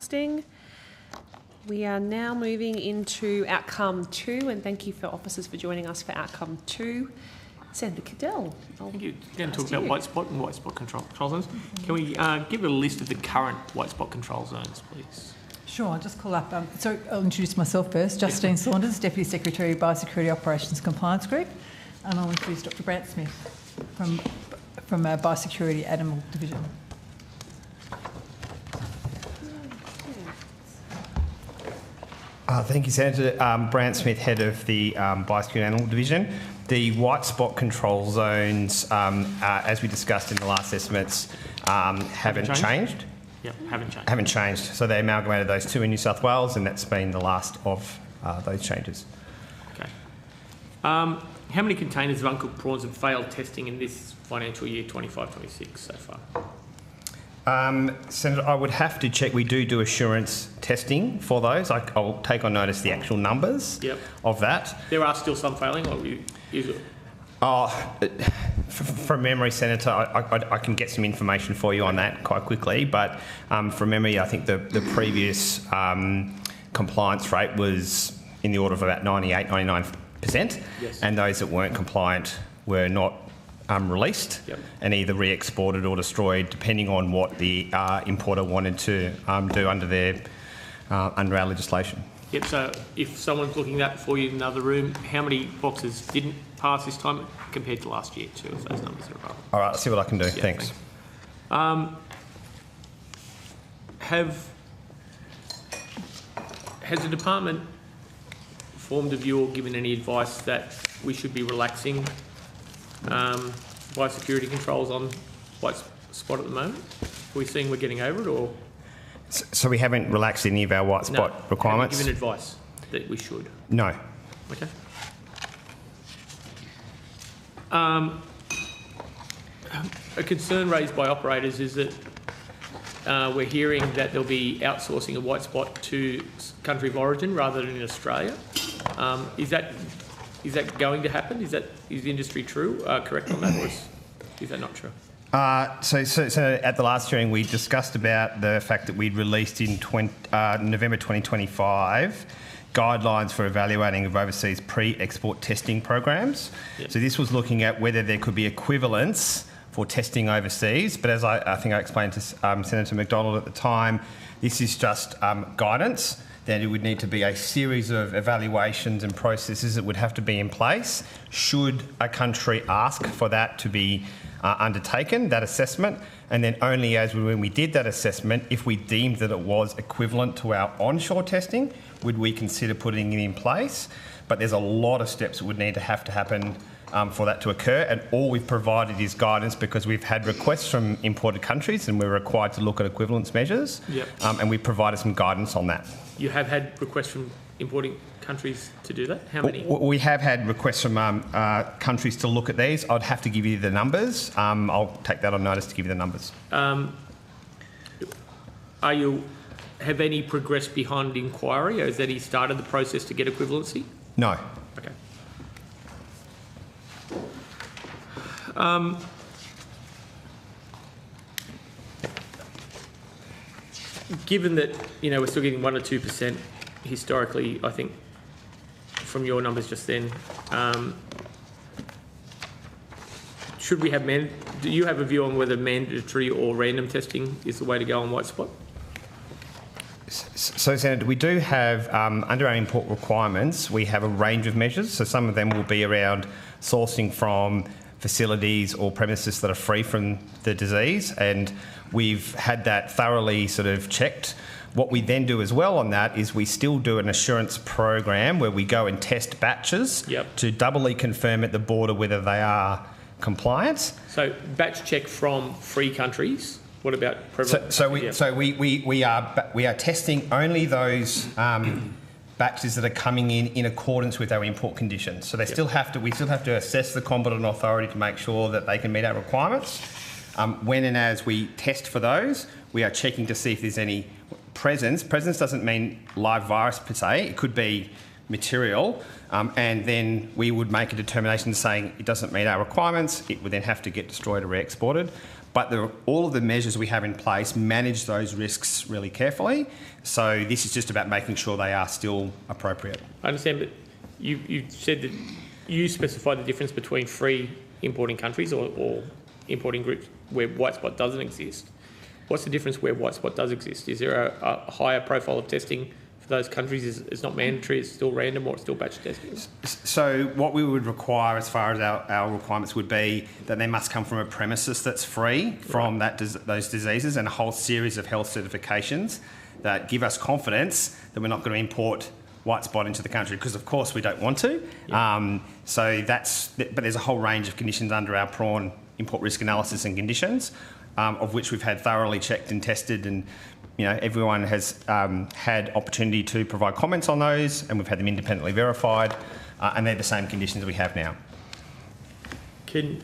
testing. We are now moving into outcome 2, and thank you for officers for joining us for outcome 2. Senator Cadell. Thank you. Going to talk about white spot and white spot control zones. Can we give a list of the current white spot control zones, please? Sure, I'll just call up. I'll introduce myself first. Justine Saunders, Deputy Secretary, Biosecurity Operations Compliance Group, and I'll introduce Dr. Brant Smith from Biosecurity Animal Division. Thank you, Senator. Brant Smith, Head of the Biosecurity Animal Division. The white spot control zones, as we discussed in the last estimates, haven't changed. Yep, haven't changed. Haven't changed. So they amalgamated those two in New South Wales, and that's been the last of those changes. Okay. How many containers of uncooked prawns have failed testing in this financial year, 25-26 so far? Senator, I would have to check. We do assurance testing for those. I'll take on notice the actual numbers of that. There are still some failing, or is it? From memory, Senator, I can get some information for you on that quite quickly, but from memory, I think the previous compliance rate was in the order of about 98-99%, and those that weren't compliant were not released and either re-exported or destroyed, depending on what the importer wanted to do under our legislation. Yep, so if someone's looking at that for you in another room, how many boxes didn't pass this time compared to last year, too, if those numbers are available? All right, let's see what I can do. Thanks. Has the department formed a view or given any advice that we should be relaxing biosecurity controls on white spot at the moment? Are we seeing we're getting over it, or...? So we haven't relaxed any of our white spot requirements? Have you given advice that we should? No. Okay. A concern raised by operators is that we're hearing that there'll be outsourcing of white spot to country of origin rather than in Australia. Is that going to happen? Is the industry correct on that, or is that not true? So at the last hearing, we discussed about the fact that we'd released in November 2025 guidelines for evaluating of overseas pre-export testing programs. So this was looking at whether there could be equivalence for testing overseas, but as I think I explained to Senator McDonald at the time, this is just guidance. That it would need to be a series of evaluations and processes that would have to be in place should a country ask for that to be undertaken, that assessment, and then only when we did that assessment, if we deemed that it was equivalent to our onshore testing, would we consider putting it in place. But there's a lot of steps that would need to happen for that to occur, and all we've provided is guidance because we've had requests from imported countries and we're required to look at equivalence measures, and we've provided some guidance on that. You have had requests from importing countries to do that? How many? We have had requests from countries to look at these. I'd have to give you the numbers. I'll take that on notice to give you the numbers. Have any progressed behind inquiry, or has any started the process to get equivalency? No. Okay. Given that we're still getting 1 or 2% historically, I think from your numbers just then, should we have do you have a view on whether mandatory or random testing is the way to go on white spot? So, Senator, we do have, under our import requirements, we have a range of measures. So some of them will be around sourcing from facilities or premises that are free from the disease, and we've had that thoroughly sort of checked. What we then do as well on that is we still do an assurance program where we go and test batches to doubly confirm at the border whether they are compliant. So batch check from free countries. What about prevalent? So we are testing only those batches that are coming in accordance with our import conditions. So they we still have to assess the competent authority to make sure that they can meet our requirements. When and as we test for those, we are checking to see if there's any presence. Presence doesn't mean live virus per se. It could be material, and then we would make a determination saying it doesn't meet our requirements. It would then have to get destroyed or re-exported. But all of the measures we have in place manage those risks really carefully. So this is just about making sure they are still appropriate. I understand, but you said that you specify the difference between free importing countries or importing groups where white spot doesn't exist. What's the difference where white spot does exist? Is there a higher profile of testing for those countries? It's not mandatory, it's still random, or it's still batch testing? So what we would require as far as our requirements would be that they must come from a premises that's free from those diseases, and a whole series of health certifications that give us confidence that we're not going to import white spot into the country, because of course we don't want to. But there's a whole range of conditions under our prawn import risk analysis and conditions, of which we've had thoroughly checked and tested, and everyone has had opportunity to provide comments on those, and we've had them independently verified, and they're the same conditions we have now. Could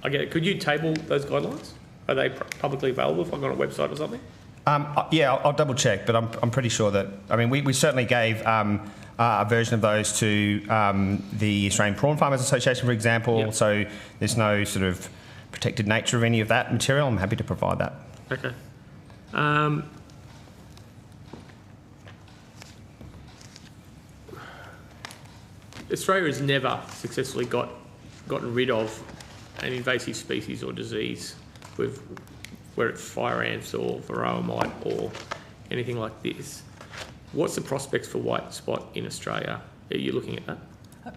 you table those guidelines? Are they publicly available if I go on a website or something? I'll double check, but I'm pretty sure that, we certainly gave a version of those to the Australian Prawn Farmers Association, for example, so there's no sort of protected nature of any of that material. I'm happy to provide that. Okay. Australia has never successfully gotten rid of an invasive species or disease, where it's fire ants or varroa mite or anything like this. What's the prospects for white spot in Australia? Are you looking at that?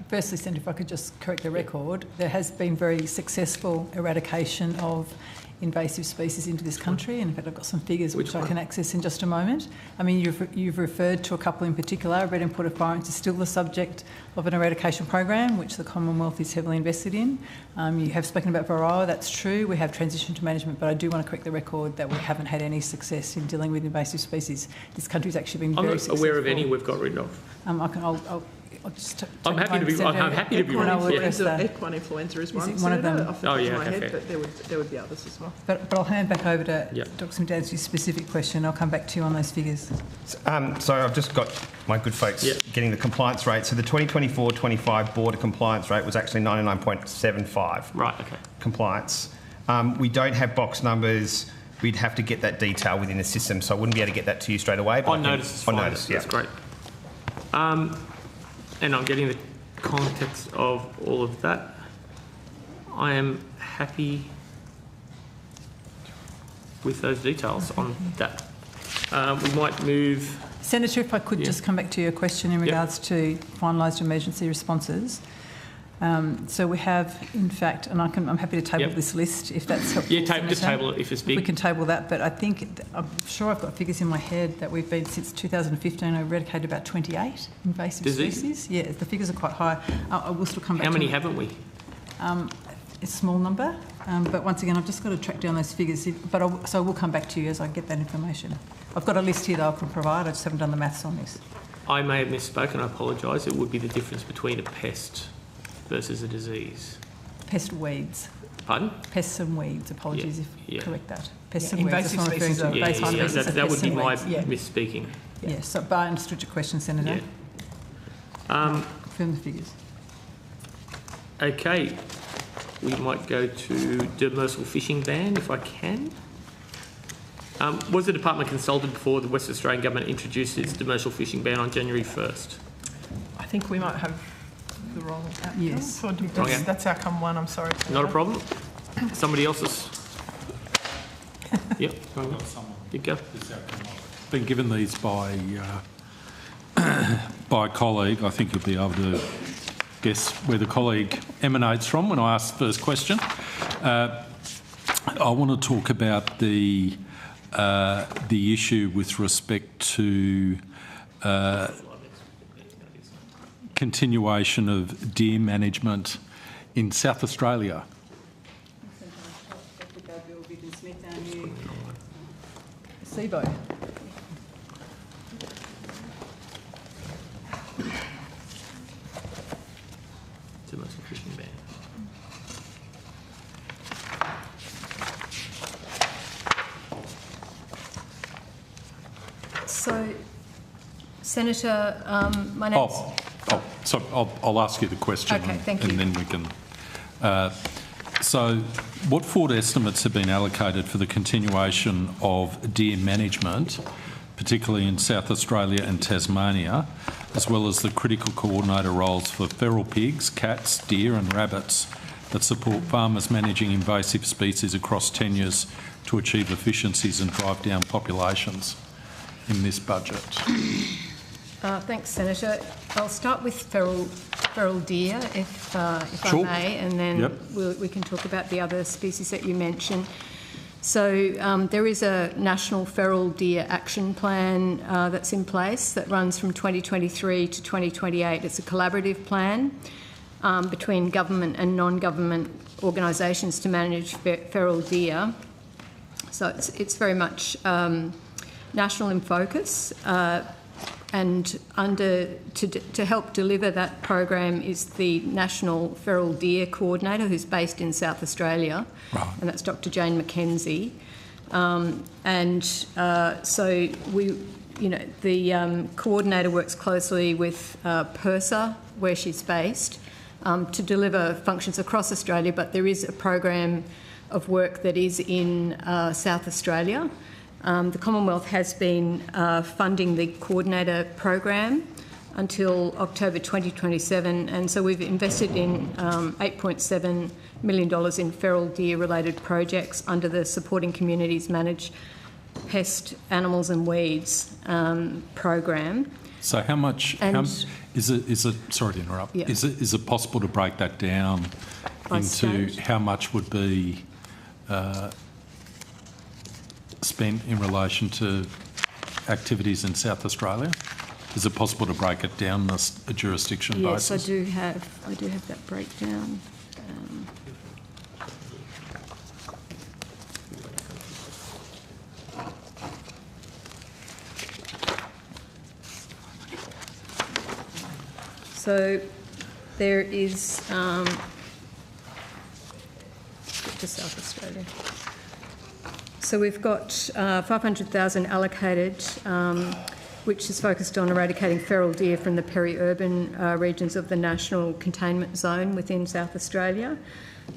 Firstly, Senator, if I could just correct the record, there has been very successful eradication of invasive species into this country, and in fact I've got some figures which I can access in just a moment. You've referred to a couple in particular. Red and port-au-fire is still the subject of an eradication program which the Commonwealth is heavily invested in. You have spoken about varroa, that's true. We have transitioned to management, but I do want to correct the record that we haven't had any success in dealing with invasive species. This country's actually been very successful. I'm not aware of any we've got rid of. I'm happy to be wrong. Equine influenza is one. One of them. Off the top of my head, but there would be others as well. But I'll hand back over to Dr. Smith to answer your specific question. I'll come back to you on those figures. So I've just got my good folks getting the compliance rate. So the 2024-25 border compliance rate was actually 99.75. Right. Okay. Compliance. We don't have box numbers. We'd have to get that detail within the system, so I wouldn't be able to get that to you straight away. But on notice is fine. On notice, That's great. And I'm getting the context of all of that. I am happy with those details on that. We might move... Senator, if I could just come back to your question in regards to finalised emergency responses. So we have, in fact, and I'm happy to table this list if that's helpful. Yeah, just table it if it's big. We can table that, but I'm sure I've got figures in my head that we've been, since 2015, eradicated about 28 invasive species. Yeah, the figures are quite high. I will still come back to How many haven't we? A small number, but once again, I've just got to track down those figures. So I will come back to you as I get that information. I've got a list here that I can provide. I just haven't done the maths on this. I may have misspoken. I apologise. It would be the difference between a pest versus a disease. Pest weeds. Pardon? Pests and weeds. Apologies if you correct that. Pests and invasive weeds. Species. That would be my misspeaking. Yes, so, but I understood your question, Senator. Confirm the figures. Okay, we might go to demersal fishing ban if I can. Was the department consulted before the West Australian Government introduced its demersal fishing ban on January 1st? I think we might have the wrong outcome. Yes. So that's outcome one, I'm sorry. Not a problem. Somebody else's? Yep. You go. Been given these by a colleague. I think you'll be able to guess where the colleague emanates from when I ask the first question. I want to talk about the issue with respect to continuation of deer management in South Australia. SIBO. Demersal fishing ban. So, Senator, my name's... So I'll ask you the question, Okay, thank you. and then we can... So what forward estimates have been allocated for the continuation of deer management, particularly in South Australia and Tasmania, as well as the critical coordinator roles for feral pigs, cats, deer and rabbits that support farmers managing invasive species across tenures to achieve efficiencies and drive down populations in this budget? Thanks, Senator. I'll start with feral deer, if Sure. I may, and then Yep. we can talk about the other species that you mentioned. So there is a National Feral Deer Action Plan that's in place that runs from 2023 to 2028. It's a collaborative plan between government and non-government organisations to manage feral deer. So it's very much national in focus. And to help deliver that program is the National Feral Deer Coordinator, who's based in South Australia, Right. and that's Dr. Jane McKenzie. So the coordinator works closely with PIRSA, where she's based, to deliver functions across Australia. But there is a program of work that is in South Australia. The Commonwealth has been funding the coordinator program until October 2027, and so we've invested in $8.7 million in feral deer-related projects under the Supporting Communities Managed Pest, Animals and Weeds program. So how much is it? Sorry to interrupt. Yeah. Is it possible to break that down By into state? how much would be spent in relation to activities in South Australia? Is it possible to break it down on a jurisdiction Yes, basis? I do have that breakdown. So there is to South Australia. So we've got 500,000 allocated, which is focused on eradicating feral deer from the peri-urban regions of the National Containment Zone within South Australia.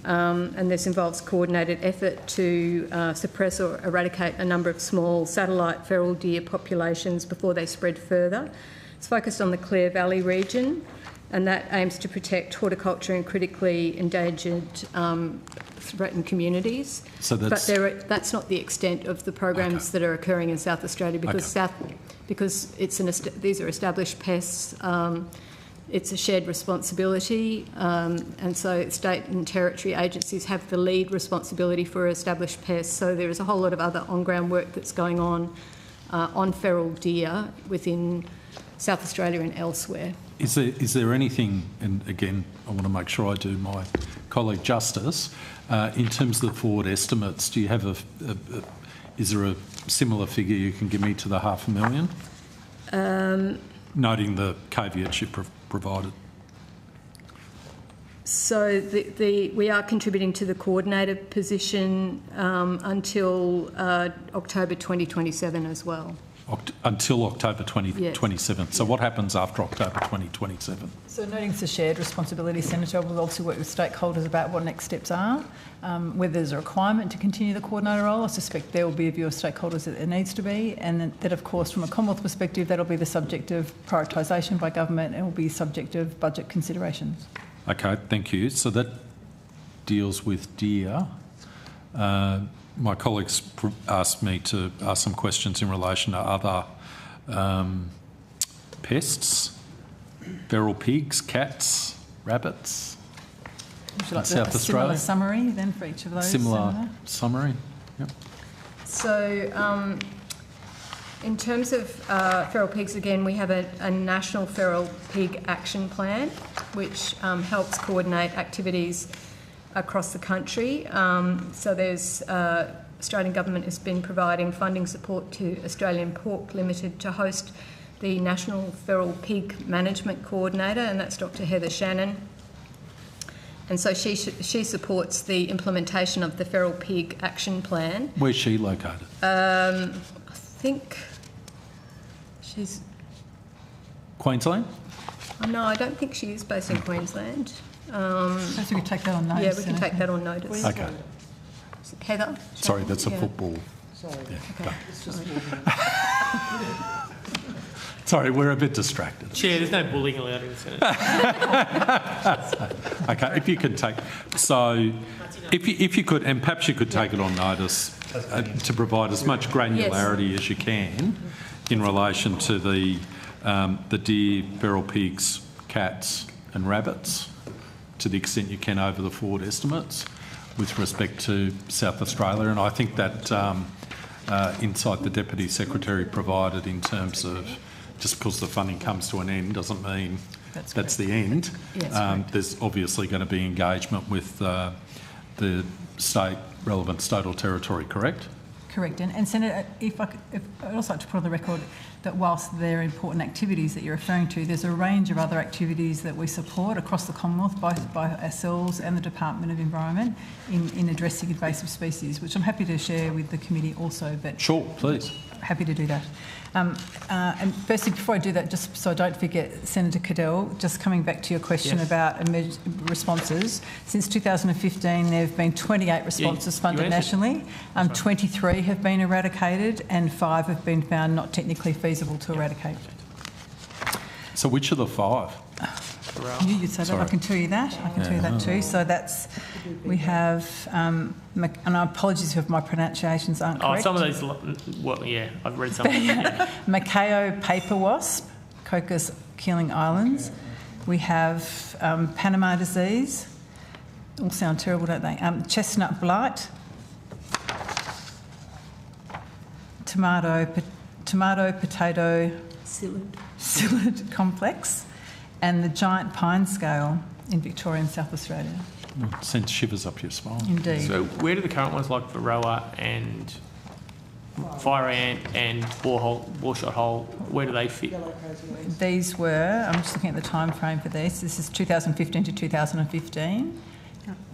And this involves coordinated effort to suppress or eradicate a number of small satellite feral deer populations before they spread further. It's focused on the Clear Valley region, and that aims to protect horticulture and critically endangered threatened communities. So that's, but that's not the extent of the programs that are occurring in South Australia, because these are established pests. It's a shared responsibility, and so state and territory agencies have the lead responsibility for established pests. So there is a whole lot of other on-ground work that's going on feral deer within South Australia and elsewhere. Is there anything, and again, I want to make sure I do my colleague justice, in terms of the forward estimates, do you have is there a similar figure you can give me to the $500,000? Noting the caveats you provided. So we are contributing to the coordinator position until October 2027 as well. Until October 2027. Yes. So what happens after October 2027? So noting it's a shared responsibility, Senator, we'll also work with stakeholders about what next steps are. Whether there's a requirement to continue the coordinator role, I suspect there will be a view of stakeholders that there needs to be, and that of course from a Commonwealth perspective that'll be the subject of prioritisation by government and will be subject of budget considerations. Okay, thank you. So that deals with deer. My colleagues asked me to ask some questions in relation to other pests, feral pigs, cats, rabbits. Would you like South a similar Australia? summary then for each of those? Similar Senator? summary, yep. So in terms of feral pigs, again, we have a National Feral Pig Action Plan, which helps coordinate activities across the country. So there's Australian Government has been providing funding support to Australian Pork Limited to host the National Feral Pig Management Coordinator, and that's Dr. Heather Shannon. And so she supports the implementation of the Feral Pig Action Plan. Where's she located? I think she's... Queensland? Oh, no, I don't think she is based in Queensland. Perhaps we could take that on notice. Yeah, we can Senator. take that on notice. Okay. Heather? Sorry, that's a Yeah. football. Sorry. Yeah, sorry, we're a bit distracted. Chair, there's no bullying allowed in the Senate. Okay, if you can take, so if you could, and perhaps you could take it on notice to provide as much granularity as you can in relation to the deer, feral pigs, cats and rabbits, to the extent you can over the forward estimates with respect to South Australia. And I think that insight the Deputy Secretary provided in terms of just because the funding comes to an end doesn't mean that's the end. Yes, there's obviously going to be engagement with the relevant state or territory, correct? Correct. And Senator, I'd also like to put on the record that whilst they're important activities that you're referring to, there's a range of other activities that we support across the Commonwealth, both by ourselves and the Department of Environment, in addressing invasive species, which I'm happy to share with the committee also. But Sure, please. Happy to do that. And firstly, before I do that, just so I don't forget, Senator Cadell, just coming back to your question about responses. Since 2015, there have been 28 responses funded nationally. 23 have been eradicated and 5 have been found not technically feasible to eradicate. So which are the 5? You'd say that. I can tell you that. I can tell you that too. So that's, we have, and apologies if my pronunciations aren't correct. Some of these, well, yeah, I've read some of them. Yeah. Macao paper wasp, Cocos Keeling Islands. We have Panama disease. All sound terrible, don't they? Chestnut blight. Tomato, potato, psyllid complex. And the giant pine scale in Victoria and South Australia. Sends shivers up your spine. Indeed. So where do the current ones like Varroa and fire ant and boarshot hole, where do they fit? These were, I'm just looking at the time frame for this. This is 2015 to 2015.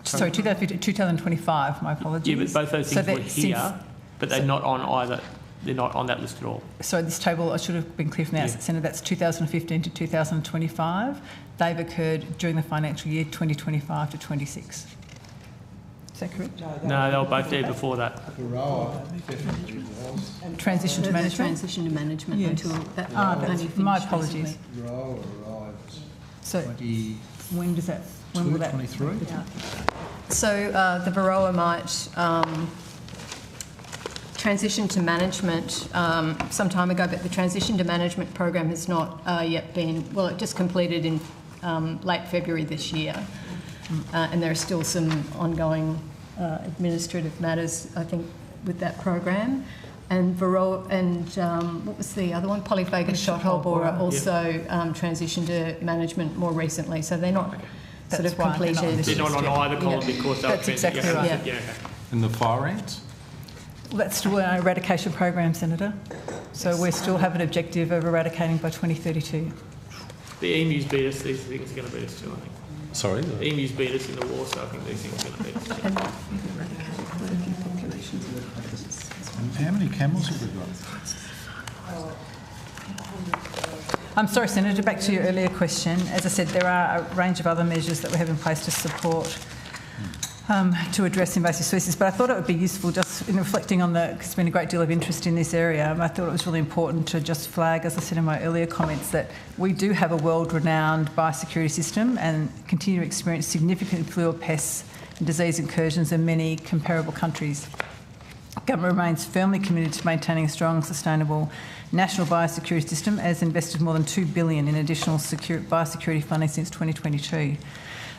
Sorry, 2015 to 2025, my apologies. Yeah, but both those things were here, but they're not on either. They're not on that list at all. So this table, I should have been clear from the outset, Senator, that's 2015 to 2025. They've occurred during the financial year 2025 to 26. Is that correct? No, they were both there before that. Transition to management? Transition to management until that. That's my apologies. So when does that? When will that? 23. So the Varroa might transition to management some time ago, but the transition to management program has not yet been, well, it just completed in late February this year. And there are still some ongoing administrative matters, I think, with that program. And Varroa and what was the other one? Polyphagus shot-hole borer also transitioned to management more recently. So they're not sort of completed. They're not on either column because that's exactly right. Yeah. Okay. And the fire ants? Well, that's still an eradication program, Senator. So we still have an objective of eradicating by 2032. The emus beat us, these things are going to beat us too, I think. Sorry? The emus beat us in the war, so I think these things are going to beat us too. How many camels have we got? I'm sorry, Senator, back to your earlier question. As I said, there are a range of other measures that we have in place to support to address invasive species, but I thought it would be useful just in reflecting on because there's been a great deal of interest in this area. I thought it was really important to just flag, as I said in my earlier comments, that we do have a world-renowned biosecurity system and continue to experience significant fluid pests and disease incursions in many comparable countries. The government remains firmly committed to maintaining a strong, sustainable national biosecurity system, as invested more than $2 billion in additional biosecurity funding since 2022.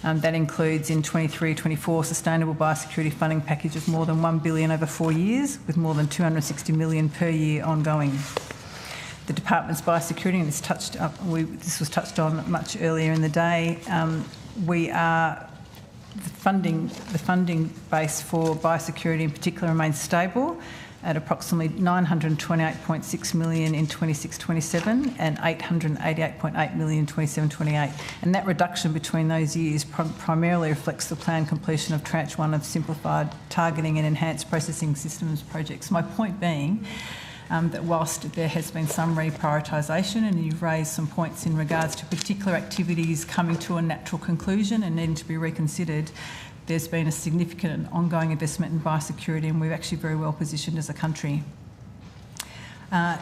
That includes in 23-24 sustainable biosecurity funding package of more than $1 billion over 4 years, with more than $260 million per year ongoing. The department's biosecurity, and this was touched on much earlier in the day. The funding base for biosecurity in particular remains stable at approximately $928.6 million in 26-27 and $888.8 million in 27-28. And that reduction between those years primarily reflects the planned completion of Tranche 1 of simplified targeting and enhanced processing systems projects. My point being, that whilst there has been some reprioritisation, and you've raised some points in regards to particular activities coming to a natural conclusion and needing to be reconsidered, there's been a significant and ongoing investment in biosecurity, and we're actually very well positioned as a country.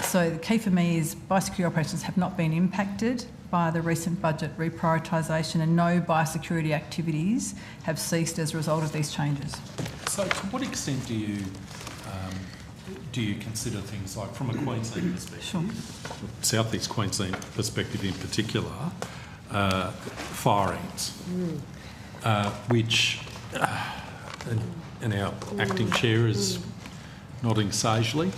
So the key for me is biosecurity operations have not been impacted by the recent budget reprioritisation, and no biosecurity activities have ceased as a result of these changes. So to what extent do you consider things like, from a Queensland perspective, Sure. South East Queensland perspective in particular, fire ants, which, and our acting chair is nodding sagely,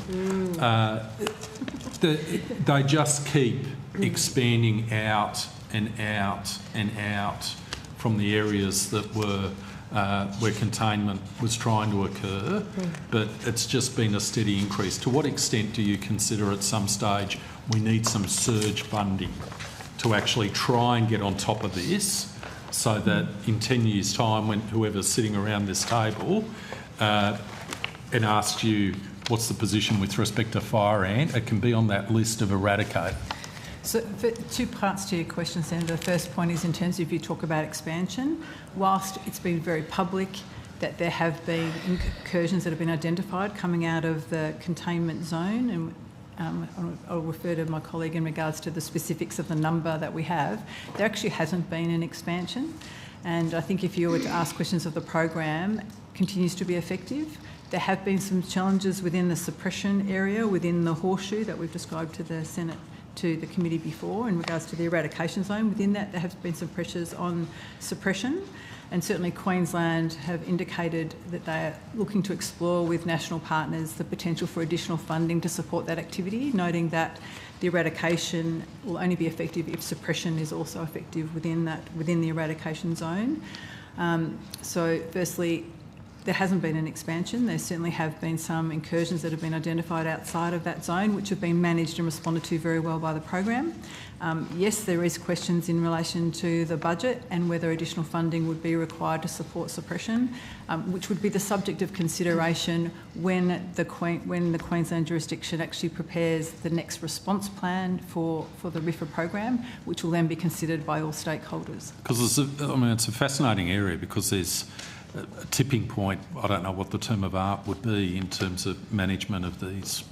they just keep expanding out and out and out from the areas that were where containment was trying to occur, but it's just been a steady increase. To what extent do you consider at some stage we need some surge funding to actually try and get on top of this, so that in 10 years' time, when whoever's sitting around this table and asks you what's the position with respect to fire ant, it can be on that list of eradicate? So two parts to your question, Senator. The first point is in terms of, if you talk about expansion, whilst it's been very public that there have been incursions that have been identified coming out of the containment zone, and I'll refer to my colleague in regards to the specifics of the number that we have, there actually hasn't been an expansion. And I think if you were to ask questions of the program, it continues to be effective. There have been some challenges within the suppression area, within the horseshoe that we've described to the Senate, to the committee before, in regards to the eradication zone. Within that, there have been some pressures on suppression, and certainly Queensland have indicated that they are looking to explore with national partners the potential for additional funding to support that activity, noting that the eradication will only be effective if suppression is also effective within the eradication zone. So firstly, there hasn't been an expansion. There certainly have been some incursions that have been identified outside of that zone, which have been managed and responded to very well by the program. Yes, there is questions in relation to the budget and whether additional funding would be required to support suppression, which would be the subject of consideration when the Queensland jurisdiction actually prepares the next response plan for the RIFA program, which will then be considered by all stakeholders. Because it's a fascinating area, because there's a tipping point. I don't know what the term of art would be in terms of management of these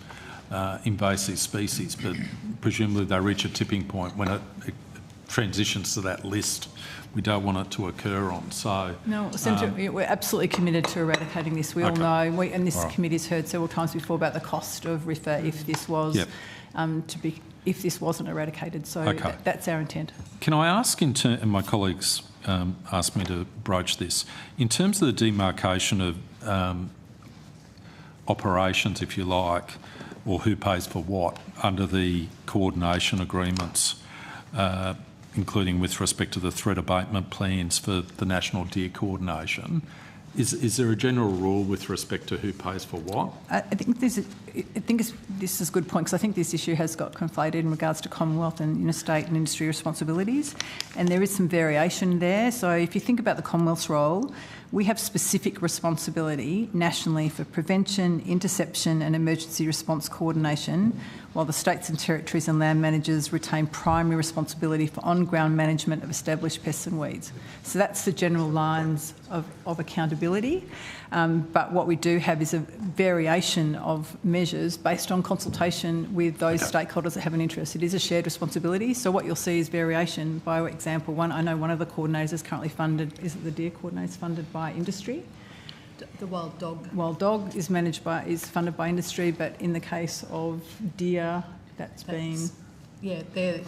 invasive species, but presumably they reach a tipping point when it transitions to that list we don't want it to occur on. So no, Senator, we're absolutely committed to eradicating this. We all know, and this committee has heard several times before about the cost of RIFA if this was if this wasn't eradicated. So that's our intent. Can I ask, and my colleagues asked me to broach this, in terms of the demarcation of operations, if you like, or who pays for what under the coordination agreements, including with respect to the threat abatement plans for the National Deer Coordination, is there a general rule with respect to who pays for what? I think this is a good point, because I think this issue has got conflated in regards to Commonwealth and interstate and industry responsibilities, and there is some variation there. So if you think about the Commonwealth's role, we have specific responsibility nationally for prevention, interception and emergency response coordination, while the states and territories and land managers retain primary responsibility for on-ground management of established pests and weeds. So that's the general lines of accountability. But what we do have is a variation of measures based on consultation with those stakeholders that have an interest. It is a shared responsibility. So what you'll see is variation. By example, I know one of the coordinators is currently funded, is it the deer coordinator, is funded by industry. The wild dog. Wild dog is funded by industry, but in the case of deer, that's been... Yeah, they're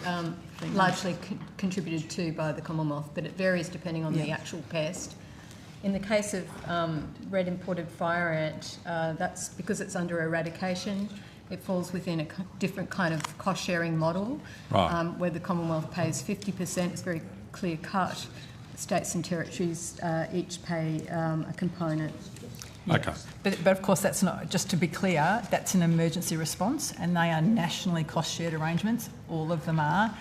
largely contributed to by the Commonwealth, but it varies depending on the actual pest. In the case of red imported fire ant, that's because it's under eradication. It falls within a different kind of cost-sharing model, where the Commonwealth pays 50%. It's very clear-cut. States and territories each pay a component. Yeah. Okay. But of course, that's not, just to be clear, that's an emergency response, and they are nationally cost-shared arrangements. All of them are.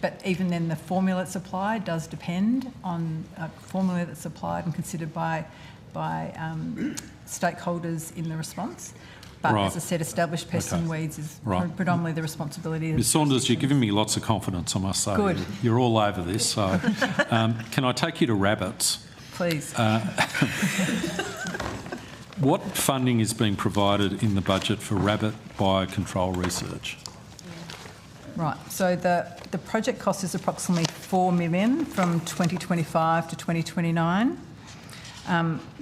But even then, the formula that's applied does depend on a formula that's applied and considered by stakeholders in the response. But Right. as I said, established pests and weeds is Right. predominantly the responsibility of... Ms Saunders, you're giving me lots of confidence, I must say. Good. You're all over this. So, can I take you to rabbits? Please. What funding is being provided in the budget for rabbit biocontrol research? Right, so the project cost is approximately $4 million from 2025 to 2029.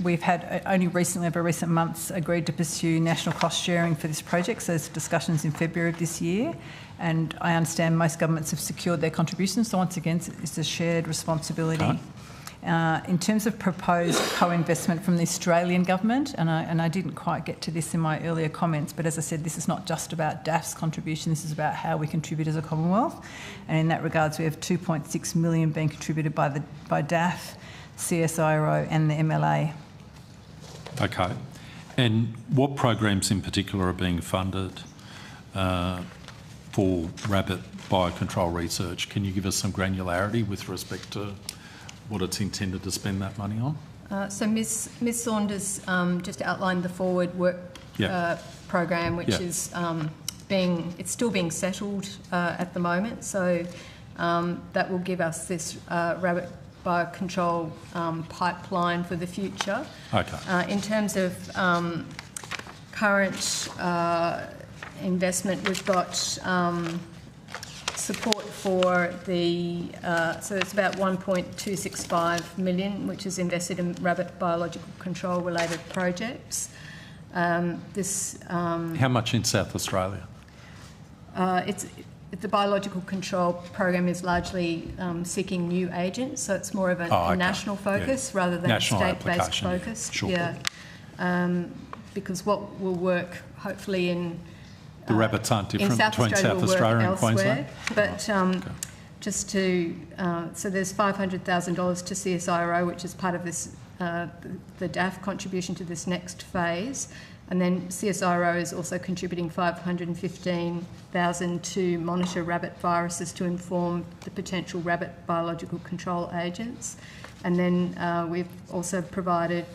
We've had only recently, over recent months, agreed to pursue national cost sharing for this project, so there's discussions in February of this year, and I understand most governments have secured their contributions, so once again it's a shared responsibility. Okay. In terms of proposed co-investment from the Australian government, and I didn't quite get to this in my earlier comments, but as I said, this is not just about DAF's contribution, this is about how we contribute as a Commonwealth, and in that regards we have $2.6 million being contributed by DAF, CSIRO and the MLA. Okay. And what programs in particular are being funded for rabbit biocontrol research? Can you give us some granularity with respect to what it's intended to spend that money on? So Ms Saunders just outlined the forward work program, which is it's still being settled at the moment. So that will give us this rabbit biocontrol pipeline for the future. Okay. In terms of current investment, we've got support for the, so it's about 1.265 million, which is invested in rabbit biological control related projects. How much in South Australia? The biological control program is largely seeking new agents, so it's more of a national focus rather than national a state-based focus. Sure. Because what will work hopefully in the rabbits aren't different between South will Australia and elsewhere, Queensland? But just to, so there's $500,000 to CSIRO, which is part of this, the DAF contribution to this next phase. And then CSIRO is also contributing $515,000 to monitor rabbit viruses to inform the potential rabbit biological control agents. And then we've also provided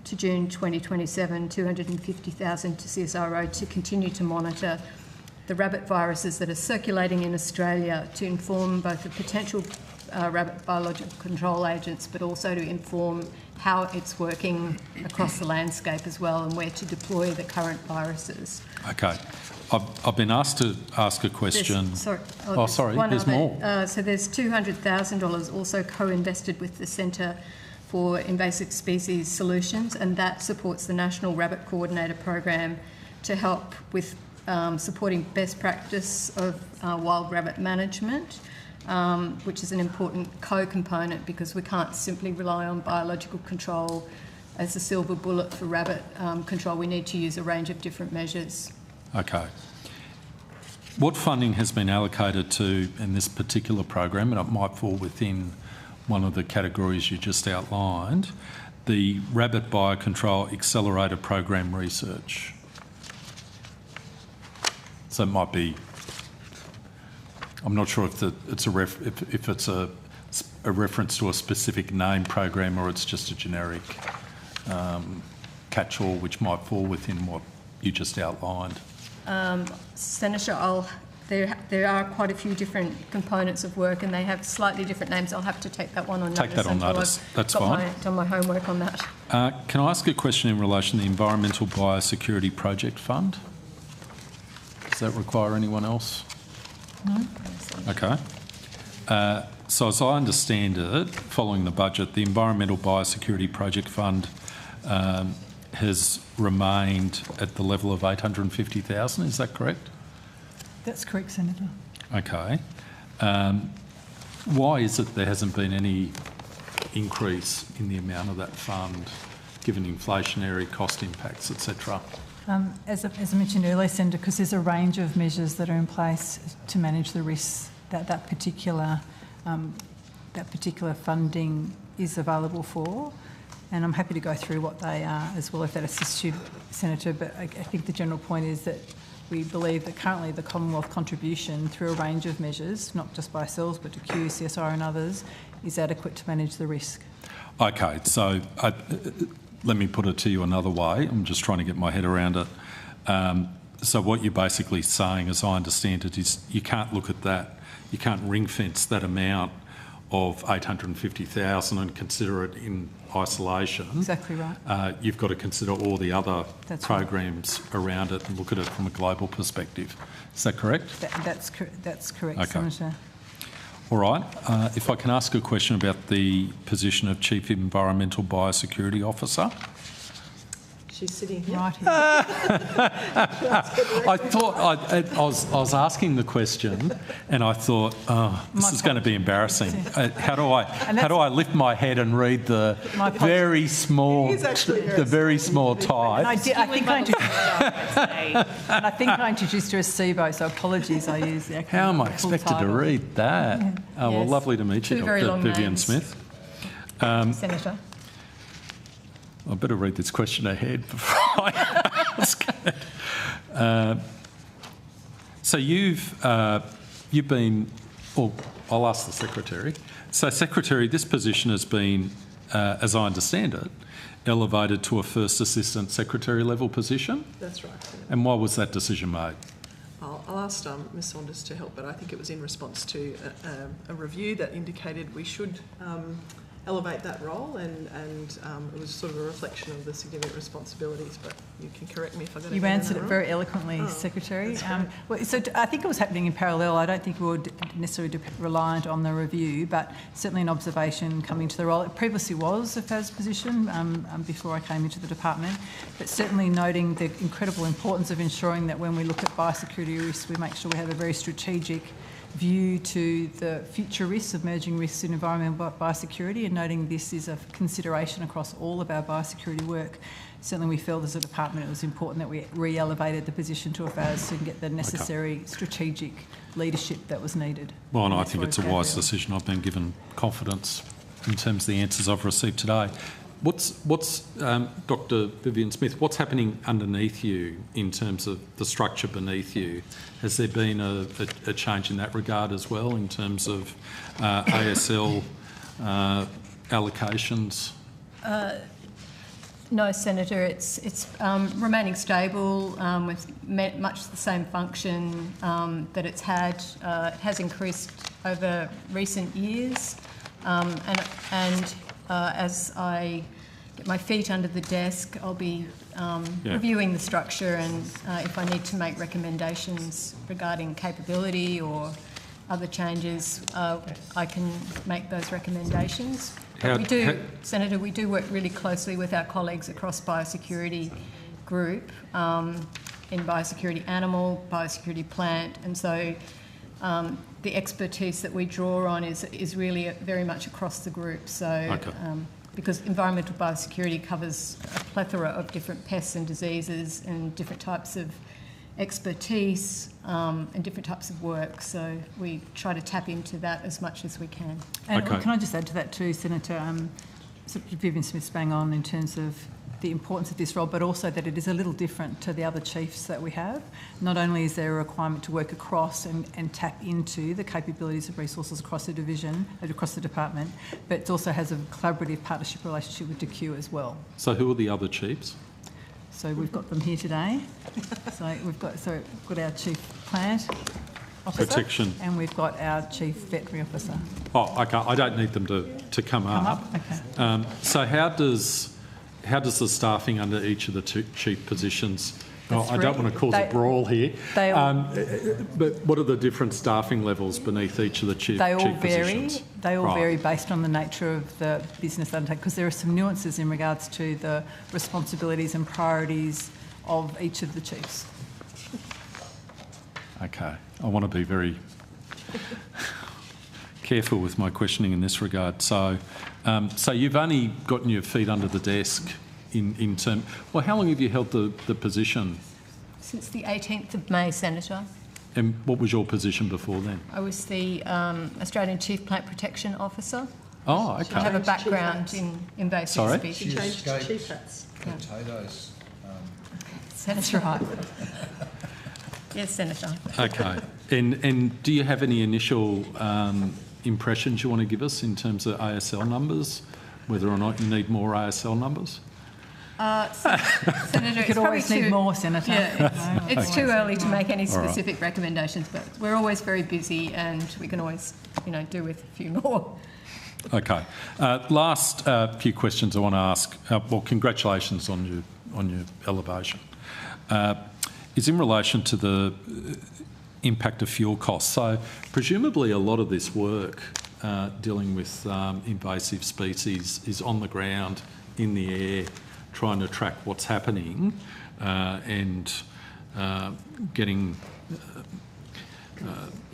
to June 2027 $250,000 to CSIRO to continue to monitor the rabbit viruses that are circulating in Australia to inform both the potential rabbit biological control agents, but also to inform how it's working across the landscape as well and where to deploy the current viruses. Okay. I've been asked to ask a question. Sorry, there's more. So there's $200,000 also co-invested with the Centre for Invasive Species Solutions, and that supports the National Rabbit Coordinator Program to help with supporting best practice of wild rabbit management, which is an important co-component because we can't simply rely on biological control as the silver bullet for rabbit control. We need to use a range of different measures. Okay. What funding has been allocated to in this particular program, and it might fall within one of the categories you just outlined, the Rabbit Biocontrol Accelerator Program research? So it might be, I'm not sure if it's a reference to a specific name program or it's just a generic catch-all which might fall within what you just outlined. Senator, there are quite a few different components of work and they have slightly different names. I'll have to take that one on notice. Take that on notice. That's fine. Done my homework on that. Can I ask a question in relation to the Environmental Biosecurity Project Fund? Does that require anyone else? No. Okay. So as I understand it, following the budget, the Environmental Biosecurity Project Fund has remained at the level of $850,000, is that correct? That's correct, Senator. Okay. Why is it there hasn't been any increase in the amount of that fund, given inflationary cost impacts, etc.? As I mentioned earlier, Senator, because there's a range of measures that are in place to manage the risks that particular funding is available for. And I'm happy to go through what they are as well if that assists you, Senator. But I think the general point is that we believe that currently the Commonwealth contribution through a range of measures, not just by ourselves but to Q, CSR and others, is adequate to manage the risk. Okay, so let me put it to you another way. I'm just trying to get my head around it. So what you're basically saying, as I understand it, is you can't look at that, you can't ring fence that amount of 850,000 and consider it in isolation. Exactly right. You've got to consider all the other That's programs around it and look at it from a global perspective. Is that correct? That's correct, Okay. Senator. All right. If I can ask a question about the position of Chief Environmental Biosecurity Officer. She's sitting here. Right here. I thought I was asking the question, and I thought, oh, this is going to be embarrassing. How do I lift my head and read the very small type? I think I introduced her as SIBO, so apologies. I use the acronym. How am I full expected to title. read that? Yeah. Oh, well, Yes. lovely to meet you, Two very Dr. long Vivian names. Smith. Senator. I better read this question ahead before I ask it. So you've been, or I'll ask the Secretary. So Secretary, this position has been, as I understand it, elevated to a First Assistant Secretary level position. That's right. And why was that decision made? I'll ask Ms Saunders to help, but I think it was in response to a review that indicated we should elevate that role, and it was sort of a reflection of the significant responsibilities, but you can correct me if I got You answered it very eloquently, Secretary. I think it was happening in parallel. I don't think we were necessarily reliant on the review, but certainly an observation coming to the role. It previously was a FAS position before I came into the department, but certainly noting the incredible importance of ensuring that when we look at biosecurity risks, we make sure we have a very strategic view to the future risks, emerging risks in environmental biosecurity, and noting this is a consideration across all of our biosecurity work. Certainly we felt as a department it was important that we re-elevated the position to a FAS to get the necessary strategic leadership that was needed. Well, and I think it's a wise decision. I've been given confidence in terms of the answers I've received today. What's Dr. Vivian Smith, what's happening underneath you in terms of the structure beneath you? Has there been a change in that regard as well in terms of ASL allocations? No, Senator. It's remaining stable with much the same function that it's had. It has increased over recent years, as I get my feet under the desk, I'll be reviewing the structure, and if I need to make recommendations regarding capability or other changes, I can make those recommendations. Senator, we do work really closely with our colleagues across biosecurity group, in biosecurity animal, biosecurity plant, and so the expertise that we draw on is really very much across the group. So, because environmental biosecurity covers a plethora of different pests and diseases and different types of expertise and different types of work. So we try to tap into that as much as we can. And can I just add to that too, Senator? Vivian Smith's bang on in terms of the importance of this role, but also that it is a little different to the other chiefs that we have. Not only is there a requirement to work across and tap into the capabilities of resources across the division, across the department, but it also has a collaborative partnership relationship with DQ as well. So who are the other chiefs? So we've got them here today. We've got our Chief Plant Officer. Protection. And we've got our Chief Veterinary Officer. Oh, okay. I don't need them to come up. Okay. So how does the staffing under each of the chief positions? I don't want to cause a brawl here. But what are the different staffing levels beneath each of the chief positions? They all vary based on the nature of the business undertaken, because there are some nuances in regards to the responsibilities and priorities of each of the chiefs. Okay. I want to be very careful with my questioning in this regard. So you've only gotten your feet under the desk in term. Well, how long have you held the position? Since the 18th of May, Senator. And what was your position before then? I was the Australian Chief Plant Protection Officer. Oh, okay. I have a background in invasive species. She changed to chief hats. Potatoes. Senator, right. Yes, Senator. Okay. And do you have any initial impressions you want to give us in terms of ASL numbers, whether or not you need more ASL numbers? Senator, You could always need more, Senator. Yeah, it's too early to make any specific recommendations, but we're always very busy and we can always, do with a few more. Okay. Last few questions I want to ask. Well, congratulations on your elevation. Is in relation to the impact of fuel costs. So presumably a lot of this work dealing with invasive species is on the ground, in the air, trying to track what's happening and getting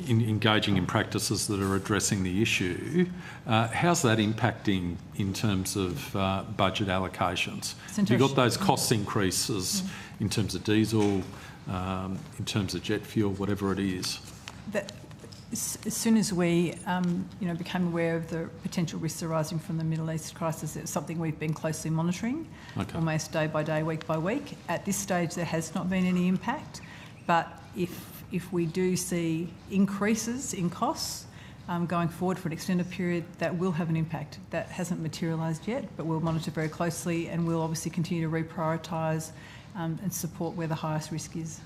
engaging in practices that are addressing the issue. How's that impacting in terms of budget allocations? You've got those cost increases in terms of diesel, in terms of jet fuel, whatever it is. As soon as we, became aware of the potential risks arising from the Middle East crisis, it's something we've been closely monitoring, almost day by day, week by week. At this stage, there has not been any impact, but if we do see increases in costs going forward for an extended period, that will have an impact. That hasn't materialised yet, but we'll monitor very closely and we'll obviously continue to reprioritise and support where the highest risk is.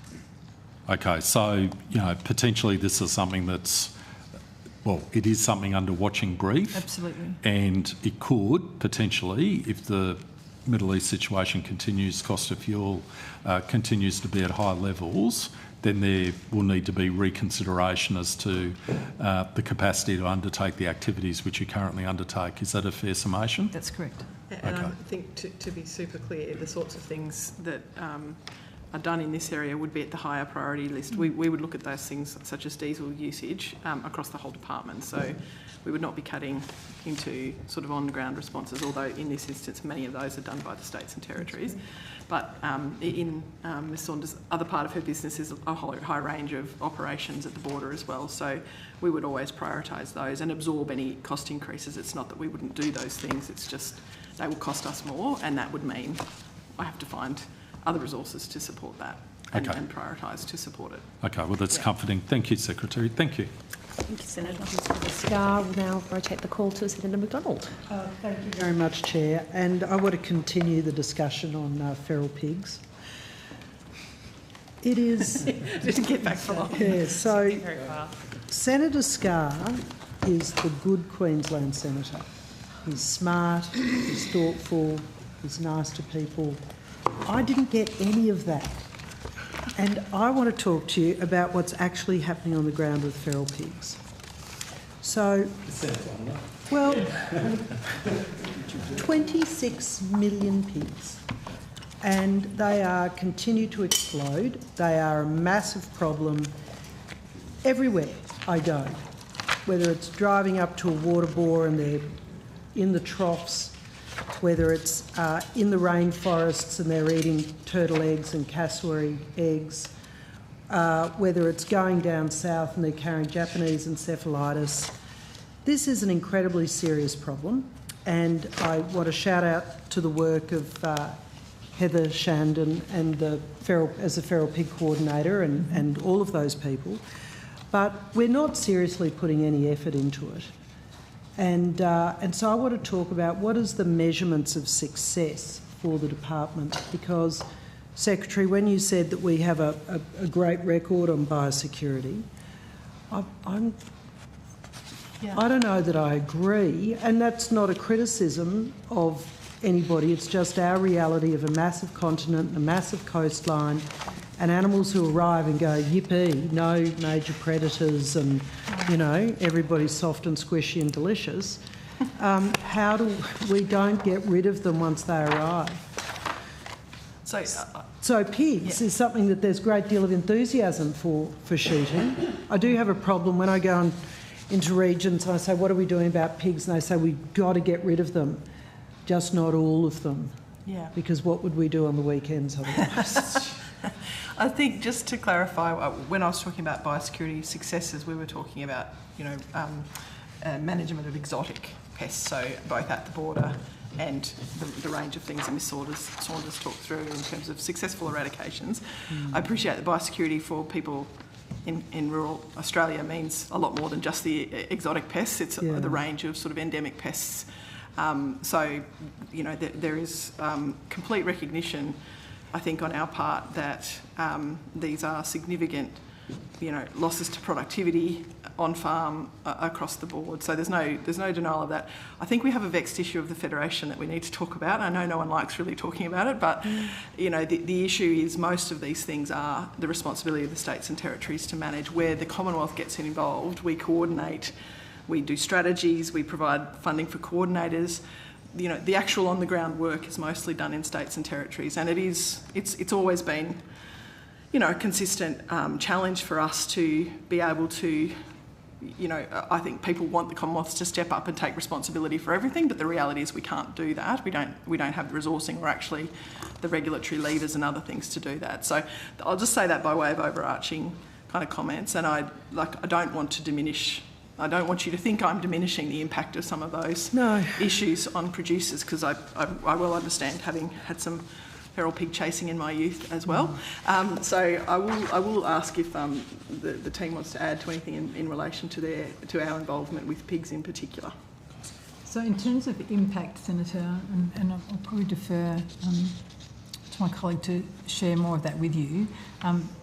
Okay, so, potentially this is something that's, it is something under watching brief. Absolutely. And it could potentially, if the Middle East situation continues, cost of fuel continues to be at high levels, then there will need to be reconsideration as to the capacity to undertake the activities which you currently undertake. Is that a fair summation? That's correct. And I think to be super clear, the sorts of things that are done in this area would be at the higher priority list. We would look at those things such as diesel usage across the whole department. So we would not be cutting into sort of on-ground responses, although in this instance many of those are done by the states and territories. But in Ms Saunders' other part of her business is a high range of operations at the border as well. So we would always prioritise those and absorb any cost increases. It's not that we wouldn't do those things, it's just they will cost us more, and that would mean I have to find other resources to support that and prioritise to support it. Okay, well that's comforting. Thank you, Secretary. Thank you. Thank you, Senator. Scar will now rotate the call to Senator McDonald. Thank you very much, Chair. And I want to continue the discussion on feral pigs. It is... Didn't get back for long. Yeah, so Senator Scar is the good Queensland senator. He's smart, he's thoughtful, he's nice to people. I didn't get any of that. And I want to talk to you about what's actually happening on the ground with feral pigs. So, 26 million pigs, and they continue to explode. They are a massive problem everywhere I go, whether it's driving up to a water bore and they're in the troughs, whether it's in the rainforests and they're eating turtle eggs and cassowary eggs, whether it's going down south and they're carrying Japanese encephalitis. This is an incredibly serious problem, and I want to shout out to the work of Heather Shandon and as a feral pig coordinator and all of those people. But we're not seriously putting any effort into it. And so I want to talk about what is the measurements of success for the department, because, Secretary, when you said that we have a great record on biosecurity, I don't know that I agree, and that's not a criticism of anybody, it's just our reality of a massive continent, a massive coastline, and animals who arrive and go, yippee, no major predators and, everybody's soft and squishy and delicious. How do we don't get rid of them once they arrive? So pigs is something that there's a great deal of enthusiasm for shooting. I do have a problem when I go into regions and I say, what are we doing about pigs? And they say, we've got to get rid of them, just not all of them. Yeah. Because what would we do on the weekends otherwise? I think, just to clarify, when I was talking about biosecurity successes, we were talking about, management of exotic pests, so both at the border and the range of things that Ms Saunders talked through in terms of successful eradications. I appreciate that biosecurity for people in rural Australia means a lot more than just the exotic pests. It's the range of sort of endemic pests So, you know, there is complete recognition, I think, on our part that these are significant, you know, losses to productivity on farm across the board. So there's no denial of that. I think we have a vexed issue of the Federation that we need to talk about. I know no one likes really talking about it, but you know, the issue is most of these things are the responsibility of the states and territories to manage. Where the Commonwealth gets involved, we coordinate, we do strategies, we provide funding for coordinators. You know, the actual on the ground work is mostly done in states and territories, and it's always been, you know, a consistent challenge for us to be able to, you know, I think people want the Commonwealth to step up and take responsibility for everything, but the reality is we can't do that. We don't have the resourcing or actually the regulatory levers and other things to do that. So I'll just say that by way of overarching kind of comments, and I don't want to diminish. I don't want you to think I'm diminishing the impact of some of those issues on producers, because I well understand, having had some feral pig chasing in my youth as well. So I will ask if the team wants to add to anything in relation to our involvement with pigs in particular. So in terms of impact, Senator, and I'll probably defer to my colleague to share more of that with you.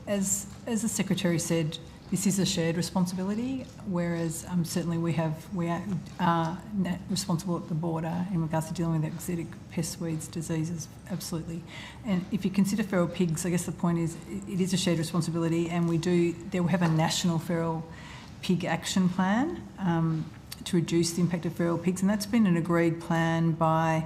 As the Secretary said, this is a shared responsibility, whereas certainly we are responsible at the border in regards to dealing with exotic pests, weeds, diseases, absolutely. And if you consider feral pigs, I guess the point is it is a shared responsibility, and we have a national feral pig action plan to reduce the impact of feral pigs, and that's been an agreed plan by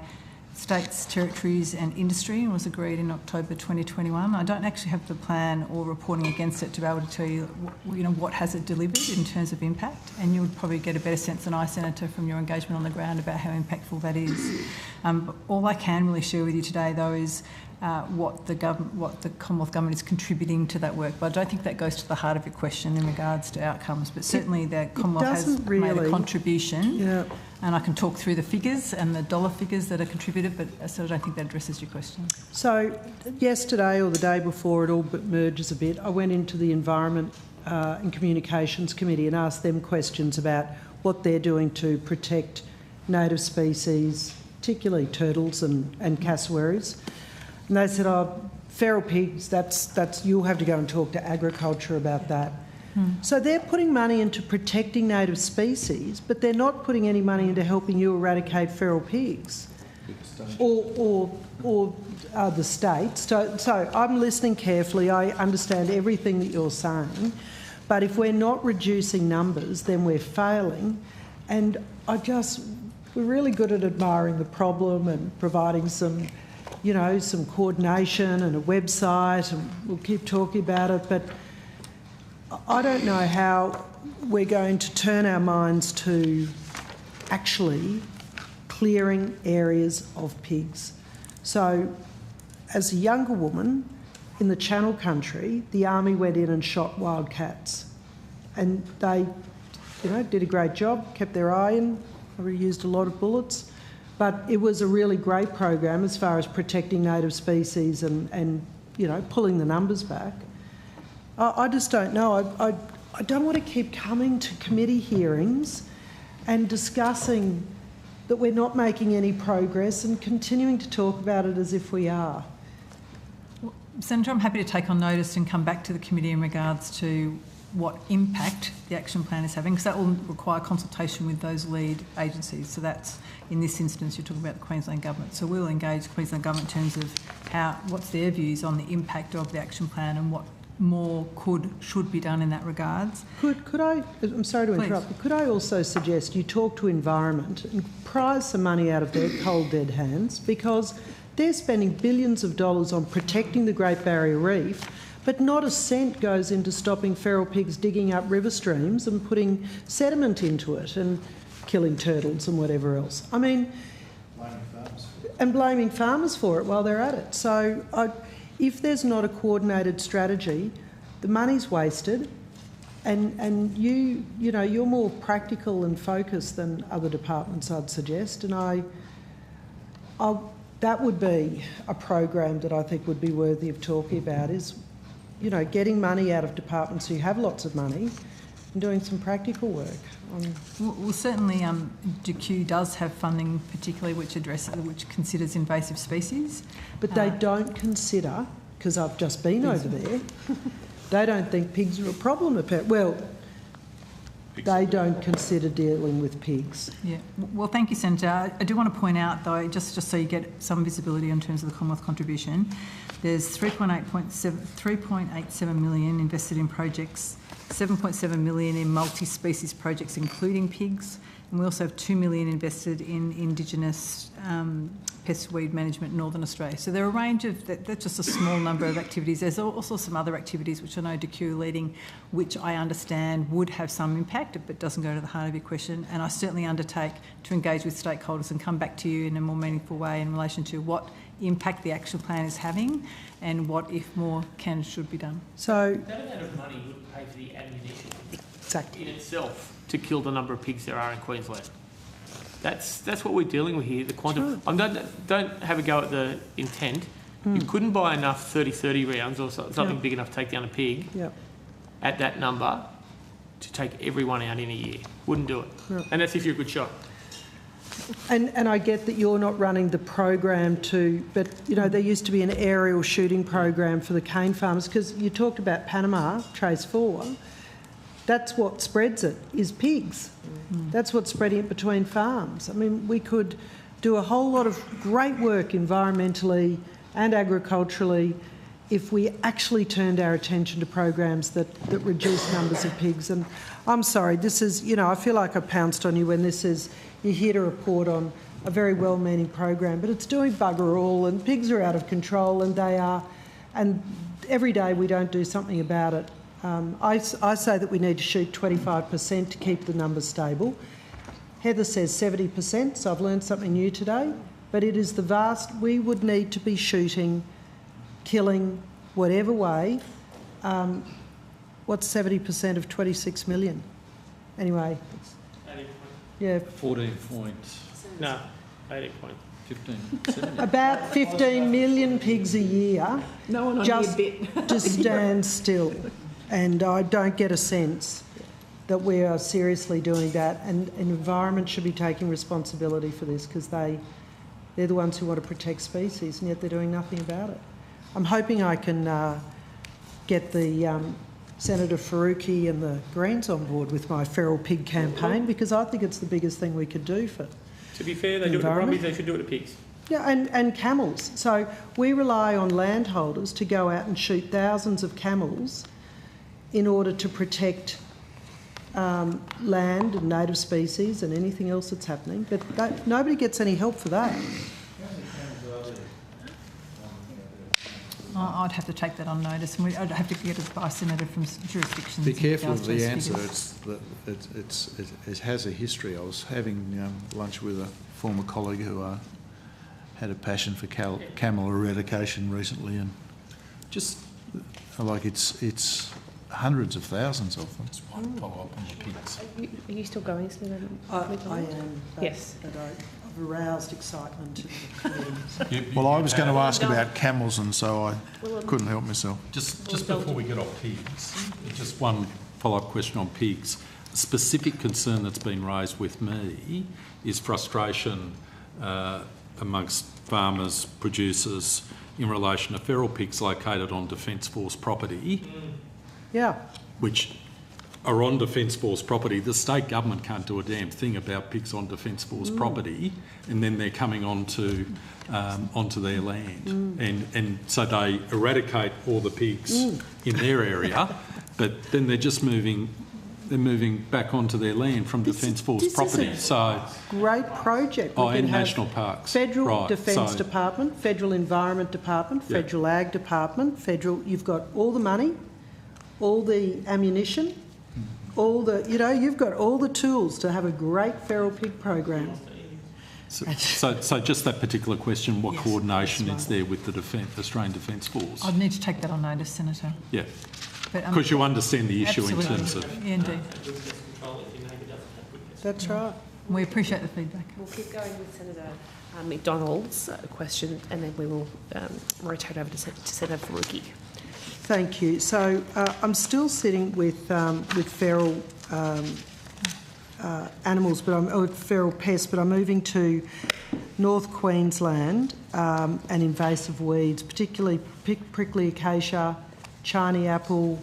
states, territories and industry, and was agreed in October 2021. I don't actually have the plan or reporting against it to be able to tell you, what has it delivered in terms of impact, and you would probably get a better sense than I, Senator, from your engagement on the ground about how impactful that is. But all I can really share with you today, though, is what the Commonwealth Government is contributing to that work. But I don't think that goes to the heart of your question in regards to outcomes. But certainly the Commonwealth has made a contribution. Yeah. And I can talk through the figures and the dollar figures that are contributed, but I don't think that addresses your question. So yesterday or the day before, it all merges a bit, I went into the Environment and Communications Committee and asked them questions about what they're doing to protect native species, particularly turtles and cassowaries. And they said, feral pigs, that's you'll have to go and talk to agriculture about that. So they're putting money into protecting native species, but they're not putting any money into helping you eradicate feral pigs or the states. So I'm listening carefully. I understand everything that you're saying, but if we're not reducing numbers, then we're failing. And we're really good at admiring the problem and providing some coordination and a website, and we'll keep talking about it, but I don't know how we're going to turn our minds to actually clearing areas of pigs. So, as a younger woman in the Channel Country, the Army went in and shot wildcats, and they, did a great job, kept their eye in, probably used a lot of bullets, but it was a really great program as far as protecting native species and pulling the numbers back. I just don't know. I don't want to keep coming to committee hearings and discussing that we're not making any progress and continuing to talk about it as if we are. Well, Senator, I'm happy to take on notice and come back to the committee in regards to what impact the action plan is having, because that will require consultation with those lead agencies. So that's, in this instance, you're talking about the Queensland Government. So we'll engage the Queensland Government in terms of what's their views on the impact of the action plan and what more should be done in that regards. Could I, I'm sorry to interrupt, but could I also suggest you talk to Environment and prize some money out of their cold dead hands, because they're spending billions of dollars on protecting the Great Barrier Reef, but not a cent goes into stopping feral pigs digging up river streams and putting sediment into it and killing turtles and whatever else. I mean, blaming farmers for it while they're at it. So if there's not a coordinated strategy, the money's wasted, and you're more practical and focused than other departments, I'd suggest, and that would be a program that I think would be worthy of talking about, is getting money out of departments who have lots of money and doing some practical work on. Well, certainly DQ does have funding particularly which considers invasive species. But they don't consider, because I've just been over there, they don't think pigs are a problem. Well, they don't consider dealing with pigs. Yeah. Well, thank you, Senator. I do want to point out, though, just so you get some visibility in terms of the Commonwealth contribution, there's 3.87 million invested in projects, 7.7 million in multi-species projects, including pigs, and we also have 2 million invested in Indigenous pest weed management in Northern Australia. So there are a range of, that's just a small number of activities. There's also some other activities which I know DQ are leading, which I understand would have some impact, but doesn't go to the heart of your question. And I certainly undertake to engage with stakeholders and come back to you in a more meaningful way in relation to what impact the action plan is having and what, if more, can and should be done. So that amount of money would pay for the ammunition exactly in itself to kill the number of pigs there are in Queensland. That's what we're dealing with here, the quantum. Don't have a go at the intent. You couldn't buy enough 30-30 rounds or something big enough to take down a pig at that number to take everyone out in a year. Wouldn't do it. And that's if you're a good shot. And I get that you're not running the program but, you know, there used to be an aerial shooting program for the cane farmers, because you talked about Panama, Trace 4. That's what spreads it, is pigs. That's what's spreading it between farms. I mean, we could do a whole lot of great work environmentally and agriculturally if we actually turned our attention to programs that reduce numbers of pigs. And I'm sorry, this is, you know, I feel like I pounced on you when this is, you're here to report on a very well-meaning program, but it's doing bugger all, and pigs are out of control, and they are, and every day we don't do something about it. I say that we need to shoot 25% to keep the numbers stable. Heather says 70%, so I've learned something new today, but it is the vast, we would need to be shooting, killing, whatever way. What's 70% of 26 million? Anyway. 18 yeah. 14 points. No, 18 points. 15. About 15 million pigs a year. No one on just your bit. to stand still. And I don't get a sense that we are seriously doing that. And environment should be taking responsibility for this, because they're the ones who want to protect species, and yet they're doing nothing about it. I'm hoping I can get the Senator Faruqi and the Greens on board with my feral pig campaign, because I think it's the biggest thing we could do for. To be fair, they do it to brumbies, they should do it to pigs. Yeah, and camels. So we rely on landholders to go out and shoot thousands of camels in order to protect land and native species and anything else that's happening. But nobody gets any help for that. I'd have to take that on notice, and I'd have to get it by Senator from jurisdictions. Be careful of the answer. It has a history. I was having lunch with a former colleague who had a passion for camel eradication recently, and just like it's hundreds of thousands of them. Just one follow-up on the pigs. Are you still going, Senator? I am. Yes. But I've aroused excitement to the community. Well, I was going to ask about camels, and so I couldn't help myself. Just before we get off pigs, just one follow-up question on pigs. A specific concern that's been raised with me is frustration amongst farmers, producers, in relation to feral pigs located on Defence Force property. Yeah. Which are on Defence Force property. The state government can't do a damn thing about pigs on Defence Force property, and then they're coming onto their land, and so they eradicate all the pigs in their area, but then they're just moving back onto their land from Defence Force property. So great project. We and can have national parks. Federal Defence Department, Federal Environment Department, Federal Ag Department, you've got all the money, all the ammunition, all the, you've got all the tools to have a great feral pig program. So just that particular question, what coordination is there with the Australian Defence Force? I'd need to take that on notice, Senator. Yeah, because you understand the issue in terms of... Yeah, indeed. That's right. We appreciate the feedback. We'll keep going with Senator McDonald's question, and then we will rotate over to Senator Faruqi. Thank you. So I'm still sitting with feral animals, feral pests, but I'm moving to North Queensland and invasive weeds, particularly prickly acacia, Chinese apple,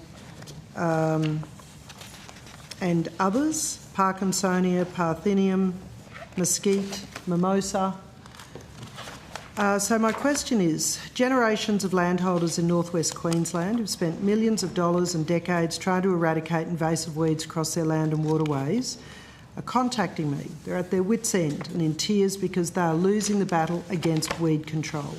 and others, Parkinsonia, Parthenium, mesquite, mimosa. So my question is, generations of landholders in northwest Queensland who've spent millions of dollars and decades trying to eradicate invasive weeds across their land and waterways are contacting me. They're at their wits' end and in tears because they are losing the battle against weed control.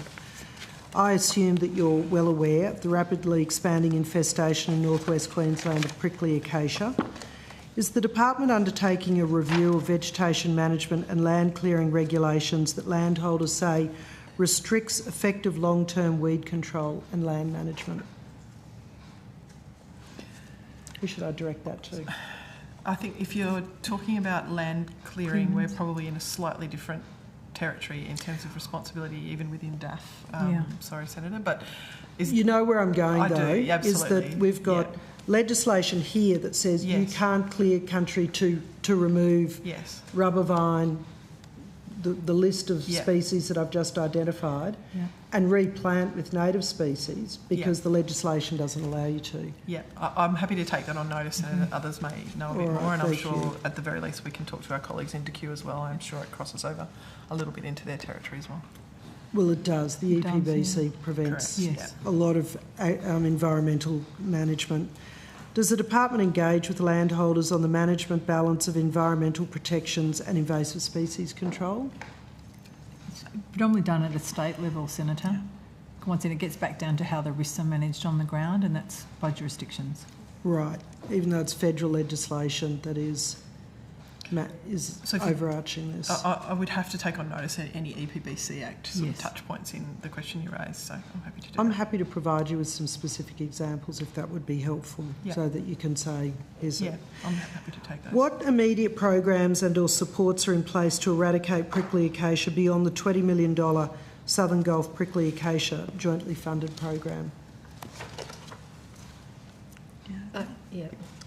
I assume that you're well aware of the rapidly expanding infestation in northwest Queensland of prickly acacia. Is the department undertaking a review of vegetation management and land clearing regulations that landholders say restricts effective long-term weed control and land management? Who should I direct that to? I think if you're talking about land clearing, we're probably in a slightly different territory in terms of responsibility, even within DAF. Sorry, Senator, but you know where I'm going, though, is absolutely. that we've got legislation here that says you can't clear country to remove rubber vine, the list of species that I've just identified, and replant with native species because the legislation doesn't allow you to. Yeah, I'm happy to take that on notice, and others may know a bit more, and I'm sure at the very least we can talk to our colleagues in DQ as well. I'm sure it crosses over a little bit into their territory as well. Well, it does. The EPBC prevents a lot of environmental management. Does the department engage with landholders on the management balance of environmental protections and invasive species control? It's predominantly done at a state level, Senator. Once again, it gets back down to how the risks are managed on the ground, and that's by jurisdictions. Right, even though it's federal legislation that is overarching this. I would have to take on notice any EPBC Act sort of touch points in the question you raised, so I'm happy to do that. I'm happy to provide you with some specific examples if that would be helpful, so that you can say, here's it. I'm happy to take those. What immediate programs and or supports are in place to eradicate prickly acacia beyond the $20 million Southern Gulf Prickly Acacia jointly funded program?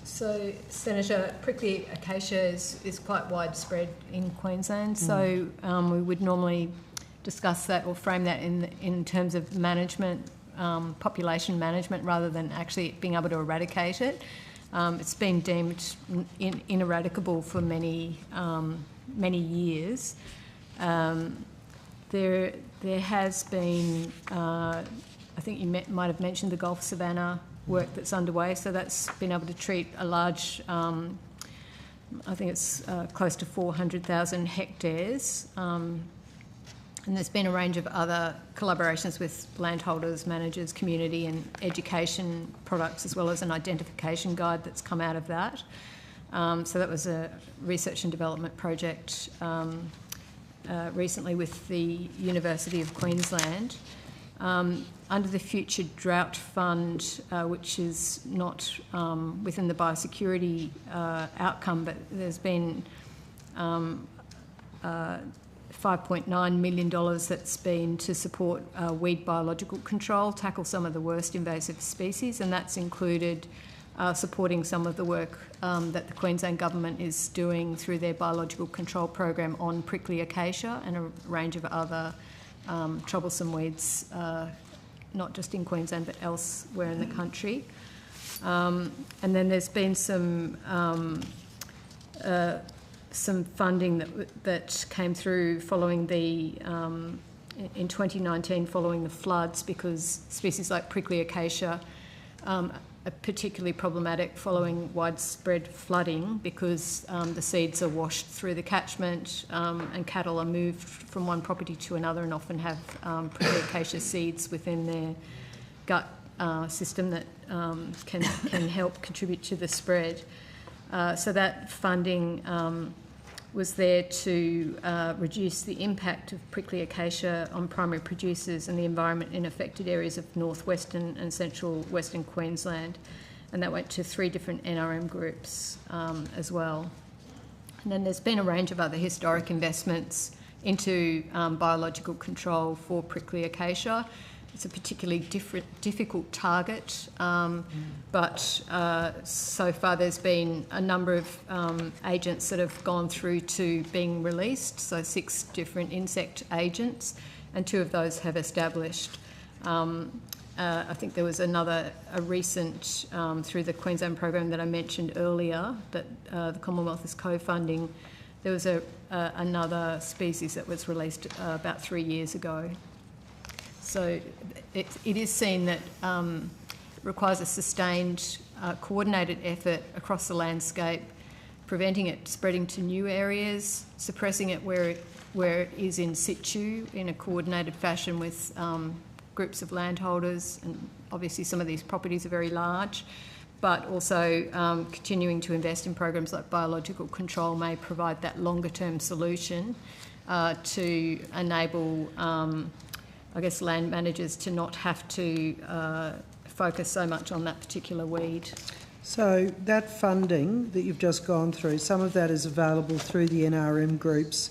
So, Senator, prickly acacia is quite widespread in Queensland, so we would normally discuss that or frame that in terms of management, population management, rather than actually being able to eradicate it. It's been deemed ineradicable for many years. There has been, I think you might have mentioned the Gulf Savannah work that's underway, so that's been able to treat a large, I think it's close to 400,000 hectares, and there's been a range of other collaborations with landholders, managers, community and education products, as well as an identification guide that's come out of that. So that was a research and development project recently with the University of Queensland. Under the Future Drought Fund, which is not within the biosecurity outcome, but there's been $5.9 million that's been to support weed biological control, tackle some of the worst invasive species, and that's included supporting some of the work that the Queensland Government is doing through their biological control program on prickly acacia and a range of other troublesome weeds, not just in Queensland but elsewhere in the country. And then there's been some funding that came through following the in 2019 following the floods, because species like prickly acacia are particularly problematic following widespread flooding, because the seeds are washed through the catchment and cattle are moved from one property to another and often have prickly acacia seeds within their gut system that can help contribute to the spread. So that funding was there to reduce the impact of prickly acacia on primary producers and the environment in affected areas of northwestern and central western Queensland, and that went to 3 different NRM groups as well. And then there's been a range of other historic investments into biological control for prickly acacia, it's a particularly difficult target, but so far there's been a number of agents that have gone through to being released, so 6 different insect agents, and 2 of those have established. I think there was a recent, through the Queensland program that I mentioned earlier, that the Commonwealth is co-funding, there was another species that was released about 3 years ago. So it is seen that requires a sustained, coordinated effort across the landscape, preventing it spreading to new areas, suppressing it where it is in situ in a coordinated fashion with groups of landholders, and obviously some of these properties are very large, but also continuing to invest in programs like biological control may provide that longer term solution to enable I guess land managers to not have to focus so much on that particular weed. So that funding that you've just gone through, some of that is available through the NRM groups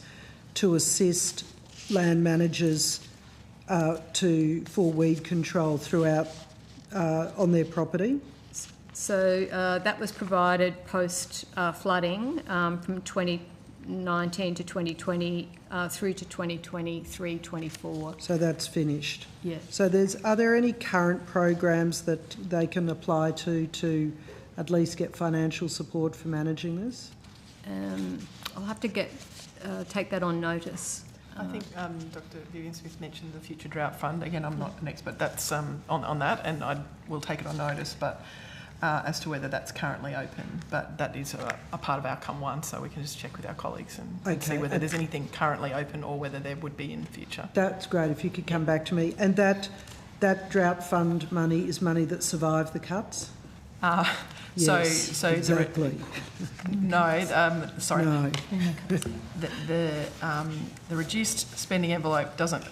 to assist land managers for weed control throughout on their property? So that was provided post flooding from 2019 to 2020 through to 2023-24. So that's finished? Yes. So are there any current programs that they can apply to at least get financial support for managing this? I'll have to take that on notice. I think Dr. Vivian Smith mentioned the Future Drought Fund. Again, I'm not an expert. That's on that, and I will take it on notice. But as to whether that's currently open, but that is a part of Outcome 1, so we can just check with our colleagues and see whether there's anything currently open or whether there would be in the future. That's great. If you could come back to me. And that drought fund money is money that survived the cuts? Yes, so exactly. Sorry. No. The reduced spending envelope doesn't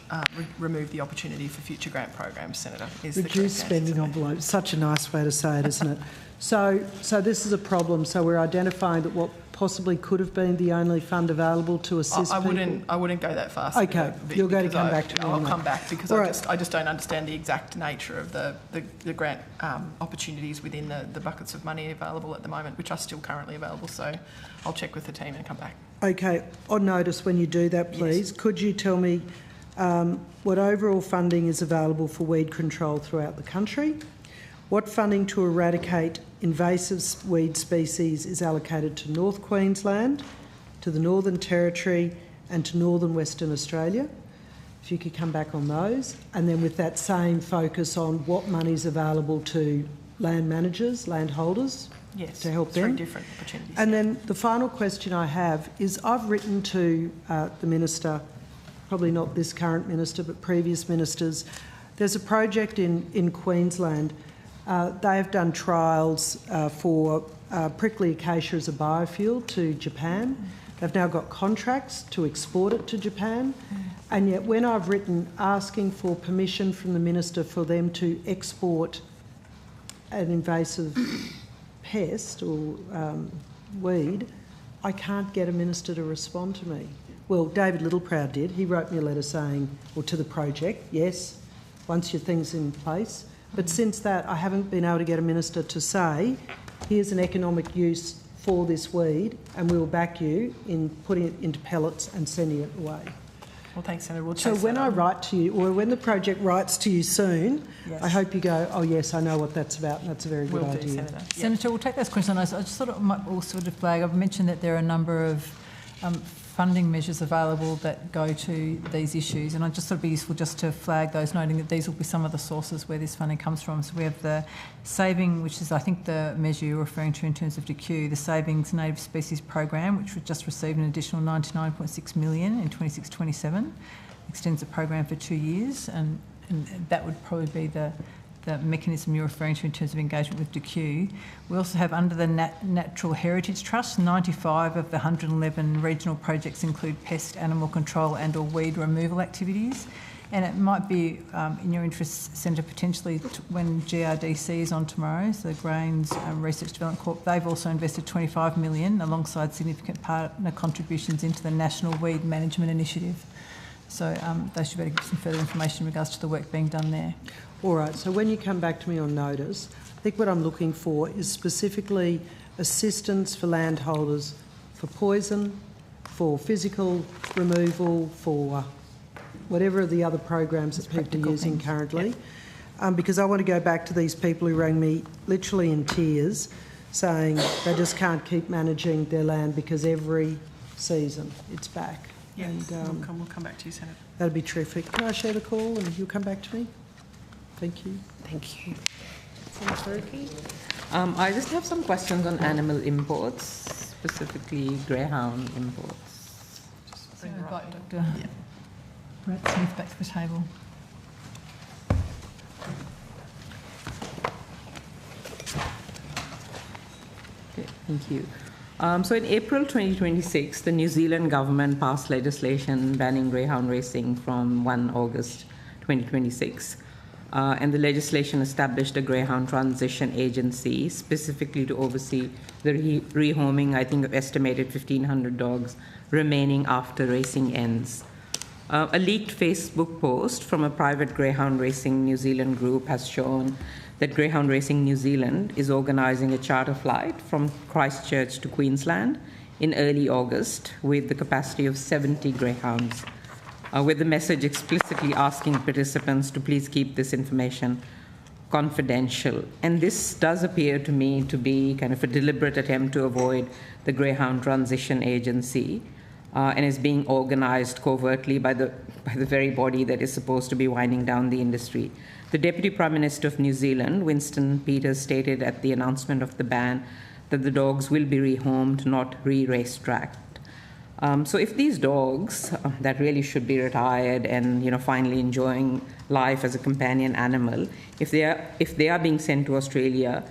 remove the opportunity for future grant programs, Senator. Reduced spending envelope, such a nice way to say it, isn't it? So this is a problem. So we're identifying that what possibly could have been the only fund available to assist people? I wouldn't go that far. Okay, you're going to come back to me. I'll come back because I just don't understand the exact nature of the grant opportunities within the buckets of money available at the moment, which are still currently available. So I'll check with the team and come back. Okay, on notice when you do that, please. Yes. Could you tell me what overall funding is available for weed control throughout the country? What funding to eradicate invasive weed species is allocated to North Queensland, to the Northern Territory and to Northern Western Australia? If you could come back on those. And then with that same focus on what money is available to land managers, landholders, to help them. 3 different opportunities. And then the final question I have is I've written to the Minister, probably not this current Minister but previous Ministers. There's a project in Queensland. They have done trials for prickly acacia as a biofuel to Japan. They've now got contracts to export it to Japan. And yet when I've written asking for permission from the Minister for them to export an invasive pest or weed, I can't get a Minister to respond to me. Well, David Littleproud did. He wrote me a letter saying, or to the project, yes, once your thing's in place. But since that, I haven't been able to get a Minister to say, here's an economic use for this weed and we will back you in putting it into pellets and sending it away. Well, thanks, Senator. So when I write to you, or when the project writes to you soon, I hope you go, oh yes, I know what that's about, and that's a very good idea. Senator. Yep. Senator, we'll take those questions. I just thought it might also flag, I've mentioned that there are a number of funding measures available that go to these issues, and I just thought it'd be useful just to flag those, noting that these will be some of the sources where this funding comes from. So we have the saving, which is I think the measure you're referring to in terms of DQ, the Savings Native Species Program, which was just received an additional $99.6 million in 26-27, extends the program for 2 years, and that would probably be the mechanism you're referring to in terms of engagement with DQ. We also have under the Natural Heritage Trust, 95 of the 111 regional projects include pest, animal control and or weed removal activities. And it might be in your interest, Senator, potentially when GRDC is on tomorrow, so the Grains Research Development Corp, they've also invested $25 million alongside significant partner contributions into the National Weed Management Initiative. So they should be able to give some further information in regards to the work being done there. All right, so when you come back to me on notice, I think what I'm looking for is specifically assistance for landholders for poison, for physical removal, for whatever are the other programs that people are using currently. Because I want to go back to these people who rang me literally in tears saying they just can't keep managing their land because every season it's back. Yeah, and we'll come back to you, Senator. that'd be terrific. Can I share the call and you'll come back to me? Thank you. Thank you. Senator Turkey? I just have some questions on animal imports, specifically greyhound imports. So I invite Dr. Brett Smith back to the table. Okay, thank you. So in April 2026, the New Zealand government passed legislation banning greyhound racing from 1 August 2026. And the legislation established a greyhound transition agency specifically to oversee the rehoming, I think, of estimated 1,500 dogs remaining after racing ends. A leaked Facebook post from a private greyhound racing New Zealand group has shown that Greyhound Racing New Zealand is organising a charter flight from Christchurch to Queensland in early August with the capacity of 70 greyhounds, with the message explicitly asking participants to please keep this information confidential. And this does appear to me to be kind of a deliberate attempt to avoid the Greyhound Transition Agency, and is being organised covertly by the very body that is supposed to be winding down the industry. The Deputy Prime Minister of New Zealand, Winston Peters, stated at the announcement of the ban that the dogs will be rehomed, not re-racetracked. So if these dogs that really should be retired and finally enjoying life as a companion animal, if they are being sent to Australia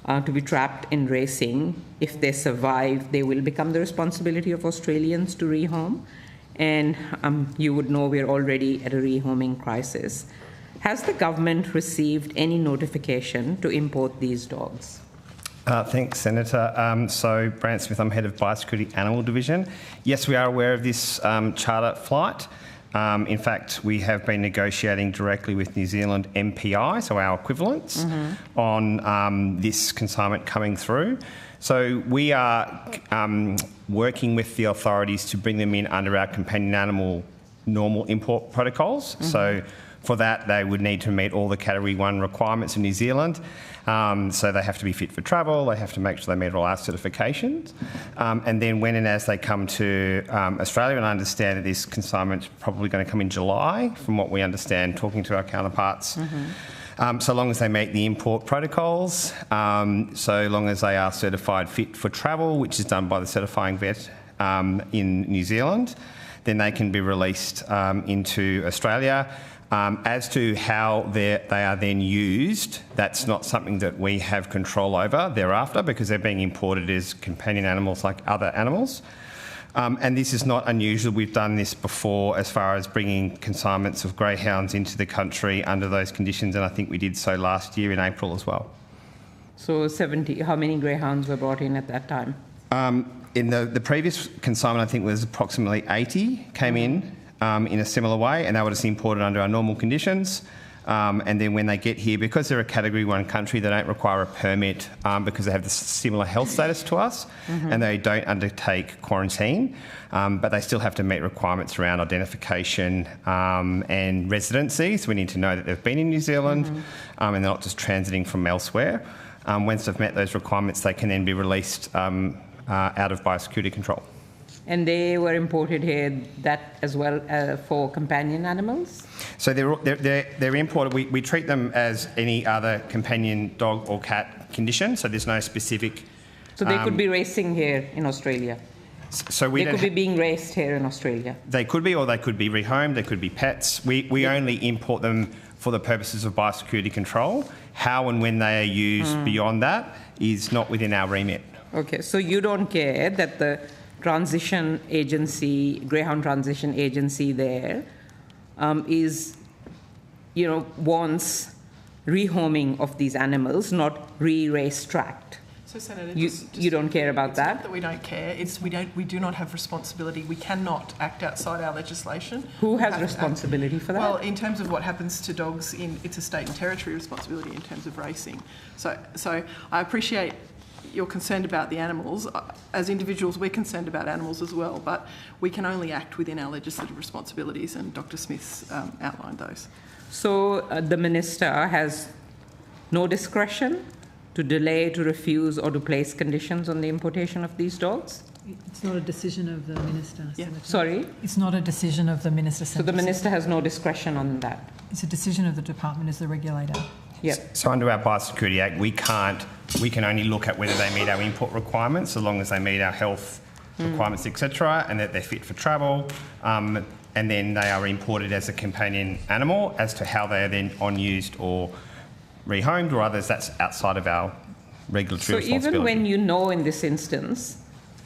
to be trapped in racing, if they survive, they will become the responsibility of Australians to rehome. And you would know we're already at a rehoming crisis. Has the government received any notification to import these dogs? Thanks, Senator. So, Brant Smith, I'm head of Biosecurity Animal Division. Yes, we are aware of this charter flight. In fact, we have been negotiating directly with New Zealand MPI, so our equivalents, on this consignment coming through. So we are working with the authorities to bring them in under our companion animal normal import protocols. So for that, they would need to meet all the Category 1 requirements in New Zealand. So they have to be fit for travel, they have to make sure they meet all our certifications. And then when and as they come to Australia, and I understand that this consignment's probably going to come in July, from what we understand, talking to our counterparts, so long as they meet the import protocols, so long as they are certified fit for travel, which is done by the certifying vet in New Zealand, then they can be released into Australia. As to how they are then used, that's not something that we have control over thereafter, because they're being imported as companion animals like other animals. And this is not unusual. We've done this before as far as bringing consignments of greyhounds into the country under those conditions, and I think we did so last year in April as well. So 70, how many greyhounds were brought in at that time? In the previous consignment, I think was approximately 80 came in a similar way, and they were just imported under our normal conditions. And then when they get here, because they're a Category 1 country, they don't require a permit because they have the similar health status to us, and they don't undertake quarantine, but they still have to meet requirements around identification and residency. So we need to know that they've been in New Zealand and they're not just transiting from elsewhere. Once they've met those requirements, they can then be released out of biosecurity control. And they were imported here that as well for companion animals? So they're imported. We treat them as any other companion dog or cat condition, so there's no specific... So they could be racing here in Australia? So they could be being raced here in Australia? They could be, or they could be rehomed, they could be pets. We only import them for the purposes of biosecurity control. How and when they are used beyond that is not within our remit. Okay, so you don't care that the transition agency, Greyhound Transition Agency there is, wants rehoming of these animals, not re-racetracked. So, Senator, You don't care about it's that? not that we don't care. It's we do not have responsibility. We cannot act outside our legislation. Who We has have to responsibility for that? Well, in terms of what happens to dogs, it's a state and territory responsibility in terms of racing. So I appreciate you're concerned about the animals. As individuals, we're concerned about animals as well, but we can only act within our legislative responsibilities, and Dr. Smith's outlined those. So the minister has no discretion to delay, to refuse, or to place conditions on the importation of these dogs? It's not a decision of the minister. Yeah. Senator. Sorry? It's not a decision of the minister. So the minister has no discretion on that? It's a decision of the department as the regulator. Yep. So under our Biosecurity Act, we can only look at whether they meet our import requirements, as long as they meet our health requirements, etc., and that they're fit for travel, and then they are imported as a companion animal. As to how they are then on-used or rehomed or others, that's outside of our regulatory responsibility. So even when you know in this instance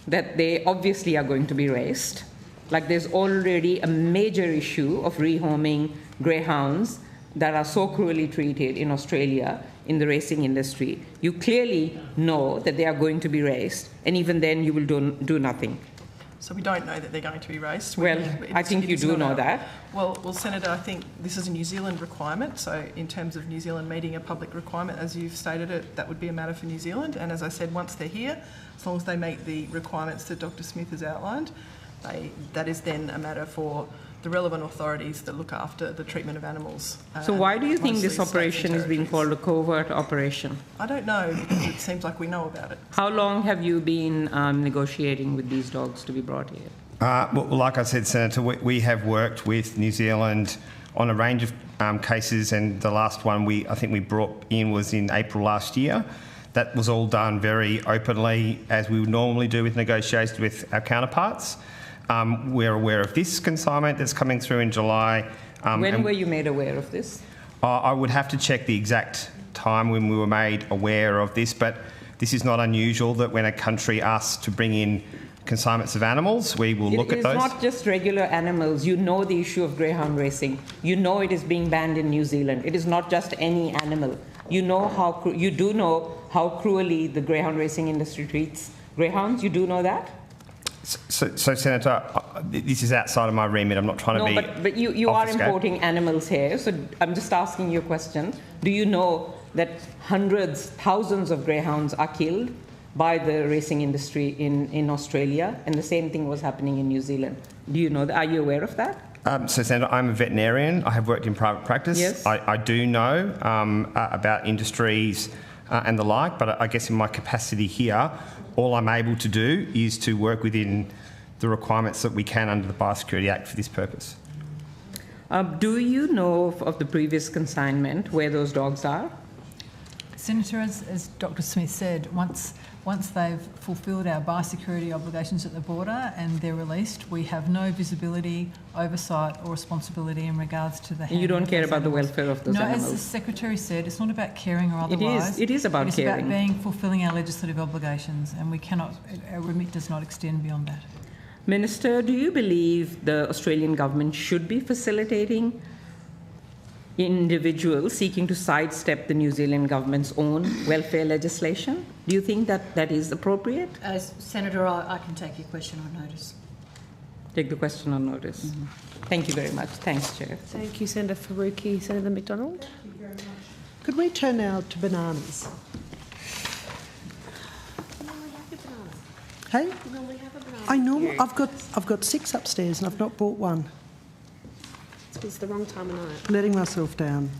that they obviously are going to be raced, like there's already a major issue of rehoming greyhounds that are so cruelly treated in Australia in the racing industry, you clearly know that they are going to be raced, and even then you will do nothing. So we don't know that they're going to be raced. Well, I think you do know that. Well, Senator, I think this is a New Zealand requirement. So in terms of New Zealand meeting a public requirement, as you've stated it, that would be a matter for New Zealand. And as I said, once they're here, as long as they meet the requirements that Dr. Smith has outlined, that is then a matter for the relevant authorities that look after the treatment of animals. So why do you think mostly this states and operation is being territories. called a covert operation? I don't know, because it seems like we know about it. How long have you been negotiating with these dogs to be brought here? Well, like I said, Senator, we have worked with New Zealand on a range of cases, and the last one I think we brought in was in April last year. That was all done very openly, as we would normally do with negotiations with our counterparts. We're aware of this consignment that's coming through in July. When were you made aware of this? I would have to check the exact time when we were made aware of this, but this is not unusual that when a country asks to bring in consignments of animals, we will look at those. It's not just regular animals. You know the issue of greyhound racing. You know it is being banned in New Zealand. It is not just any animal. You know you do know how cruelly the greyhound racing industry treats greyhounds. You do know that? So Senator, this is outside of my remit. I'm not trying to be. No, but you are importing animals here. So I'm just asking you a question. Do you know that hundreds, thousands of greyhounds are killed by the racing industry in Australia, and the same thing was happening in New Zealand? Do you know that? Are you aware of that? So, Senator, I'm a veterinarian. I have worked in private practice. Yes. I do know about industries and the like, but I guess in my capacity here, all I'm able to do is to work within the requirements that we can under the Biosecurity Act for this purpose. Do you know of the previous consignment where those dogs are? Senator, as Dr. Smith said, once they've fulfilled our biosecurity obligations at the border and they're released, we have no visibility, oversight or responsibility in regards to the handling. You don't care of those about the animals. welfare of those no, animals? No, as the Secretary said, it's not about caring or otherwise. It is about caring. It's about fulfilling our legislative obligations, and our remit does not extend beyond that. Minister, do you believe the Australian government should be facilitating individuals seeking to sidestep the New Zealand government's own welfare legislation? Do you think that is appropriate? Senator, I can take your question on notice. Take the question on notice. Mm-hmm. Thank you very much. Thanks, Chair. Thank you, Senator Faruqi. Senator McDonald? Thank you very much. Could we turn now to bananas? Hey? I know. I've got 6 upstairs and I've not bought one. It's the wrong time of night. Letting myself down.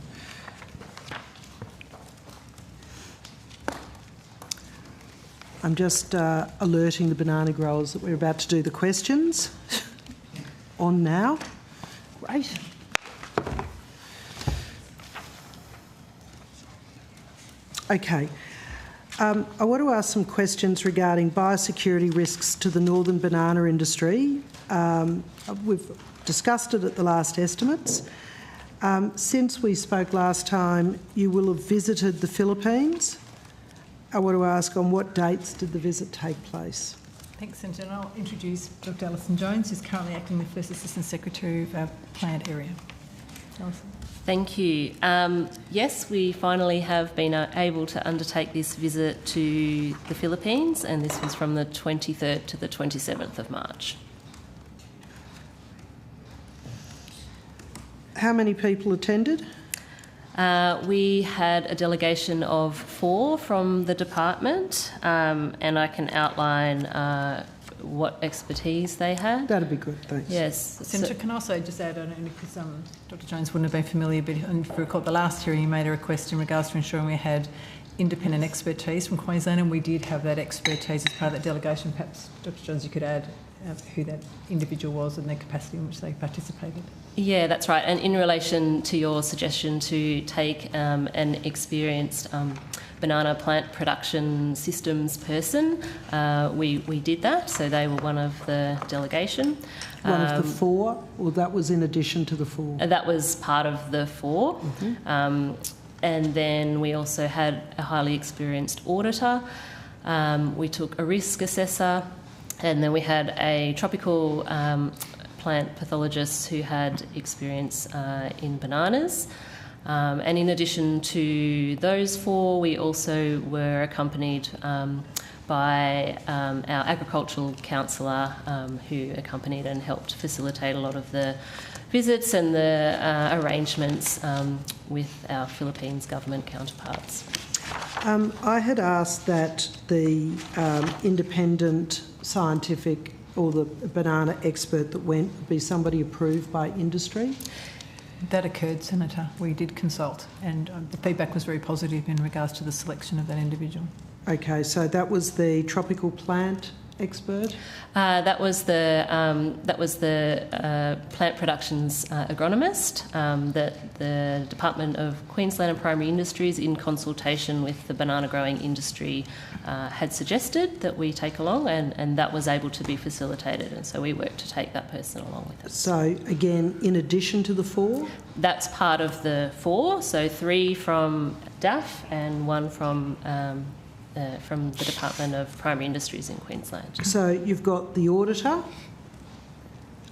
I'm just alerting the banana growers that we're about to do the questions. On now. Great. Okay. I want to ask some questions regarding biosecurity risks to the northern banana industry. We've discussed it at the last estimates. Since we spoke last time, you will have visited the Philippines. I want to ask, on what dates did the visit take place? Thanks, Senator. And I'll introduce Dr. Alison Jones, who's currently acting the First Assistant Secretary of our plant area. Alison. Thank you. Yes, we finally have been able to undertake this visit to the Philippines, and this was from the 23rd to the 27th of March. How many people attended? We had a delegation of 4 from the department, and I can outline what expertise they had. That'd be good, thanks. Yes. Senator, can I also just add, only because Dr Jones wouldn't have been familiar, but if you recall, the last hearing you made a request in regards to ensuring we had independent expertise from Queensland, and we did have that expertise as part of that delegation. Perhaps, Dr Jones, you could add who that individual was and their capacity in which they participated. Yeah, that's right. And in relation to your suggestion to take an experienced banana plant production systems person, we did that. So they were one of the delegation. One of the 4, or that was in addition to the 4? That was part of the 4. Mm-hmm. And then we also had a highly experienced auditor. We took a risk assessor, and then we had a tropical plant pathologist who had experience in bananas. And in addition to those 4, we also were accompanied by our agricultural counsellor, who accompanied and helped facilitate a lot of the visits and the arrangements with our Philippines government counterparts. I had asked that the independent scientific or the banana expert that went be somebody approved by industry. That occurred, Senator. We did consult, and the feedback was very positive in regards to the selection of that individual. Okay, so that was the tropical plant expert? That was the plant productions agronomist that the Department of Queensland and Primary Industries, in consultation with the banana growing industry, had suggested that we take along, and that was able to be facilitated, and so we worked to take that person along with us. So again, in addition to the 4? That's part of the 4, so 3 from DAF and 1 from the Department of Primary Industries in Queensland. So you've got the auditor,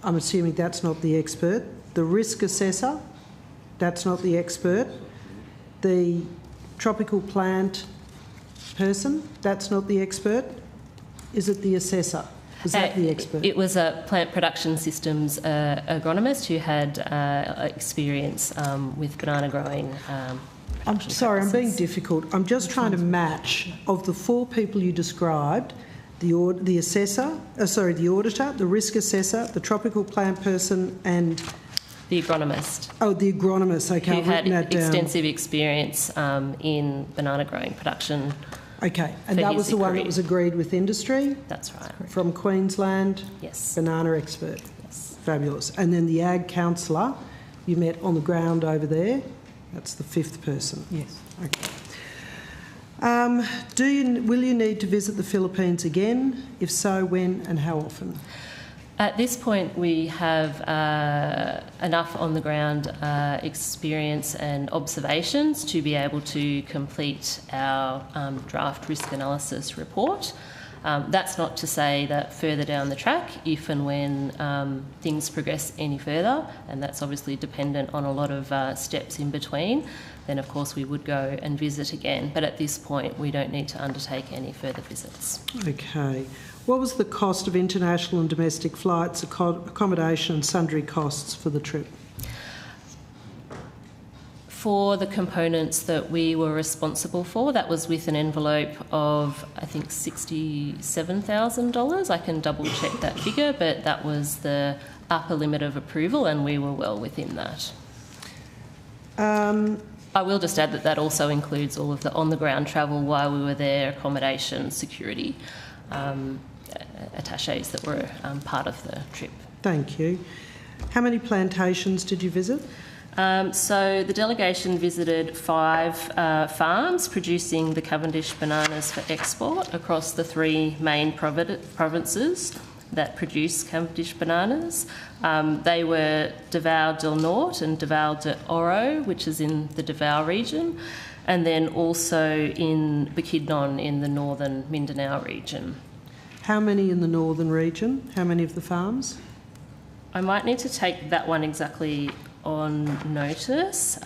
I'm assuming that's not the expert, the risk assessor, that's not the expert, the tropical plant person, that's not the expert, is it the assessor? Was that the expert? It was a plant production systems agronomist who had experience with banana growing. I'm sorry, I'm being difficult. I'm just trying to match, of the 4 people you described, the assessor, the auditor, the risk assessor, the tropical plant person, and the agronomist. Oh, the agronomist. Okay, who had extensive experience in banana growing production. Okay, and that was the one that was agreed with industry? That's right. From Queensland? Yes. Banana expert? Yes. Fabulous. And then the ag counsellor you met on the ground over there? That's the 5th person? Yes. Okay. Will you need to visit the Philippines again? If so, when and how often? At this point, we have enough on the ground experience and observations to be able to complete our draft risk analysis report. That's not to say that further down the track, if and when things progress any further, and that's obviously dependent on a lot of steps in between, then of course we would go and visit again. But at this point, we don't need to undertake any further visits. Okay. What was the cost of international and domestic flights, accommodation and sundry costs for the trip? For the components that we were responsible for, that was with an envelope of, I think, $67,000. I can double check that figure, but that was the upper limit of approval, and we were well within that. I will just add that that also includes all of the on-the-ground travel while we were there, accommodation, security, attaches that were part of the trip. Thank you. How many plantations did you visit? So the delegation visited 5 farms producing the Cavendish bananas for export across the 3 main provinces that produce Cavendish bananas. They were Davao del Norte and Davao de Oro, which is in the Davao region, and then also in Bukidnon in the northern Mindanao region. How many in the northern region? How many of the farms? I might need to take that one exactly on notice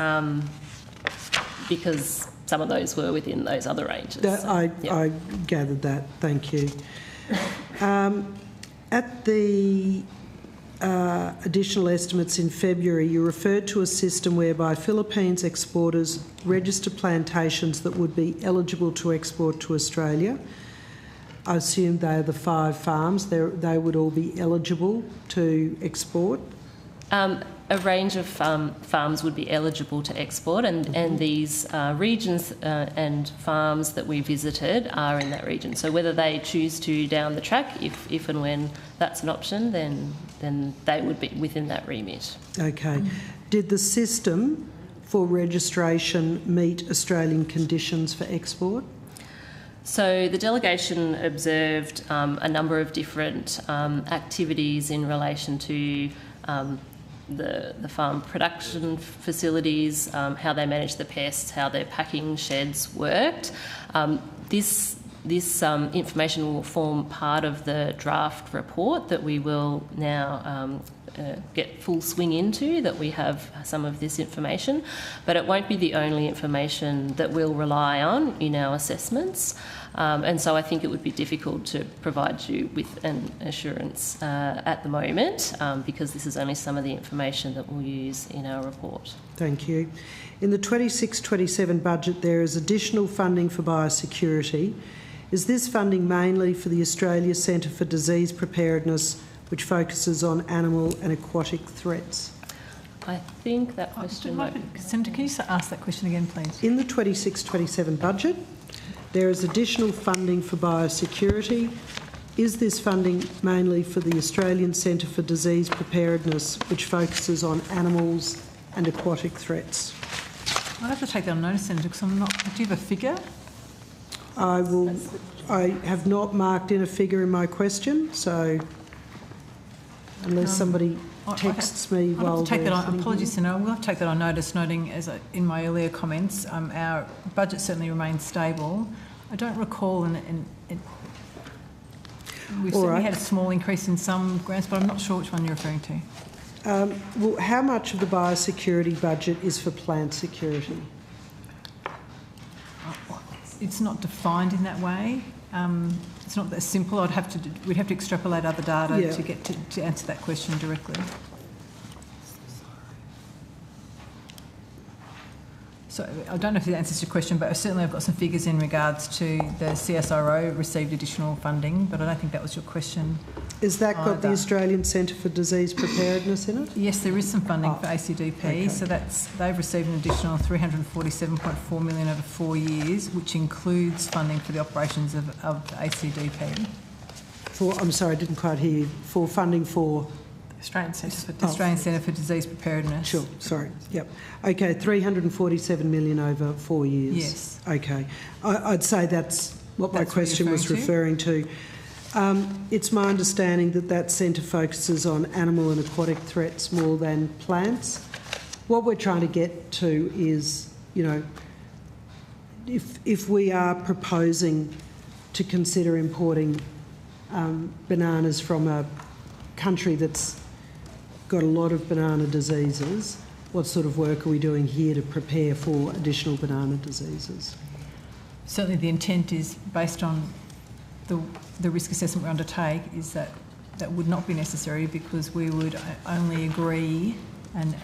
because some of those were within those other ranges. I gathered that. Thank you. At the additional estimates in February, you referred to a system whereby Philippines exporters register plantations that would be eligible to export to Australia. I assume they are the 5 farms. They would all be eligible to export? A range of farms would be eligible to export, and these regions and farms that we visited are in that region. So whether they choose to down the track, if and when that's an option, then they would be within that remit. Okay. Did the system for registration meet Australian conditions for export? So the delegation observed a number of different activities in relation to the farm production facilities, how they manage the pests, how their packing sheds worked. This information will form part of the draft report that we will now get full swing into, that we have some of this information, but it won't be the only information that we'll rely on in our assessments. And so I think it would be difficult to provide you with an assurance at the moment because this is only some of the information that we'll use in our report. Thank you. In the 26-27 budget, there is additional funding for biosecurity. Is this funding mainly for the Australia Centre for Disease Preparedness, which focuses on animal and aquatic threats? I think that question... Senator, can you ask that question again, please? In the 26-27 budget, there is additional funding for biosecurity. Is this funding mainly for the Australian Centre for Disease Preparedness, which focuses on animals and aquatic threats? I'll have to take that on notice, Senator, because I'm not... Do you have a figure? I have not marked in a figure in my question, so unless somebody texts me while... I'll have to take that on. Apologies, here. Senator. We'll have to take that on notice, noting, as in my earlier comments, our budget certainly remains stable. I don't recall, we've certainly had a small increase in some grants, but I'm not sure which one you're referring to. Well, how much of the biosecurity budget is for plant security? It's not defined in that way. It's not that simple. We'd have to extrapolate other data to get to answer that question directly. So I don't know if that answers your question, but certainly I've got some figures in regards to the CSIRO received additional funding, but I don't think that was your question. Is that got the Australian Centre for Disease Preparedness in it? Yes, there is some funding for ACDP. Okay. So they've received an additional $347.4 million over 4 years, which includes funding for the operations of ACDP. I'm sorry, I didn't quite hear you. For funding for... Australian Centre for Disease Preparedness. Sure, sorry. Yep. Okay, $347 million over 4 years. Yes. Okay. I'd say that's what my question was referring to. It's my understanding that centre focuses on animal and aquatic threats more than plants. What we're trying to get to is, if we are proposing to consider importing bananas from a country that's got a lot of banana diseases, what sort of work are we doing here to prepare for additional banana diseases? Certainly the intent is, based on the risk assessment we undertake, is that would not be necessary, because we would only agree and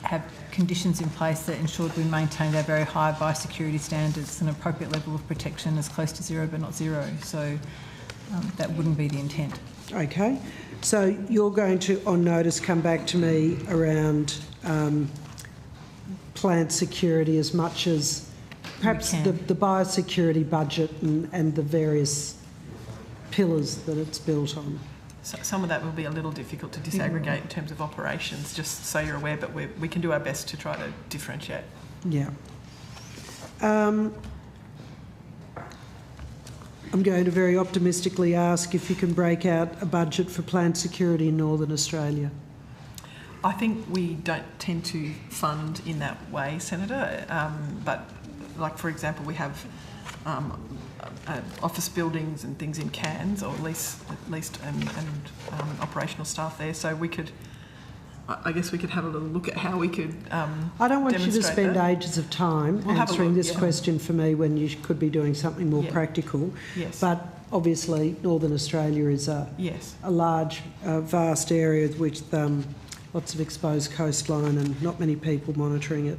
have conditions in place that ensured we maintained our very high biosecurity standards, an appropriate level of protection as close to zero but not zero. So that wouldn't be the intent. Okay. So you're going to, on notice, come back to me around plant security as much as perhaps the biosecurity budget and the various pillars that it's built on. So some of that will be a little difficult to disaggregate in terms of operations, just so you're aware, but we can do our best to try to differentiate. Yeah. I'm going to very optimistically ask if you can break out a budget for plant security in Northern Australia. I think we don't tend to fund in that way, Senator, but like, for example, we have office buildings and things in Cairns, or at least and operational staff there, so we could I guess we could have a little look at how we could I don't want you to demonstrate spend that. ages of time We'll have a answering look, this yeah. question for me when you could be doing something more Yeah. practical. Yes. But obviously, Northern Australia is a large, vast area with lots of exposed coastline and not many people monitoring it.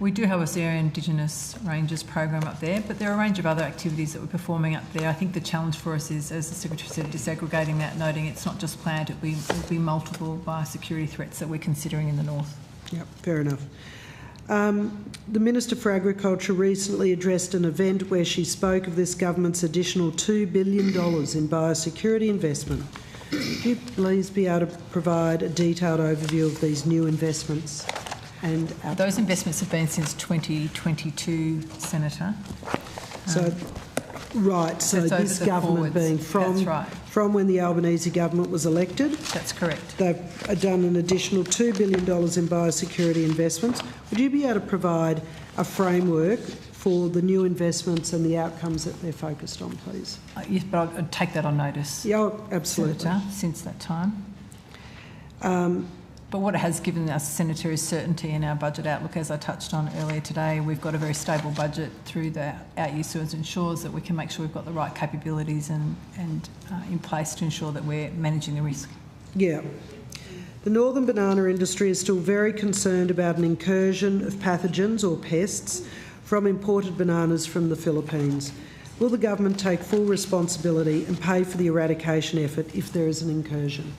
We do have a Sierra Indigenous Rangers program up there, but there are a range of other activities that we're performing up there. I think the challenge for us is, as the Secretary said, disaggregating that, noting it's not just plant, it'll be multiple biosecurity threats that we're considering in the north. Yep, fair enough. The Minister for Agriculture recently addressed an event where she spoke of this government's additional $2 billion in biosecurity investment. Would you please be able to provide a detailed overview of these new investments? And those investments have been since 2022, Senator. So this government being from when the Albanese government was elected. That's correct. They've done an additional $2 billion in biosecurity investments. Would you be able to provide a framework for the new investments and the outcomes that they're focused on, please? Yes, but I'd take that on notice. Yeah, absolutely. Senator, since that time. But what it has given us, Senator, is certainty in our budget outlook. As I touched on earlier today, we've got a very stable budget through the out-year, so it ensures that we can make sure we've got the right capabilities and in place to ensure that we're managing the risk. Yeah. The northern banana industry is still very concerned about an incursion of pathogens or pests from imported bananas from the Philippines. Will the government take full responsibility and pay for the eradication effort if there is an incursion?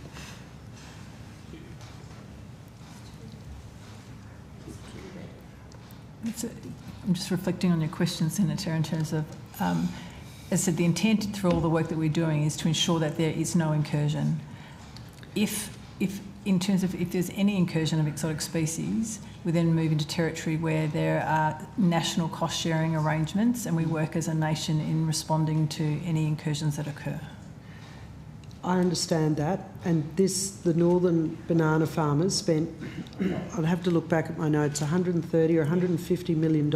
I'm just reflecting on your question, Senator, in terms of, as I said, the intent through all the work that we're doing is to ensure that there is no incursion. If there's any incursion of exotic species, we then move into territory where there are national cost-sharing arrangements, and we work as a nation in responding to any incursions that occur. I understand that, and the northern banana farmers spent, I'd have to look back at my notes, $130 or $150 million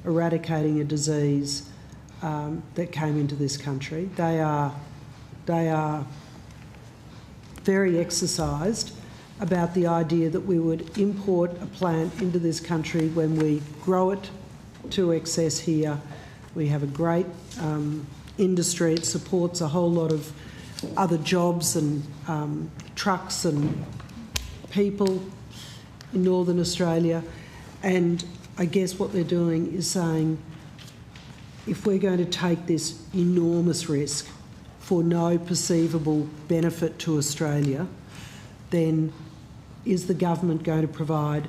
eradicating a disease that came into this country. They are very exercised about the idea that we would import a plant into this country when we grow it to excess here. We have a great industry. It supports a whole lot of other jobs and trucks and people in Northern Australia. And I guess what they're doing is saying, if we're going to take this enormous risk for no perceivable benefit to Australia, then is the government going to provide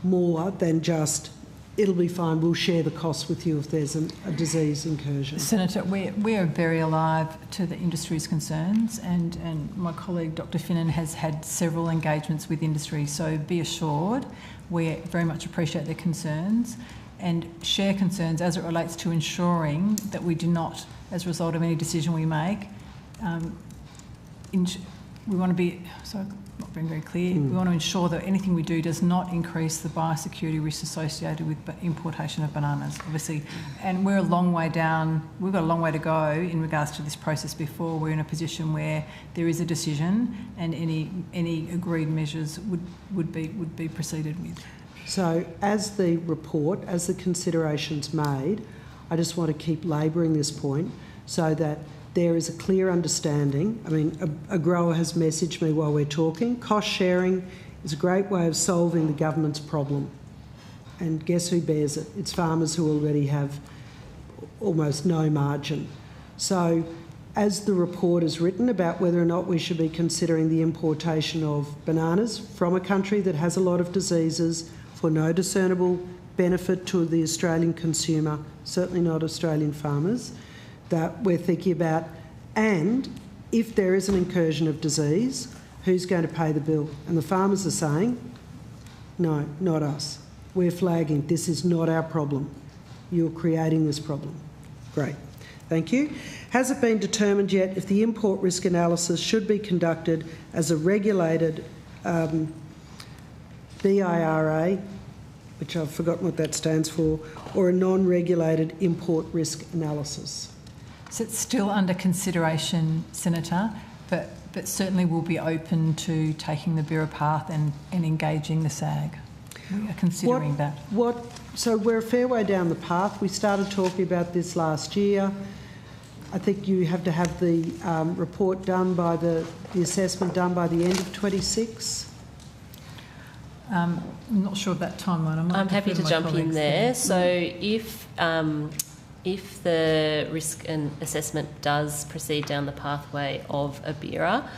more than just, it'll be fine, we'll share the costs with you if there's a disease incursion? Senator, we are very alive to the industry's concerns, and my colleague Dr Finnan has had several engagements with industry, so be assured we very much appreciate their concerns and share concerns as it relates to ensuring that we do not, as a result of any decision we make, we want to be, sorry, not being very clear, we want to ensure that anything we do does not increase the biosecurity risks associated with importation of bananas, obviously. And we're a long way down, we've got a long way to go in regards to this process before we're in a position where there is a decision and any agreed measures would be proceeded with. So as the report, as the considerations made, I just want to keep labouring this point so that there is a clear understanding. I mean, a grower has messaged me while we're talking. Cost sharing is a great way of solving the government's problem. And guess who bears it? It's farmers who already have almost no margin. So as the report is written about whether or not we should be considering the importation of bananas from a country that has a lot of diseases for no discernible benefit to the Australian consumer, certainly not Australian farmers, that we're thinking about, and if there is an incursion of disease, who's going to pay the bill? And the farmers are saying, no, not us. We're flagging, this is not our problem. You're creating this problem. Great, thank you. Has it been determined yet if the import risk analysis should be conducted as a regulated BIRA, which I've forgotten what that stands for, or a non-regulated import risk analysis? So it's still under consideration, Senator, but but certainly we'll be open to taking the Bureau path and engaging the SAG. We are considering that. So we're a fair way down the path. We started talking about this last year. I think you have to have the report done by the assessment done by the end of 26. I'm not sure of that timeline. I'm happy to jump in there. So if the risk and assessment does proceed down the pathway of a BIRA,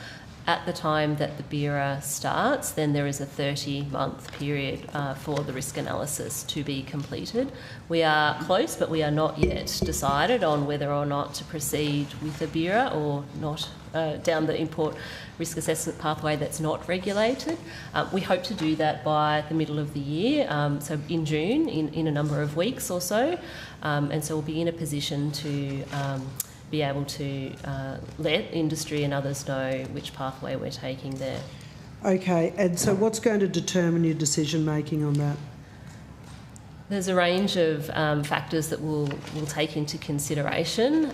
at the time that the BIRA starts, then there is a 30-month period for the risk analysis to be completed. We are close, but we are not yet decided on whether or not to proceed with a BIRA or not down the import risk assessment pathway that's not regulated. We hope to do that by the middle of the year, so in June, in a number of weeks or so. And so we'll be in a position to be able to let industry and others know which pathway we're taking there. Okay, and so what's going to determine your decision making on that? There's a range of factors that we'll take into consideration.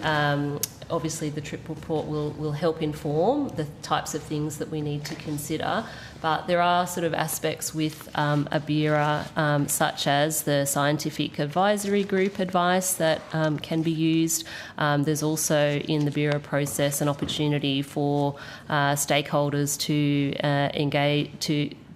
Obviously, the TRIP report will help inform the types of things that we need to consider, but there are sort of aspects with a BIRA, such as the scientific advisory group advice that can be used. There's also in the BIRA process an opportunity for stakeholders to engage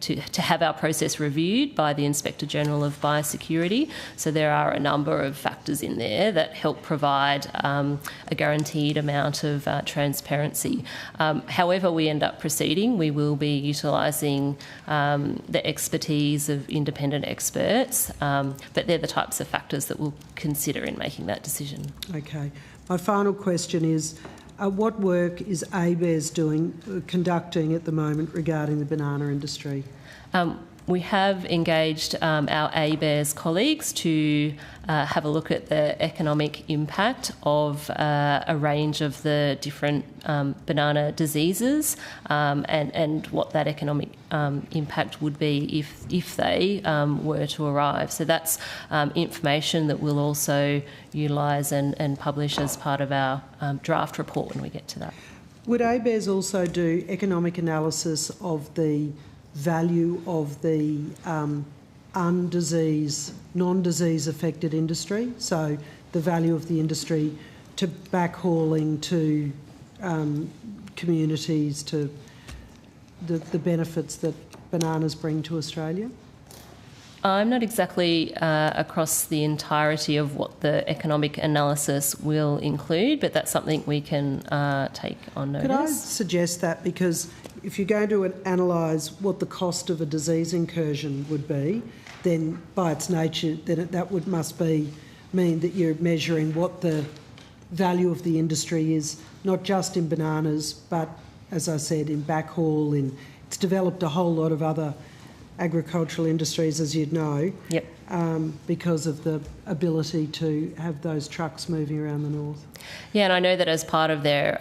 to have our process reviewed by the Inspector General of Biosecurity. So there are a number of factors in there that help provide a guaranteed amount of transparency. However we end up proceeding, we will be utilising the expertise of independent experts, but they're the types of factors that we'll consider in making that decision. Okay. My final question is, what work is ABARES conducting at the moment regarding the banana industry? We have engaged our ABARES colleagues to have a look at the economic impact of a range of the different banana diseases and what that economic impact would be if they were to arrive. So that's information that we'll also utilise and publish as part of our draft report when we get to that. Would ABARES also do economic analysis of the value of the non-disease affected industry, so the value of the industry to backhauling to communities, to the benefits that bananas bring to Australia? I'm not exactly across the entirety of what the economic analysis will include, but that's something we can take on notice. Could I suggest that, because if you're going to analyse what the cost of a disease incursion would be, then by its nature that must mean that you're measuring what the value of the industry is, not just in bananas, but, as I said, in backhaul. It's developed a whole lot of other agricultural industries, as you'd know, yep. Because of the ability to have those trucks moving around the north. Yeah, and I know that as part of their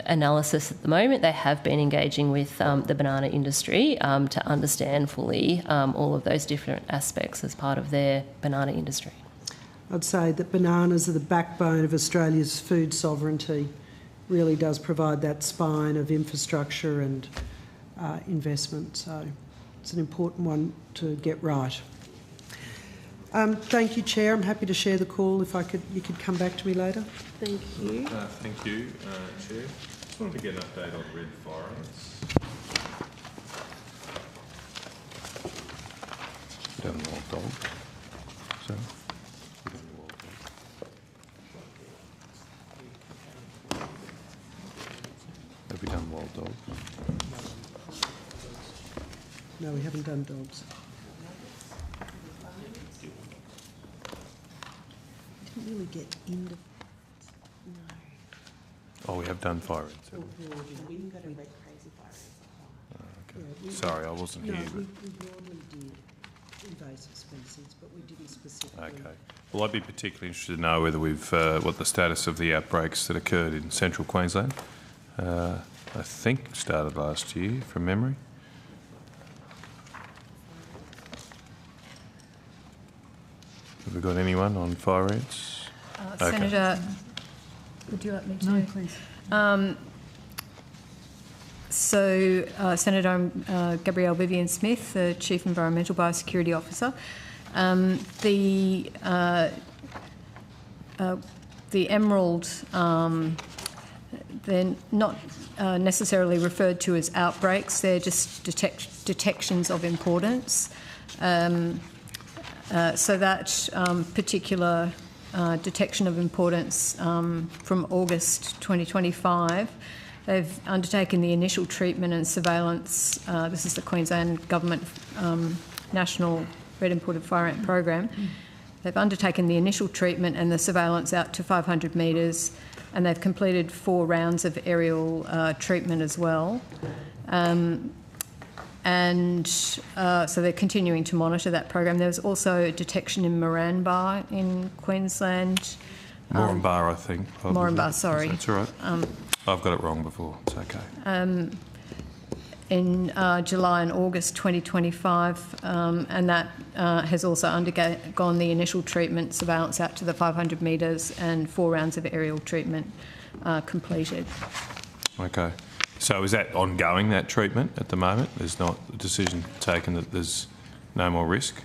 analysis at the moment, they have been engaging with the banana industry to understand fully all of those different aspects as part of their banana industry. I'd say that bananas are the backbone of Australia's food sovereignty. Really does provide that spine of infrastructure and investment. So it's an important one to get right. Thank you, Chair. I'm happy to share the call. If you could come back to me later. Thank you. Thank you, Chair. Just wanted to get an update on red forests. Done wild dog. So. Have we done wild dogs? No, we haven't done dogs. We didn't really get into... No. Oh, we have done fire ants. We got a red crazy fire ants. Okay. Yeah, Sorry, I wasn't here. we broadly did invasive species, but we didn't specifically... Okay. Well, I'd be particularly interested to know whether we've what the status of the outbreaks that occurred in central Queensland. I think started last year, from memory. Have we got anyone on fire ants? Senator, would you like me to? No, please. Senator Gabrielle Vivian Smith, the Chief Environmental Biosecurity Officer. The emerald, they're not necessarily referred to as outbreaks, they're just detections of importance. So that particular detection of importance from August 2025, they've undertaken the initial treatment and surveillance. This is the Queensland Government National Red Imported Fire Ant Program. They've undertaken the initial treatment and the surveillance out to 500 metres, and they've completed 4 rounds of aerial treatment as well. So they're continuing to monitor that program. There was also a detection in Moranbah in Queensland. Moranbah, I think. Moranbah, sorry. That's all right. I've got it wrong before. It's okay. In July and August 2025, and that has also undergone the initial treatment, surveillance out to the 500 metres, and 4 rounds of aerial treatment completed. Okay. So is that ongoing, that treatment, at the moment? There's not a decision taken that there's no more risk?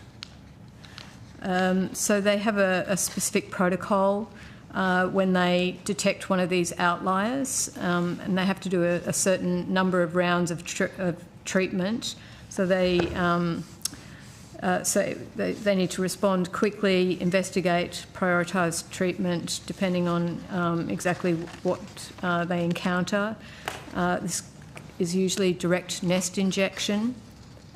So they have a specific protocol when they detect one of these outliers, and they have to do a certain number of rounds of treatment. So they need to respond quickly, investigate, prioritise treatment depending on exactly what they encounter. This is usually direct nest injection,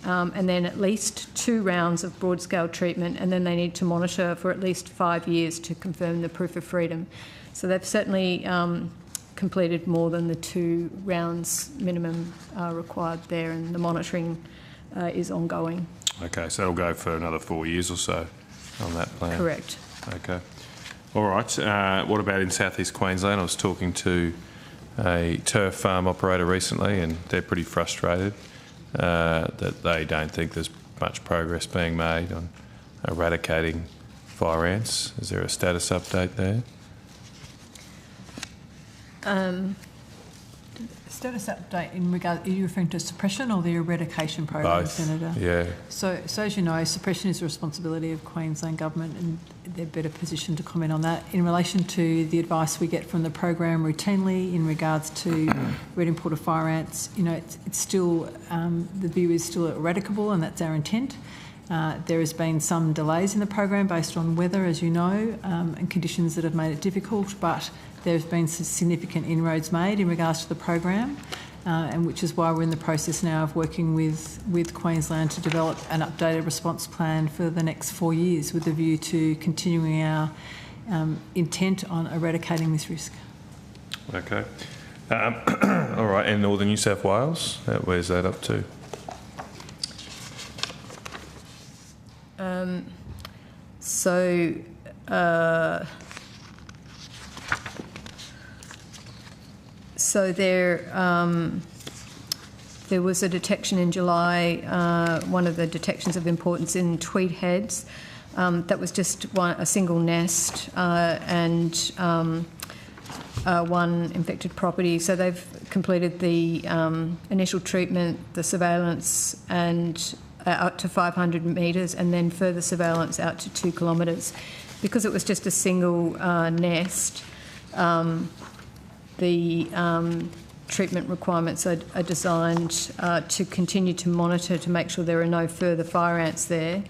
and then at least 2 rounds of broad-scale treatment, and then they need to monitor for at least 5 years to confirm the proof of freedom. So they've certainly completed more than the 2 rounds minimum required there, and the monitoring is ongoing. Okay, so it'll go for another 4 years or so on that plan? Correct. Okay. All right. What about in South East Queensland? I was talking to a turf farm operator recently, and they're pretty frustrated that they don't think there's much progress being made on eradicating fire ants. Is there a status update there? Status update in regard, are you referring to suppression or the eradication program, Both. Senator? Yeah. So as you know, suppression is the responsibility of Queensland Government, and they're better positioned to comment on that. In relation to the advice we get from the program routinely in regards to red imported fire ants, you know, it's still, the view is still eradicable, and that's our intent. There has been some delays in the program based on weather, as you know, and conditions that have made it difficult, but there's been some significant inroads made in regards to the program, and which is why we're in the process now of working with Queensland to develop an updated response plan for the next 4 years, with a view to continuing our intent on eradicating this risk. Okay. All right, and Northern New South Wales, where's that up to? So there was a detection in July, one of the detections of importance in Tweed Heads. That was just a single nest and one infected property. So they've completed the initial treatment, the surveillance, and out to 500 metres, and then further surveillance out to 2 kilometres. Because it was just a single nest, the treatment requirements are designed to continue to monitor to make sure there are no further fire ants there.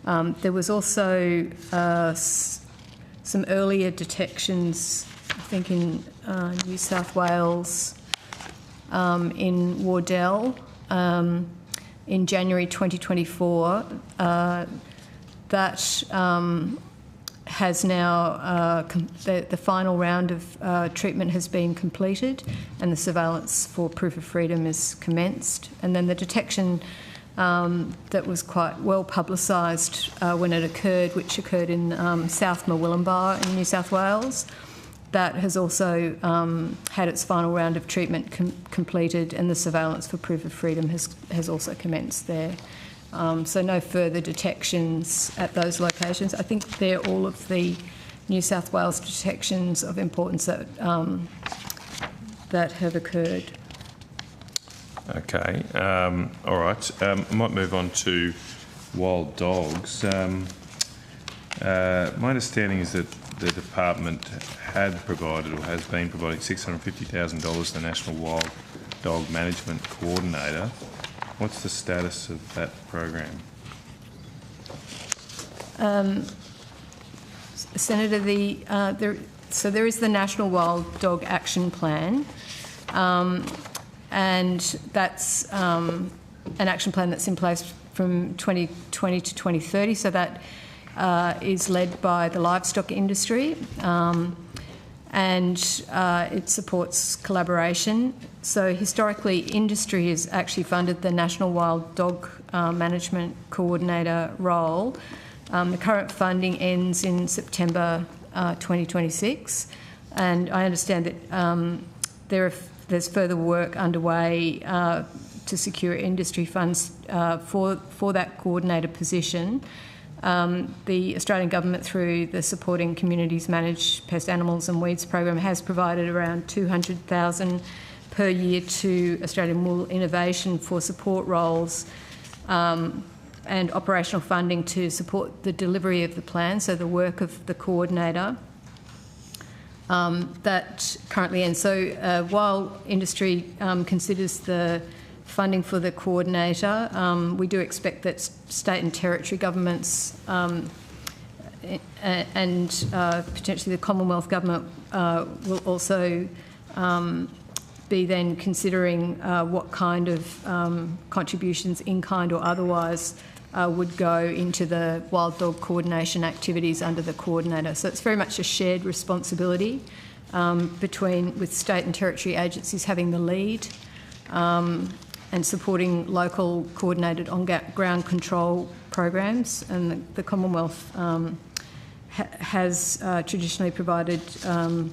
There was also some earlier detections, I think in New South Wales, in Wardell, in January 2024, that has now, the final round of treatment has been completed, and the surveillance for proof of freedom is commenced. And then the detection that was quite well publicised when it occurred, which occurred in South Murwillumbah in New South Wales, that has also had its final round of treatment completed, and the surveillance for proof of freedom has also commenced there. So no further detections at those locations. I think they're all of the New South Wales detections of importance that that have occurred. Okay. All right. I might move on to wild dogs. My understanding is that the department had provided or has been providing $650,000 to the National Wild Dog Management Coordinator. What's the status of that program? Senator, there is the National Wild Dog Action Plan, and that's an action plan that's in place from 2020 to 2030. So that is led by the livestock industry, and it supports collaboration. So historically, industry has actually funded the National Wild Dog Management Coordinator role. The current funding ends in September 2026, and I understand that there's further work underway to secure industry funds for that coordinator position. The Australian Government, through the Supporting Communities Manage Pest, Animals and Weeds program, has provided around $200,000 per year to Australian Wool Innovation for support roles and operational funding to support the delivery of the plan, so the work of the coordinator. That currently ends. So while industry considers the funding for the coordinator, we do expect that state and territory governments and potentially the Commonwealth Government will also be then considering what kind of contributions, in kind or otherwise, would go into the wild dog coordination activities under the coordinator. So it's very much a shared responsibility with state and territory agencies having the lead and supporting local coordinated on-ground control programs. And the Commonwealth has traditionally provided some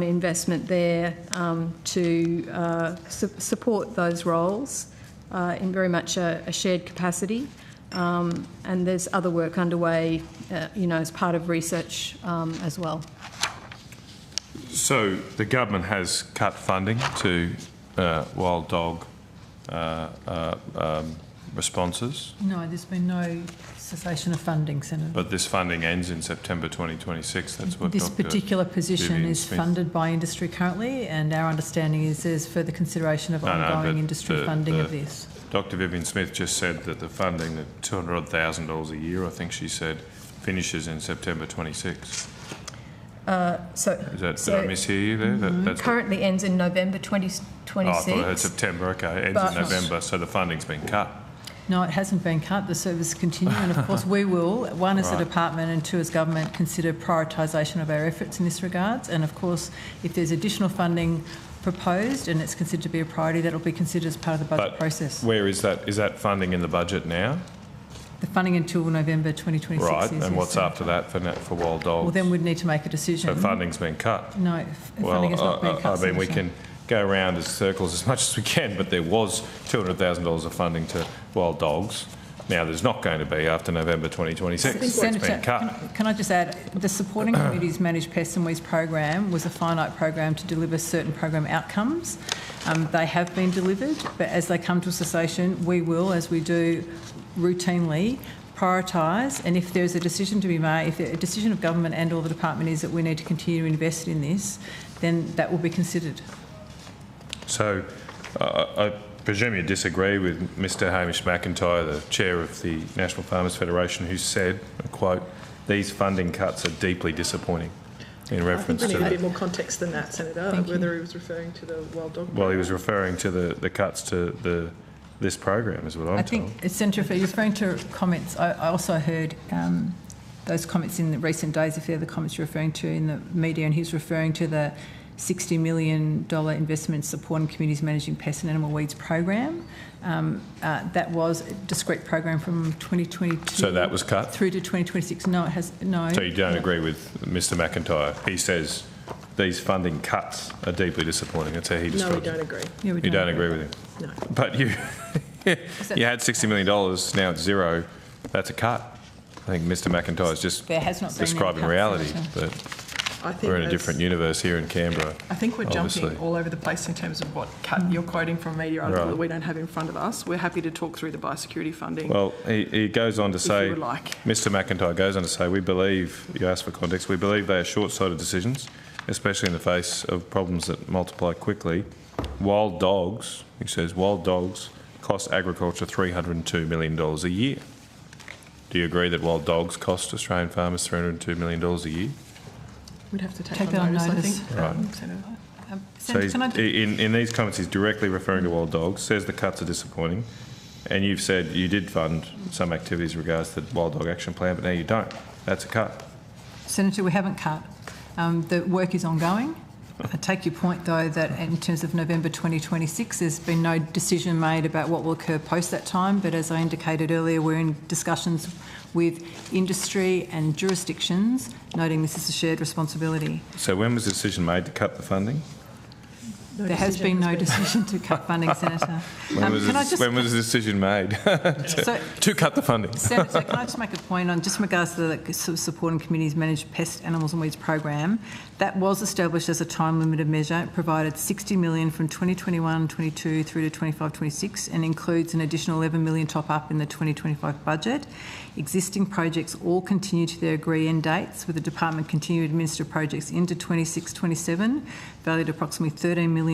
investment there to support those roles in very much a shared capacity. And there's other work underway, as part of research as well. So the government has cut funding to wild dog responses? No, there's been no cessation of funding, Senator. But this funding ends in September 2026. That's what this particular position is funded by industry currently, and our understanding is there's further consideration of ongoing industry funding of this. Dr. Vivian Smith just said that the funding, the $200,000 a year, I think she said, finishes in September 26. Did I mishear you there? That's currently ends in November 2026. Oh, I thought I heard September. Okay, it ends in November, so the funding's been cut. No, it hasn't been cut. The service continue, and of course we will, one as a department and two as government, consider prioritisation of our efforts in this regard. And of course, if there's additional funding proposed and it's considered to be a priority, that will be considered as part of the budget process. Where is that? Is that funding in the budget now? The funding until November 2026. Right, and what's after that for wild dogs? Well, then we'd need to make a decision. So funding's been cut? No, funding has not been cut. I mean, we can go around as circles as much as we can, but there was $200,000 of funding to wild dogs. Now, there's not going to be after November 2026. Senator, it's been cut. Can I just add, the Supporting Communities Managed Pest and Weeds program was a finite program to deliver certain program outcomes. They have been delivered, but as they come to a cessation, we will, as we do routinely, prioritise, and if there's a decision to be made, if a decision of government and or the department is that we need to continue to invest in this, then that will be considered. So I presume you disagree with Mr Hamish McIntyre, the chair of the National Farmers Federation, who said, I quote, "These funding cuts are deeply disappointing," in reference to... I think we need a bit more context than that, Senator, whether he was referring to the wild dog program. Well, he was referring to the cuts to this program, is what I'm told. I think, Senator, if you're referring to comments, I also heard those comments in the recent days, if they're the comments you're referring to in the media, and he's referring to the $60 million investment supporting communities managing pest and animal weeds program. That was a discrete program from 2022. So that was cut? Through to 2026. No, it has, no. So you don't agree with Mr McIntyre? He says these funding cuts are deeply disappointing. That's how he describes it. No, we don't agree. Yeah, we you don't agree with him? No. But you had $60 million, now it's zero. That's a cut. I think Mr McIntyre's just describing reality. But I think we're in a that's- different universe here in Canberra. I think we're jumping obviously. all over the place in terms of what cut you're quoting from a media article Right. that we don't have in front of us. We're happy to talk through the biosecurity funding. Well, he goes on to you say, would like. Mr McIntyre goes on to say, we believe, you asked for context, we believe they are short-sighted decisions, especially in the face of problems that multiply quickly. Wild dogs, he says, wild dogs cost agriculture $302 million a year. Do you agree that wild dogs cost Australian farmers $302 million a year? We'd have to take Take that on notice, I notice. think. Right. Senator. So he's, can I in these comments, he's directly referring to wild dogs, says the cuts are disappointing, and you've said you did fund some activities in regards to the Wild Dog Action Plan, but now you don't. That's a cut. Senator, we haven't cut. The work is ongoing. I take your point, though, that in terms of November 2026, there's been no decision made about what will occur post that time. But as I indicated earlier, we're in discussions with industry and jurisdictions, noting this is a shared responsibility. So when was the decision made to cut the funding? There has been no decision to cut funding, Senator. When was the decision made to cut the funding? Senator, can I just make a point on just in regards to the sort of supporting communities managed pest, animals and weeds program? That was established as a time-limited measure. It provided $60 million from 2021-22 through to 25-26 and includes an additional $11 million top-up in the 2025 budget. Existing projects all continue to their agreed end dates, with the department continuing to administer projects into 26-27, valued at approximately $13 million.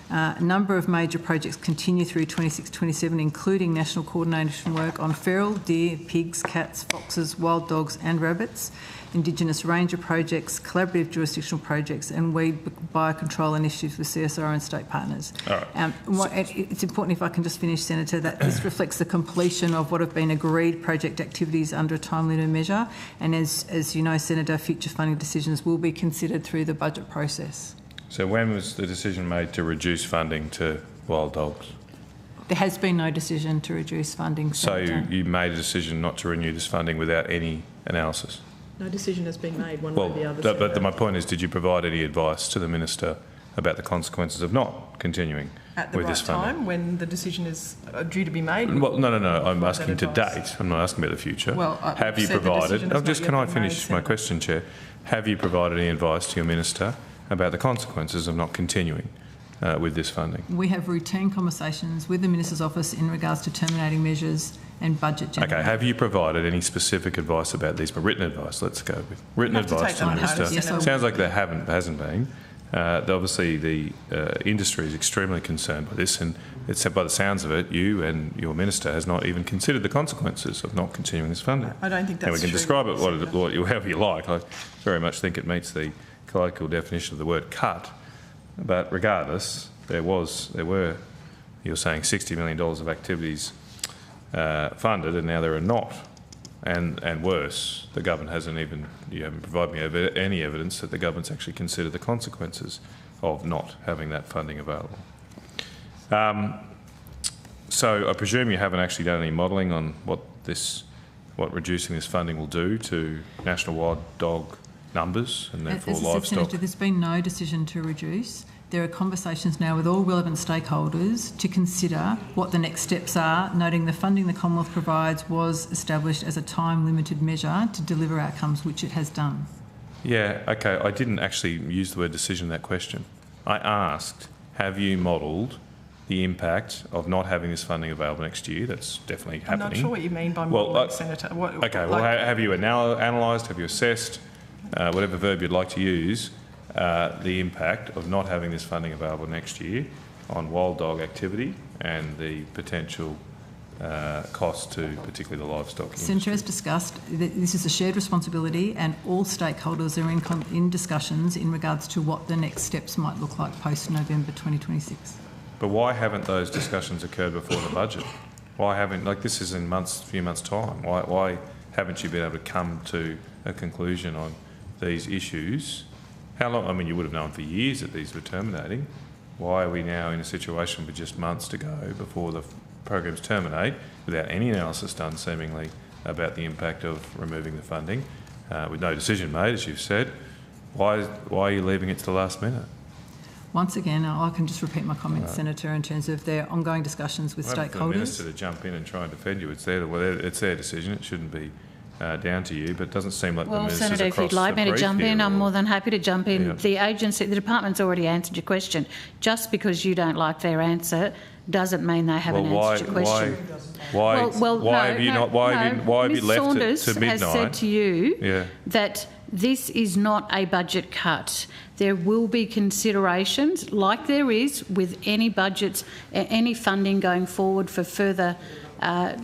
A number of major projects continue through 26-27, including national coordination work on feral, deer, pigs, cats, foxes, wild dogs and rabbits, Indigenous ranger projects, collaborative jurisdictional projects and weed biocontrol initiatives with CSIRO and state partners. It's important, if I can just finish, Senator, that this reflects the completion of what have been agreed project activities under a time-limited measure, and as you know, Senator, future funding decisions will be considered through the budget process. So when was the decision made to reduce funding to wild dogs? There has been no decision to reduce funding, Senator. So you made a decision not to renew this funding without any analysis? No decision has been made one way or the other. But my point is, did you provide any advice to the Minister about the consequences of not continuing at the with right this funding? time when the decision is due to be made? Well, no. I'm asking to date. I'm not asking about the future. Well, have you provided? Can I finish my question, Chair? Have you provided any advice to your Minister about the consequences of not continuing with this funding? We have routine conversations with the Minister's office in regards to terminating measures and budget generation. Okay, have you provided any specific advice about these? But written advice, let's go with written advice to the Minister. Yes, sounds like there hasn't been. Obviously, the industry is extremely concerned by this, and it's by the sounds of it, you and your Minister has not even considered the consequences of not continuing this funding. I don't think that's true. And we can true, describe it however you like. I very much think it meets the colloquial definition of the word cut. But regardless, there were, you're saying $60 million of activities funded, and now there are not. And worse, the government you haven't provided me any evidence that the government's actually considered the consequences of not having that funding available. So I presume you haven't actually done any modelling on what reducing this funding will do to national wild dog numbers and therefore as I said, livestock. Senator, there's been no decision to reduce. There are conversations now with all relevant stakeholders to consider what the next steps are, noting the funding the Commonwealth provides was established as a time-limited measure to deliver outcomes, which it has done. Yeah, okay, I didn't actually use the word decision in that question. I asked, have you modelled the impact of not having this funding available next year? That's definitely happening. I'm not sure what you mean by modelling, Senator. Have you analysed, have you assessed, whatever verb you'd like to use, the impact of not having this funding available next year on wild dog activity and the potential cost to particularly the livestock industry? Senator, as discussed, this is a shared responsibility and all stakeholders are in discussions in regards to what the next steps might look like post-November 2026. But why haven't those discussions occurred before the budget? Why haven't, this is in a few months' time, why haven't you been able to come to a conclusion on these issues? How long? I mean, you would have known for years that these were terminating. Why are we now in a situation with just months to go before the programs terminate without any analysis done, seemingly, about the impact of removing the funding, with no decision made, as you've said? Why are you leaving it to the last minute? Once again, I can just repeat my comments, Senator, in terms of their ongoing discussions with stakeholders. For the Minister to jump in and try and defend you, it's their decision. It shouldn't be down to you, but it doesn't seem like the Well, ministers Senator, if across you'd like the me to brief jump in, here I'm or- more than happy to jump in. Yeah. The agency, the department's already answered your question. Just because you don't like their answer doesn't mean they haven't answered your question. Why have you left Saunders it to midnight? has said to you Yeah. that this is not a budget cut. There will be considerations, like there is with any budgets, any funding going forward for further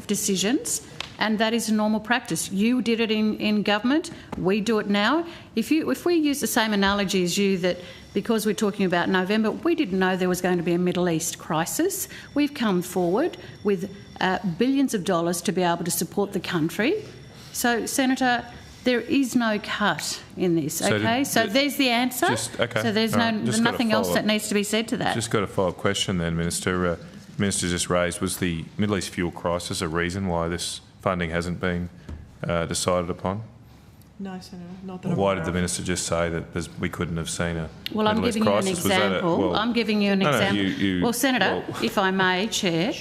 decisions, and that is a normal practice. You did it in government, we do it now. If we use the same analogy as you, that because we're talking about November, we didn't know there was going to be a Middle East crisis. We've come forward with billions of dollars to be able to support the country. So, Senator, there is no cut in this, okay? So there's the answer. Okay. So there's nothing else that needs to be said to that. Just got a follow-up question then, Minister. Minister just raised, was the Middle East fuel crisis a reason why this funding hasn't been decided upon? No, Senator, not that I'm Why aware did the of. Minister just say that we couldn't have seen a Well, I'm Middle East giving you an crisis? Was that example. I'm giving you an example. Well, Senator, if I may, Chair,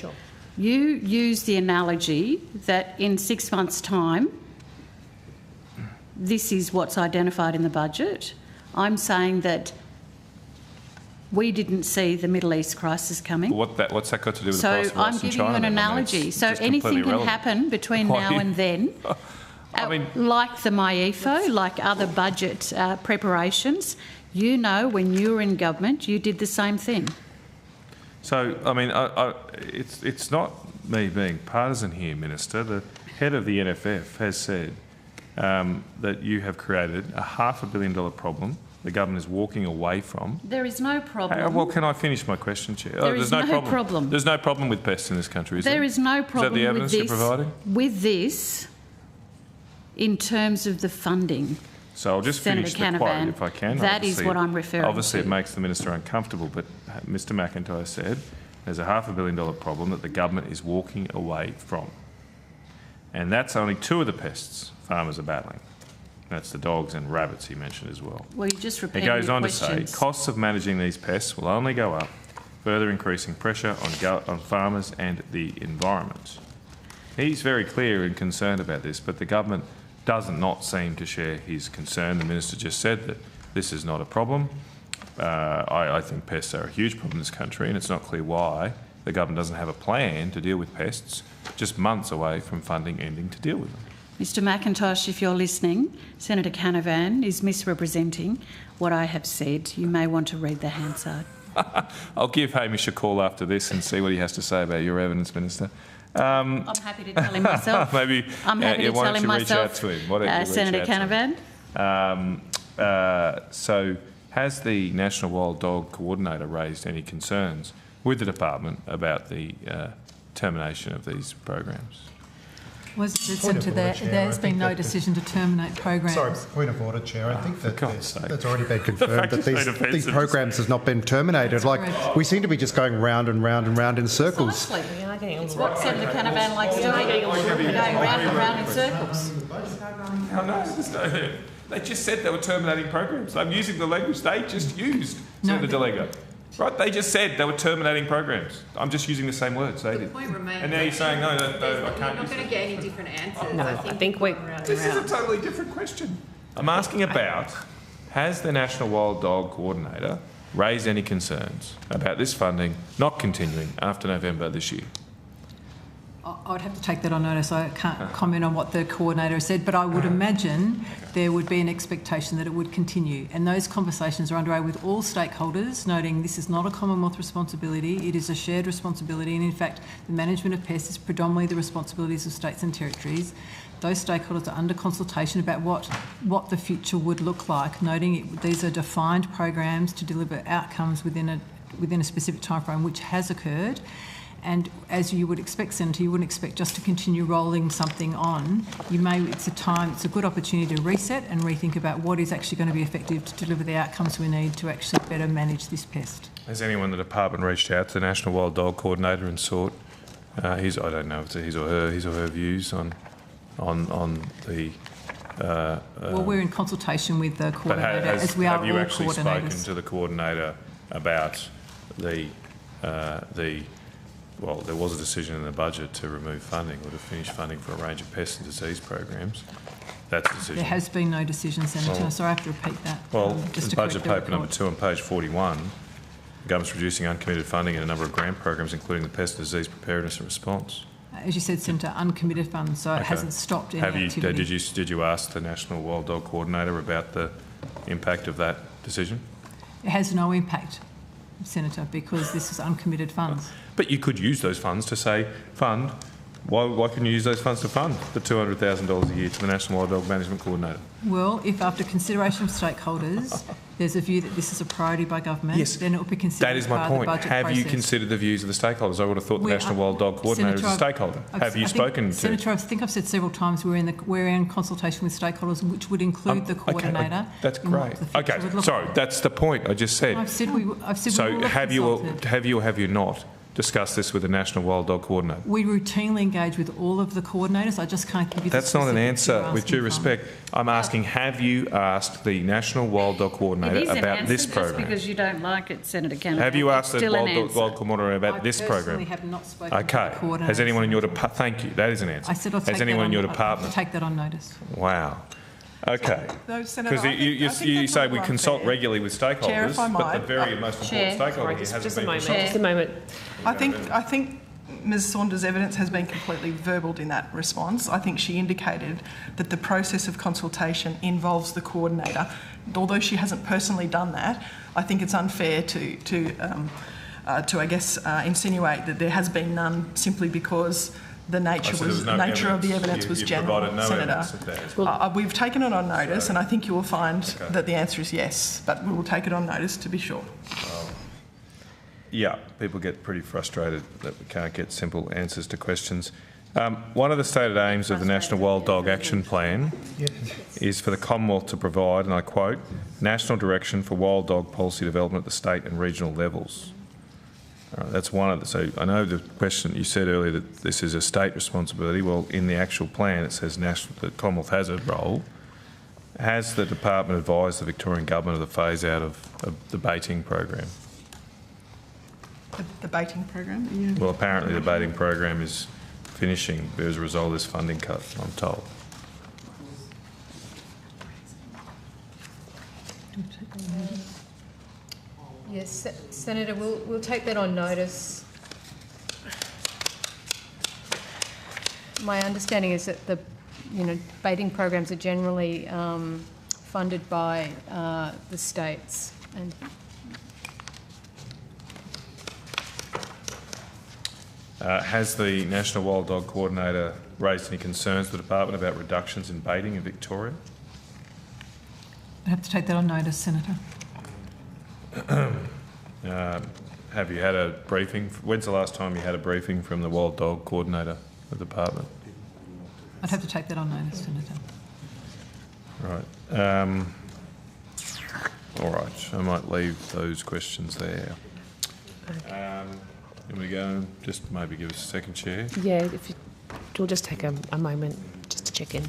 you use the analogy that in 6 months' time, this is what's identified in the budget. I'm saying that we didn't see the Middle East crisis coming. What's that got to do with the So price of rice I'm in giving China? you an then? I mean, analogy. it's So just anything completely can irrelevant. happen between Why now you- and then. I mean, Like the MyEFO, like other budget preparations, you know, when you were in government, you did the same thing. so I mean, it's not me being partisan here, Minister. The head of the NFF has said that you have created a $500 million problem the government is walking away from. There is no problem. Well, can I finish my question, Chair? There is no problem. There's no problem with pests in this country, is there? There is no problem Is that the evidence with you're providing? this in terms of the funding. So I'll just Senator finish the quote Canavan, if I can. that is what I'm referring Obviously, to. it makes the minister uncomfortable, but Mr McIntyre said there's a $500 million problem that the government is walking away from. And that's only two of the pests farmers are battling. That's the dogs and rabbits he mentioned as well. Well, you just He repeated goes your on questions. to say costs of managing these pests will only go up, further increasing pressure on farmers and the environment. He's very clear and concerned about this, but the government does not seem to share his concern. The minister just said that this is not a problem. I think pests are a huge problem in this country, and it's not clear why the government doesn't have a plan to deal with pests, just months away from funding ending to deal with them. Mr McIntosh, if you're listening, Senator Canavan is misrepresenting what I have said. You may want to read the Hansard. I'll give Hamish a call after this and see what he has to say about your evidence, Minister. I'm happy to tell him myself. Maybe I'm happy to why tell don't him you reach myself, out to him? Why don't you reach Senator out to Canavan. him? So has the National Wild Dog Coordinator raised any concerns with the department about the termination of these programs? Was it Senator, there's been no decision to terminate programs. Sorry, point of order, Chair. I think that God's sake. that's already been confirmed that these offensive. programs have not been terminated. Like, we seem to be just going round and round and round in circles. It's what Senator Canavan likes doing, going round and round in circles. No, they just said they were terminating programs. I'm using the language they just used, Senator Delegar. Right, they just said they were terminating programs. I'm just using the same words they did. Point remains. And now you're saying, no, I can't You're use not going to get any different answers. No, I think we're... This is a totally different question. I'm asking about, has the National Wild Dog Coordinator raised any concerns about this funding not continuing after November this year? I'd have to take that on notice. I can't comment on what the coordinator has said, but I would imagine there would be an expectation that it would continue. And those conversations are underway with all stakeholders, noting this is not a Commonwealth responsibility, it is a shared responsibility, and in fact the management of pests is predominantly the responsibilities of states and territories. Those stakeholders are under consultation about what the future would look like, noting these are defined programs to deliver outcomes within a specific timeframe, which has occurred. And as you would expect, Senator, you wouldn't expect just to continue rolling something on. It's a good opportunity to reset and rethink about what is actually going to be effective to deliver the outcomes we need to actually better manage this pest. Has anyone in the department reached out to the National Wild Dog Coordinator and sought I don't know if it's his or her views on the well, we're in consultation with the coordinator, as we are all coordinators. Have you actually spoken to the coordinator about the well, there was a decision in the budget to remove funding or to finish funding for a range of pest and disease programs. That's a decision. There has been no decision, Senator. Well, Sorry, I have to repeat that. Well, just in to budget correct paper the number record. 2 on page 41, the government's reducing uncommitted funding in a number of grant programs, including the pest and disease preparedness and response. As you said, Senator, uncommitted funds, so it Okay. hasn't stopped any Have you, activity. did you ask the National Wild Dog Coordinator about the impact of that decision? It has no impact, Senator, because this is uncommitted funds. But you could use those funds to say, fund, why couldn't you use those funds to fund the $200,000 a year to the National Wild Dog Management Coordinator? Well, if after consideration of stakeholders, there's a view that this is a priority by government, Yes, then it will be considered that is as my part of the point. budget Have process. you considered the views of the stakeholders? I would have thought the We National are- Wild Dog Coordinator Senator, is a stakeholder. Have you spoken to? Senator, I think I've said several times we're in consultation with stakeholders, which would include the coordinator. That's in what great. the future Okay, would look sorry, like. that's the point I just said. I've said we will So have have you consulted. or have you not discussed this with the National Wild Dog Coordinator? We routinely engage with all of the coordinators. I just can't give you the That's not an specifics you're answer, with due asking for. respect. I'm asking, have you asked the National Wild Dog Coordinator It is an about answer this just program? because you don't like it, Senator Kennedy. Have you asked the Still an Wild answer. Dog Coordinator about this I program? personally have not spoken to Okay. the coordinator. Has anyone in your department? Thank you. That is an answer. I said I'll take Has that anyone on, in your I'll department? take that on notice. Wow. Okay. No, Senator, Because I think- I think you that's say a we little consult unfair. regularly with stakeholders, Chair, if I but the might. very most Chair. important stakeholder here Just hasn't a been moment. consulted. Just a moment. I think Ms Saunders' evidence has been completely verbaled in that response. I think she indicated that the process of consultation involves the coordinator. Although she hasn't personally done that, I think it's unfair to I guess, insinuate that there has been none simply because the nature I said there was no nature of the evidence You- was you general, provided no Senator. evidence of that. We've taken it on notice, So- and I think you will find Okay. that the answer is yes, but we will take it on notice to be sure. Yeah, people get pretty frustrated that we can't get simple answers to questions. One of the stated aims of the National Wild Dog Action Plan is for the Commonwealth to provide, and I quote, national direction for wild dog policy development at the state and regional levels. That's one of the, so I know the question you said earlier that this is a state responsibility. Well, in the actual plan it says the Commonwealth has a role. Has the department advised the Victorian Government of the phase out of the baiting program? The baiting program? Yeah. Well, apparently the baiting program is finishing as a result of this funding cut, I'm told. Yes, Senator, we'll take that on notice. My understanding is that the baiting programs are generally funded by the states. And Has the National Wild Dog Coordinator raised any concerns with the department about reductions in baiting in Victoria? I'd have to take that on notice, Senator. Have you had a briefing? When's the last time you had a briefing from the Wild Dog Coordinator of the department? I'd have to take that on notice, Senator. Right. All right. I might leave those questions there. Can we go and just maybe give us a second, Chair? Yeah, if you'll just take a moment just to check in.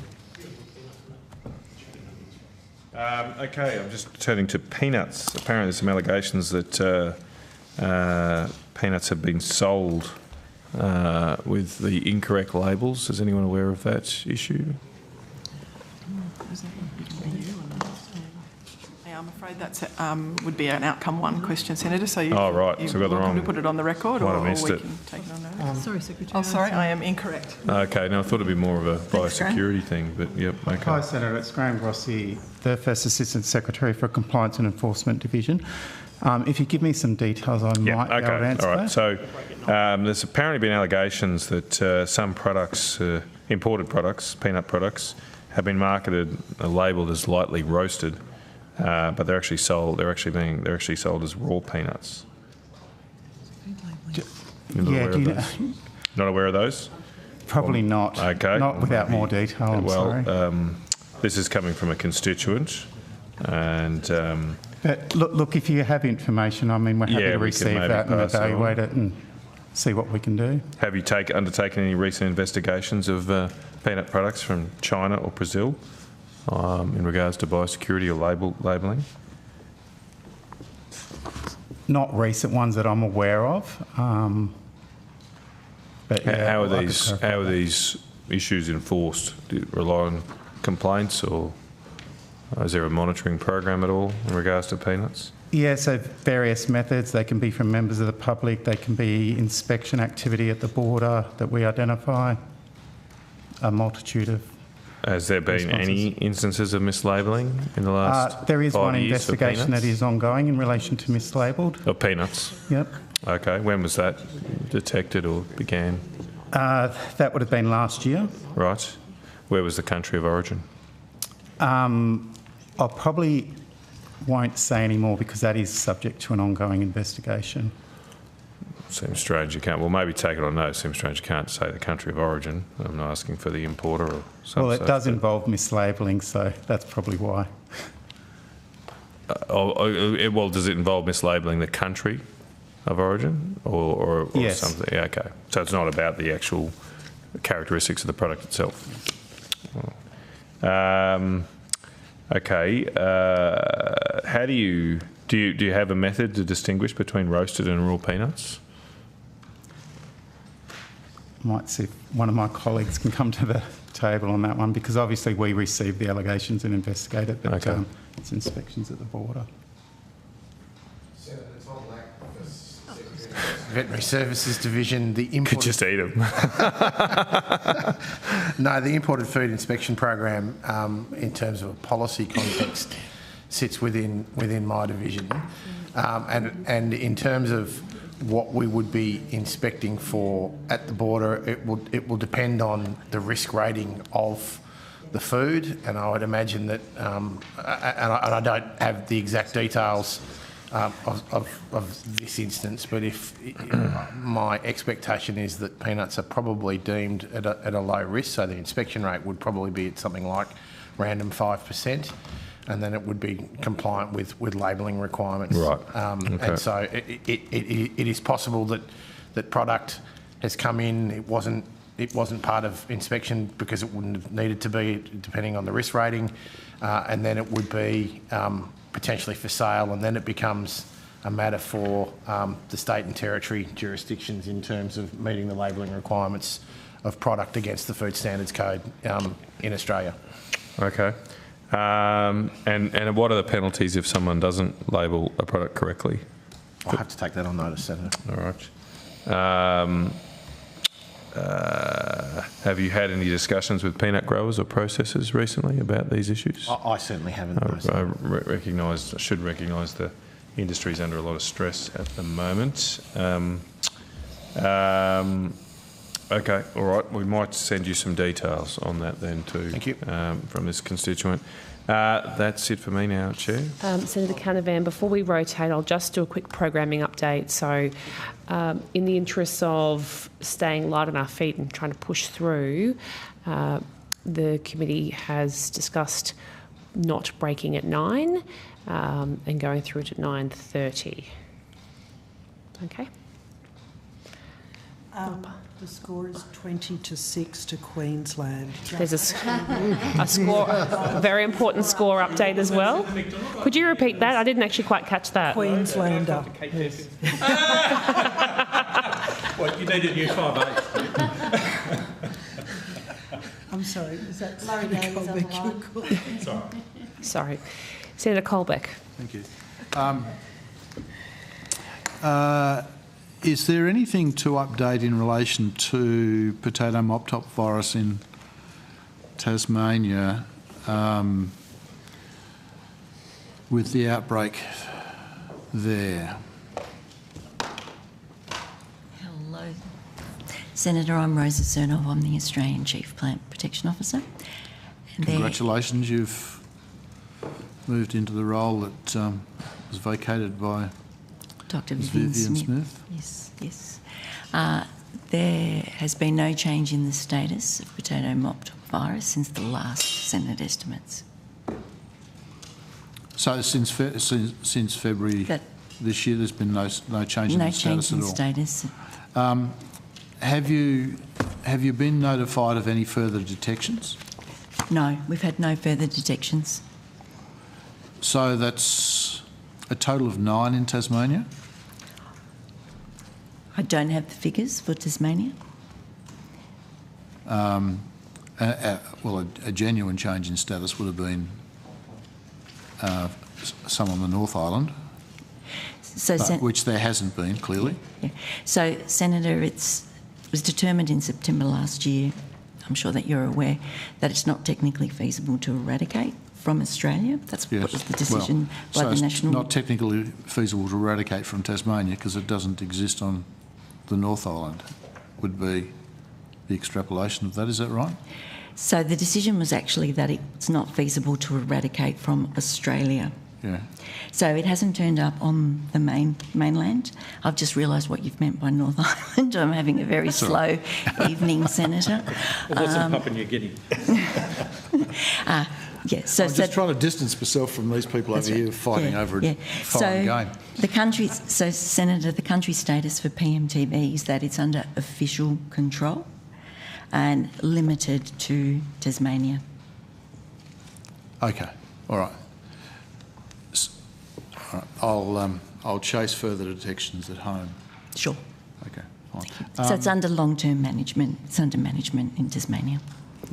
Okay, I'm just turning to peanuts. Apparently there's some allegations that peanuts have been sold with the incorrect labels. Is anyone aware of that issue? Yeah, I'm afraid that's would be an outcome one question, Senator. So you, Oh, right. you're So I got the welcome wrong- to put it on the record, Might or have we missed can it. take it on notice. Sorry, Secretary. Oh, sorry, I am incorrect. Okay, now I thought it'd be more of a Thanks, Graham. biosecurity thing, but yep, Hi, okay. Senator. It's Graham Grossi, the First Assistant Secretary for Compliance and Enforcement Division. If you give me some details, I might be able to answer all right. that. So there's apparently been allegations that some products, imported products, peanut products, have been marketed, labelled as lightly roasted, but they're actually sold. They're actually sold as raw peanuts. You're not aware of those? Not aware of those? Probably not. Okay. Not without more detail, I'm sorry. This is coming from a constituent, and But look, if you have information, I mean, we're happy Yeah, to we can receive maybe that and pass it on. evaluate it and see what we can do. have you undertaken any recent investigations of peanut products from China or Brazil in regards to biosecurity or labelling? Not recent ones that I'm aware of. But yeah, How I are could these clarify that. issues enforced? Do you rely on complaints, or is there a monitoring program at all in regards to peanuts? Yeah, so various methods. They can be from members of the public, they can be inspection activity at the border that we identify, a multitude of. Has there been any instances of mislabelling in the last There is 5 one years for investigation that peanuts? is ongoing in relation to mislabelled. Of peanuts? Yep. Okay, when was that detected or began? That would have been last year. Right. Where was the country of origin? I probably won't say any more because that is subject to an ongoing investigation. Seems strange you can't. Well, maybe take it on note. Seems strange you can't say the country of origin. I'm not asking for the importer or something. Well, it does involve mislabelling, so that's probably why. Well, does it involve mislabelling the country of origin or Yes. something? Yeah, okay. So it's not about the actual characteristics of the product itself. Okay. How do you have a method to distinguish between roasted and raw peanuts? Might see if one of my colleagues can come to the table on that one, because obviously we receive the allegations and investigate it, but Okay. it's inspections at the border. Veterinary Services Division, the imported... Could just eat them. No, the Imported Food Inspection Program, in terms of a policy context, sits within my division. And in terms of what we would be inspecting for at the border, it will depend on the risk rating of the food, and I would imagine that, and I don't have the exact details of this instance, but if my expectation is that peanuts are probably deemed at a low risk, so the inspection rate would probably be at something like random 5%, and then it would be compliant with labelling requirements. Right. Okay. And so it is possible that product has come in, it wasn't part of inspection because it wouldn't have needed to be, depending on the risk rating, and then it would be potentially for sale, and then it becomes a matter for the state and territory jurisdictions in terms of meeting the labelling requirements of product against the Food Standards Code in Australia. Okay. And what are the penalties if someone doesn't label a product correctly? I'll have to take that on notice, Senator. All right. Have you had any discussions with peanut growers or processors recently about these issues? I certainly haven't. I should recognise the industry's under a lot of stress at the moment. Okay, all right. We might send you some details on that then too. Thank you. From this constituent. That's it for me now, Chair. Senator Canavan, before we rotate, I'll just do a quick programming update. So in the interest of staying light on our feet and trying to push through, the committee has discussed not breaking at 9 and going through to 9:30. Okay. The score is 20-6 to Queensland. There's a score, a very important score update as well. Could you repeat that? I didn't actually quite catch that. Queenslander. Well, you need a new 5'8". I'm sorry, is that Murray Davies on the line. Sorry. Senator Colbeck. Thank you. Is there anything to update in relation to potato mop top virus in Tasmania with the outbreak there? Hello. Senator, I'm Rosa Cernov. I'm the Australian Chief Plant Protection Officer. And Congratulations, you've moved into the role that was vacated by Dr. Ms. Vivian Smith. Yes, yes. There has been no change in the status of potato mop top virus since the last Senate estimates. So since February this year, there's been no change in the status at all? No change in status. Have you been notified of any further detections? No, we've had no further detections. So that's a total of 9 in Tasmania? I don't have the figures for Tasmania. a genuine change in status would have been some on the North Island, which there hasn't been, clearly. Yeah. So, Senator, it was determined in September last year, I'm sure that you're aware, that it's not technically feasible to eradicate from Australia. That's what was the decision by the national... So it's not technically feasible to eradicate from Tasmania because it doesn't exist on the North Island, would be the extrapolation of that. Is that right? So the decision was actually that it's not feasible to eradicate from Australia. Yeah. So it hasn't turned up on the mainland. I've just realised what you've meant by North Island. I'm having a very slow evening, Senator. Well, what's the pupping you're getting? Yeah, so I'm just trying to distance myself from these people over here fighting over a foreign game. Senator, the country status for PMTB is that it's under official control and limited to Tasmania. Okay, all right. I'll chase further detections at home. Sure. Okay, fine. So it's under long-term management. It's under management in Tasmania.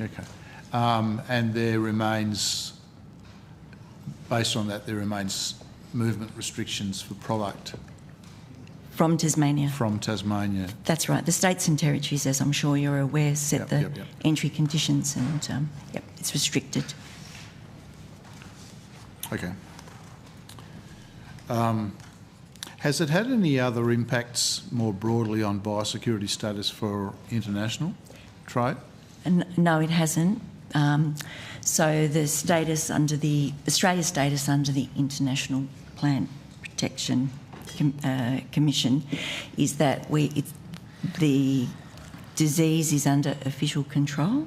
Okay. And there remains, based on that, there remains movement restrictions for product. From Tasmania? From Tasmania. That's right. The states and territories, as I'm sure you're aware, set the entry conditions and, it's restricted. Okay. Has it had any other impacts more broadly on biosecurity status for international trade? No, it hasn't. So the status under Australia's status under the International Plant Protection Commission is that the disease is under official control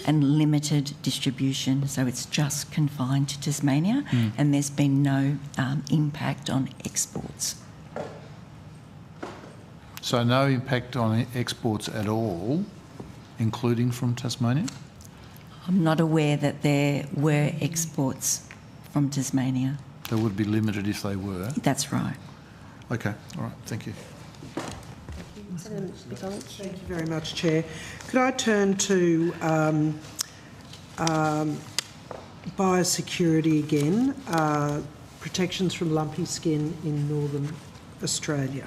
and limited distribution, so it's just confined to Tasmania, and there's been no impact on exports. So no impact on exports at all, including from Tasmania? I'm not aware that there were exports from Tasmania. They would be limited if they were? That's right. Okay, all right, thank you. Thank you very much, Chair. Could I turn to biosecurity again, protections from lumpy skin in Northern Australia?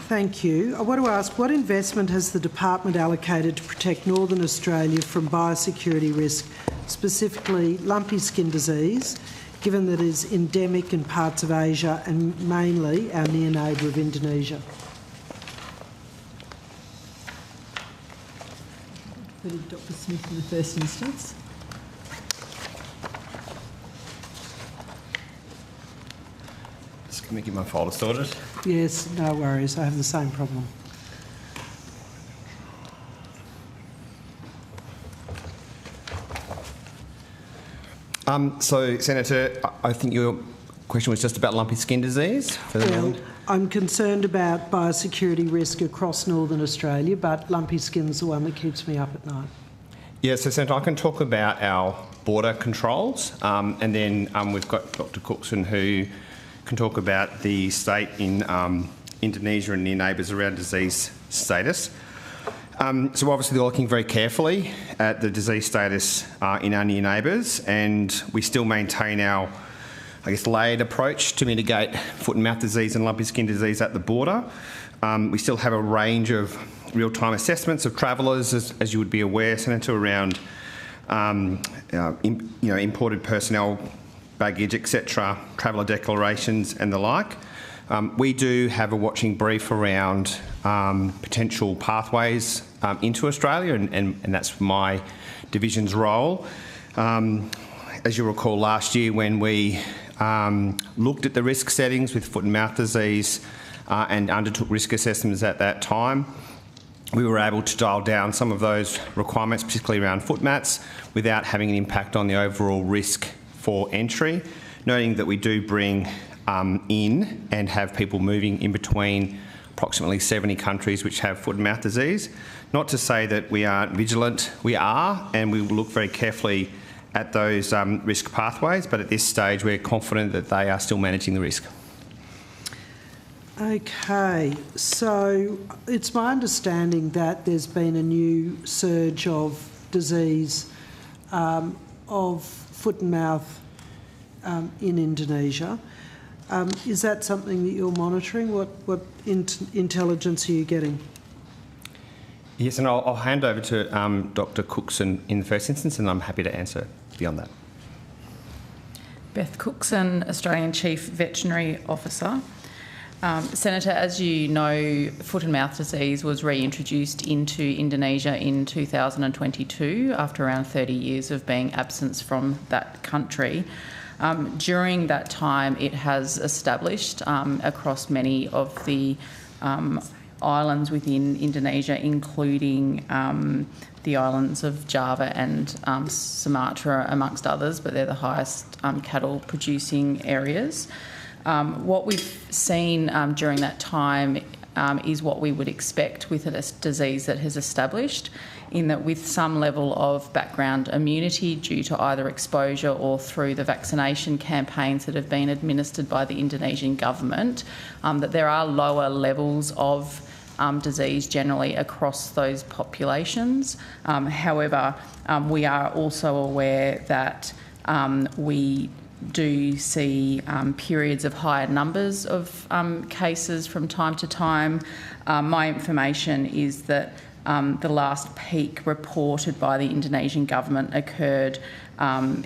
Thank you. I want to ask, what investment has the department allocated to protect Northern Australia from biosecurity risk, specifically lumpy skin disease, given that it is endemic in parts of Asia and mainly our near neighbour of Indonesia? Dr. Smith in the first instance. Just going to get my folder sorted. Yes, no worries. I have the same problem. So, Senator, I think your question was just about lumpy skin disease? Well, I'm concerned about biosecurity risk across Northern Australia, but lumpy skin's the one that keeps me up at night. Yeah, so Senator, I can talk about our border controls, and then we've got Dr. Cookson who can talk about the state in Indonesia and near neighbours around disease status. So obviously they're looking very carefully at the disease status in our near neighbours, and we still maintain our, layered approach to mitigate foot and mouth disease and lumpy skin disease at the border. We still have a range of real-time assessments of travellers, as you would be aware, Senator, around imported personnel, baggage, etc., traveller declarations and the like. We do have a watching brief around potential pathways into Australia, and that's my division's role. As you recall, last year when we looked at the risk settings with foot and mouth disease and undertook risk assessments at that time, we were able to dial down some of those requirements, particularly around foot mats, without having an impact on the overall risk for entry, noting that we do bring in and have people moving in between approximately 70 countries which have foot and mouth disease. Not to say that we aren't vigilant, we are, and we will look very carefully at those risk pathways, but at this stage we're confident that they are still managing the risk. Okay, so it's my understanding that there's been a new surge of disease of foot and mouth in Indonesia. Is that something that you're monitoring? What intelligence are you getting? Yes, and I'll hand over to Dr. Cookson in the first instance, and I'm happy to answer beyond that. Beth Cookson, Australian Chief Veterinary Officer. Senator, as you know, foot and mouth disease was reintroduced into Indonesia in 2022 after around 30 years of being absent from that country. During that time, it has established across many of the islands within Indonesia, including the islands of Java and Sumatra, amongst others, but they're the highest cattle producing areas. What we've seen during that time is what we would expect with a disease that has established, in that with some level of background immunity due to either exposure or through the vaccination campaigns that have been administered by the Indonesian government, that there are lower levels of disease generally across those populations. However, we are also aware that we do see periods of higher numbers of cases from time to time. My information is that the last peak reported by the Indonesian government occurred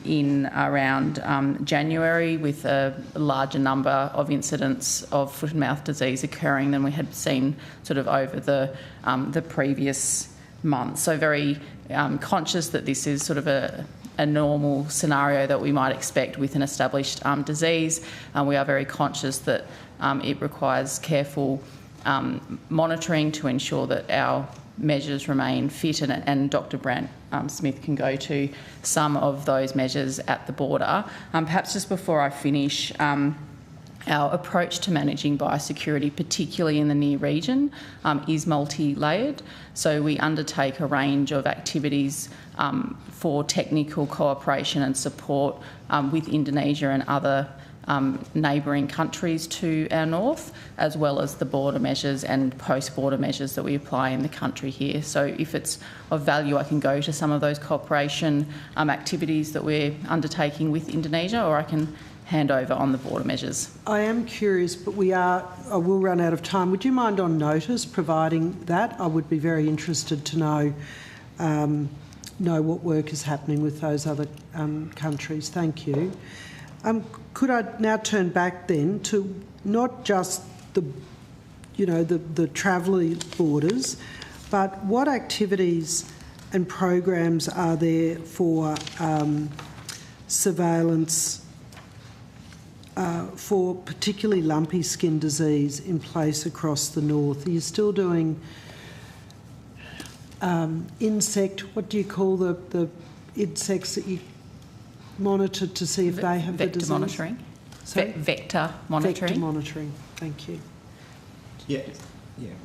in around January, with a larger number of incidents of foot and mouth disease occurring than we had seen sort of over the previous months. So very conscious that this is sort of a normal scenario that we might expect with an established disease. We are very conscious that it requires careful monitoring to ensure that our measures remain fit, and Dr. Brant Smith can go to some of those measures at the border. Perhaps just before I finish, our approach to managing biosecurity, particularly in the near region, is multi-layered. So we undertake a range of activities for technical cooperation and support with Indonesia and other neighbouring countries to our north, as well as the border measures and post-border measures that we apply in the country here. So if it's of value, I can go to some of those cooperation activities that we're undertaking with Indonesia, or I can hand over on the border measures. I am curious, but I will run out of time. Would you mind on notice providing that? I would be very interested to know what work is happening with those other countries. Thank you. Could I now turn back then to not just the traveller borders, but what activities and programs are there for surveillance for particularly lumpy skin disease in place across the north? Are you still doing what do you call the insects that you monitor to see if they have the disease? Vector monitoring. Vector monitoring. Vector monitoring. Thank you. Yeah.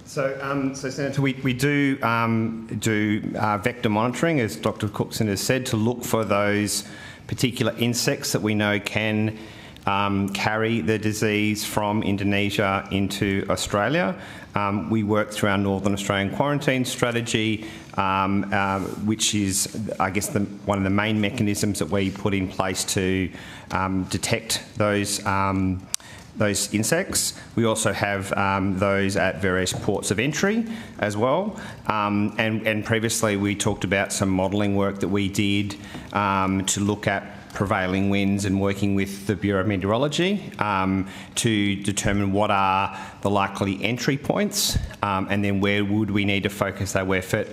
So Senator, we do vector monitoring, as Dr. Cookson has said, to look for those particular insects that we know can carry the disease from Indonesia into Australia. We work through our Northern Australian quarantine strategy, which is, I guess, one of the main mechanisms that we put in place to detect those insects. We also have those at various ports of entry as well. And previously we talked about some modelling work that we did to look at prevailing winds and working with the Bureau of Meteorology to determine what are the likely entry points and then where would we need to focus our effort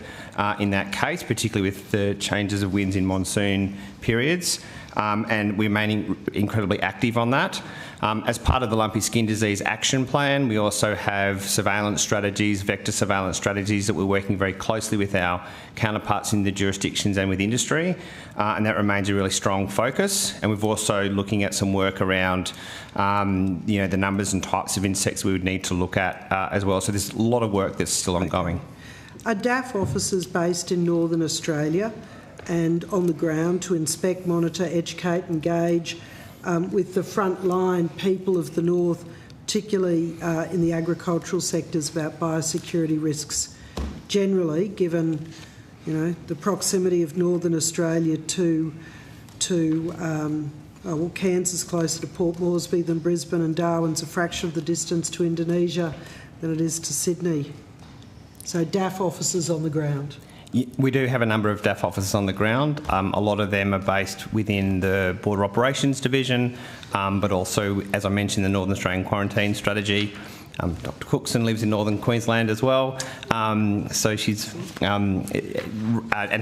in that case, particularly with the changes of winds in monsoon periods. And we're remaining incredibly active on that. As part of the Lumpy Skin Disease Action Plan, we also have surveillance strategies, vector surveillance strategies that we're working very closely with our counterparts in the jurisdictions and with industry, and that remains a really strong focus. And we're also looking at some work around the numbers and types of insects we would need to look at as well. So there's a lot of work that's still ongoing. Are DAF officers based in Northern Australia and on the ground to inspect, monitor, educate, engage with the frontline people of the north, particularly in the agricultural sectors, about biosecurity risks generally, given the proximity of northern Australia to Cairns is closer to Port Moresby than Brisbane, and Darwin's a fraction of the distance to Indonesia than it is to Sydney. So DAF officers on the ground. We do have a number of DAF officers on the ground. A lot of them are based within the Border Operations Division, but also, as I mentioned, the Northern Australian Quarantine Strategy. Dr Cookson lives in northern Queensland as well, so she's and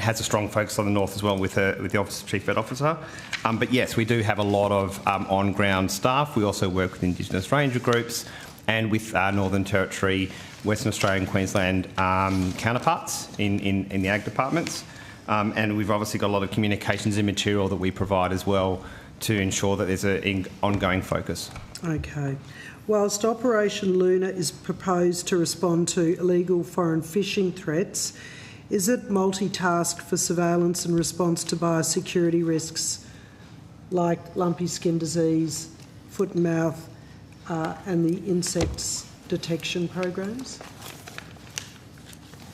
has a strong focus on the north as well with the Office of Chief Vet Officer. But yes, we do have a lot of on-ground staff. We also work with Indigenous Ranger groups and with Northern Territory, Western Australian, Queensland counterparts in the ag departments. And we've obviously got a lot of communications and material that we provide as well to ensure that there's an ongoing focus. Okay. Whilst Operation Luna is proposed to respond to illegal foreign fishing threats, is it multitasked for surveillance and response to biosecurity risks like lumpy skin disease, foot and mouth, and the insects detection programs?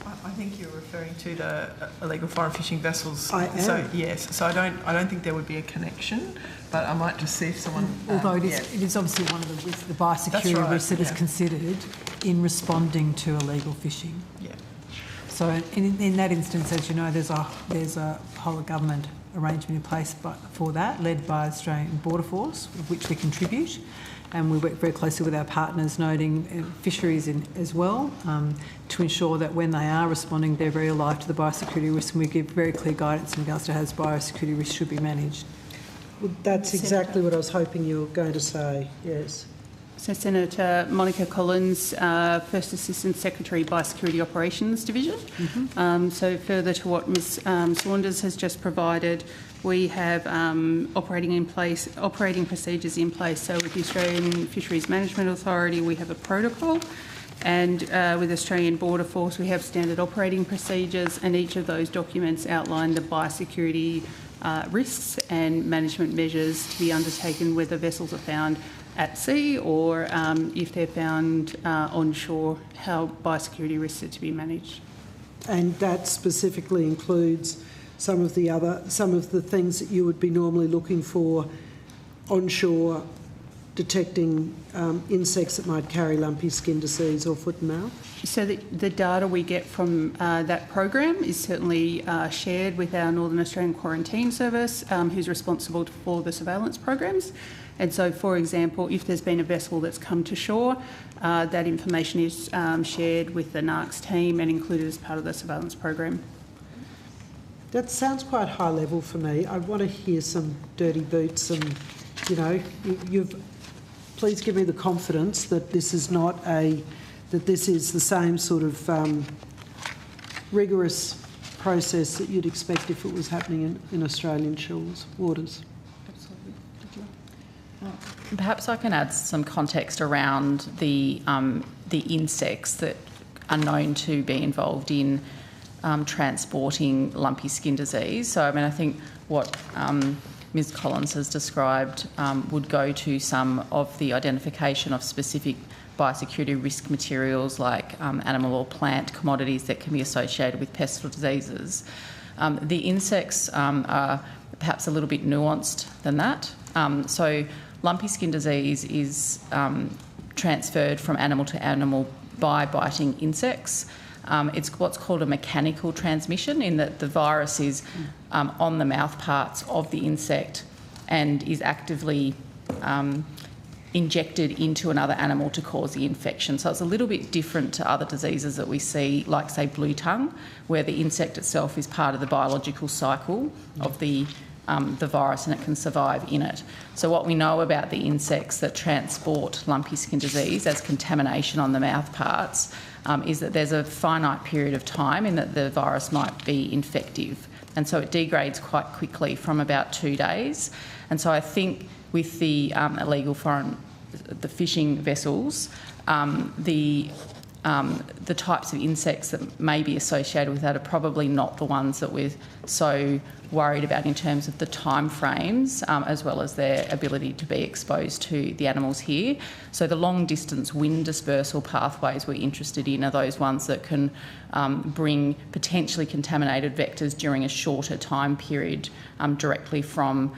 I think you're referring to the illegal foreign fishing vessels. I am. So yes, so I don't think there would be a connection, but I might just see if someone. Although it is obviously one of the risks, the biosecurity risks that is considered in responding to illegal fishing. Yeah. So in that instance, as you know, there's a whole of government arrangement in place for that, led by Australian Border Force, of which we contribute. And we work very closely with our partners, noting fisheries as well, to ensure that when they are responding, they're very alive to the biosecurity risks, and we give very clear guidance in regards to how those biosecurity risks should be managed. Well, that's exactly what I was hoping you were going to say, yes. So Senator Monica Collins, First Assistant Secretary, Biosecurity Operations Division. So further to what Ms Saunders has just provided, we have operating procedures in place. So with the Australian Fisheries Management Authority, we have a protocol, and with Australian Border Force, we have standard operating procedures, and each of those documents outline the biosecurity risks and management measures to be undertaken whether vessels are found at sea or if they're found onshore, how biosecurity risks are to be managed. And that specifically includes some of the things that you would be normally looking for onshore, detecting insects that might carry lumpy skin disease or foot and mouth? So the data we get from that program is certainly shared with our Northern Australian Quarantine Service, who's responsible for the surveillance programs. And so, for example, if there's been a vessel that's come to shore, that information is shared with the NARCS team and included as part of the surveillance program. That sounds quite high level for me. I want to hear some dirty boots and, please give me the confidence that this is not that this is the same sort of rigorous process that you'd expect if it was happening in Australian waters. Perhaps I can add some context around the insects that are known to be involved in transporting lumpy skin disease. So, I think what Ms Collins has described would go to some of the identification of specific biosecurity risk materials like animal or plant commodities that can be associated with pests or diseases. The insects are perhaps a little bit nuanced than that. So lumpy skin disease is transferred from animal to animal by biting insects. It's what's called a mechanical transmission, in that the virus is on the mouth parts of the insect and is actively injected into another animal to cause the infection. So it's a little bit different to other diseases that we see, like, say, blue tongue, where the insect itself is part of the biological cycle of the virus and it can survive in it. So what we know about the insects that transport lumpy skin disease as contamination on the mouth parts is that there's a finite period of time in that the virus might be infective. And so it degrades quite quickly from about 2 days. And so I think with the illegal foreign, the fishing vessels, the the types of insects that may be associated with that are probably not the ones that we're so worried about in terms of the time frames, as well as their ability to be exposed to the animals here. So the long distance wind dispersal pathways we're interested in are those ones that can bring potentially contaminated vectors during a shorter time period directly from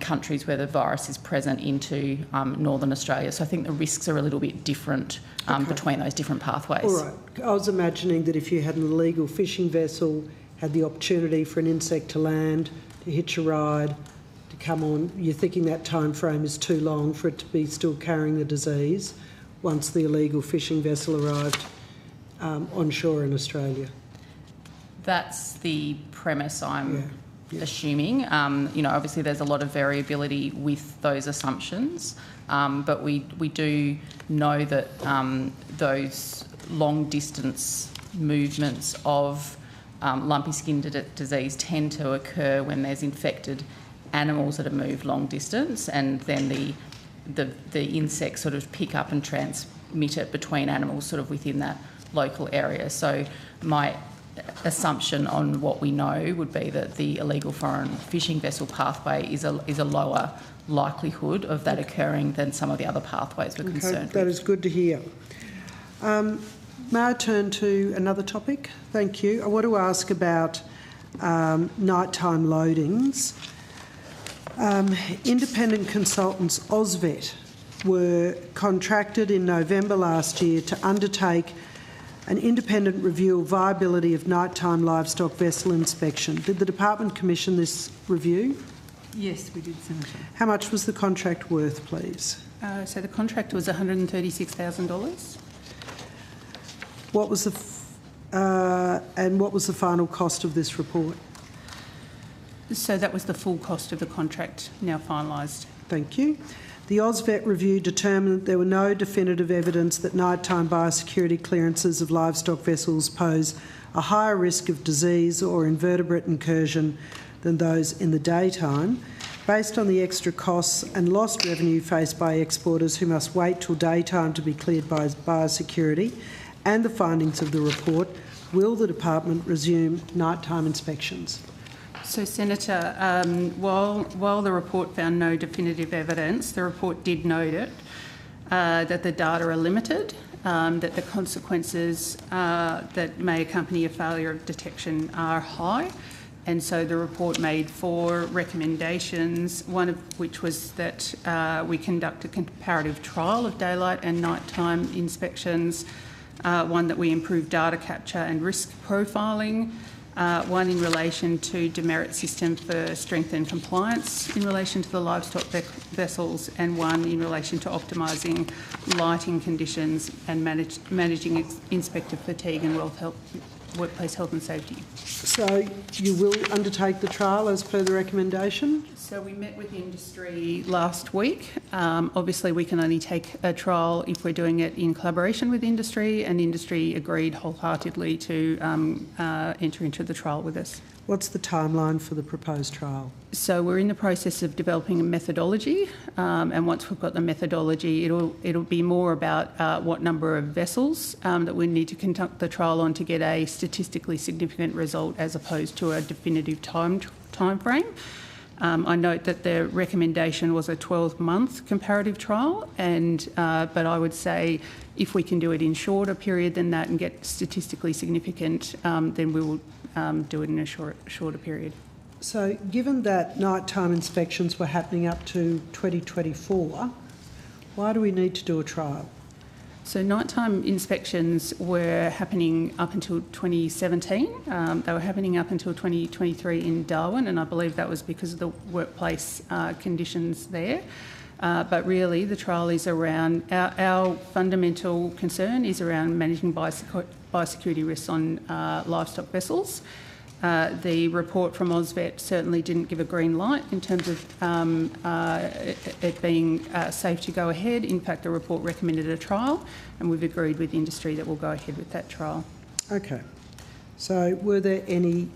countries where the virus is present into northern Australia. So I think the risks are a little bit different between those different pathways. All right. I was imagining that if you had an illegal fishing vessel, had the opportunity for an insect to land, to hitch a ride, to come on, you're thinking that time frame is too long for it to be still carrying the disease once the illegal fishing vessel arrived onshore in Australia. That's the premise I'm assuming. Obviously there's a lot of variability with those assumptions, but we do know that those long distance movements of lumpy skin disease tend to occur when there's infected animals that have moved long distance, and then the insects sort of pick up and transmit it between animals sort of within that local area. So my assumption on what we know would be that the illegal foreign fishing vessel pathway is a lower likelihood of that occurring than some of the other pathways we're concerned with. That is good to hear. May I turn to another topic? Thank you. I want to ask about nighttime loadings. Independent consultants AusVet were contracted in November last year to undertake an independent review of viability of nighttime livestock vessel inspection. Did the department commission this review? Yes, we did, Senator. How much was the contract worth, please? So the contract was $136,000. What was the final cost of this report? So that was the full cost of the contract, now finalised. Thank you. The AusVet review determined that there were no definitive evidence that nighttime biosecurity clearances of livestock vessels pose a higher risk of disease or invertebrate incursion than those in the daytime, based on the extra costs and lost revenue faced by exporters who must wait till daytime to be cleared by biosecurity, and the findings of the report. Will the department resume nighttime inspections? So, Senator, while the report found no definitive evidence, the report did note it, that the data are limited, that the consequences that may accompany a failure of detection are high, and so the report made 4 recommendations, one of which was that we conduct a comparative trial of daylight and nighttime inspections, one that we improve data capture and risk profiling, one in relation to demerit system for strengthened compliance in relation to the livestock vessels, and one in relation to optimising lighting conditions and managing inspector fatigue and workplace health and safety. So you will undertake the trial as per the recommendation? So we met with industry last week. Obviously we can only take a trial if we're doing it in collaboration with industry, and industry agreed wholeheartedly to enter into the trial with us. What's the timeline for the proposed trial? So we're in the process of developing a methodology, and once we've got the methodology, it'll be more about what number of vessels that we need to conduct the trial on to get a statistically significant result, as opposed to a definitive time frame. I note that the recommendation was a 12-month comparative trial, but I would say if we can do it in shorter period than that and get statistically significant, then we will do it in a shorter period. So given that nighttime inspections were happening up to 2024, why do we need to do a trial? So nighttime inspections were happening up until 2017. They were happening up until 2023 in Darwin, and I believe that was because of the workplace conditions there. But really the trial is around, our fundamental concern is around managing biosecurity risks on livestock vessels. The report from AusVet certainly didn't give a green light in terms of it being safe to go ahead. In fact, the report recommended a trial, and we've agreed with industry that we'll go ahead with that trial. Okay. So were there any,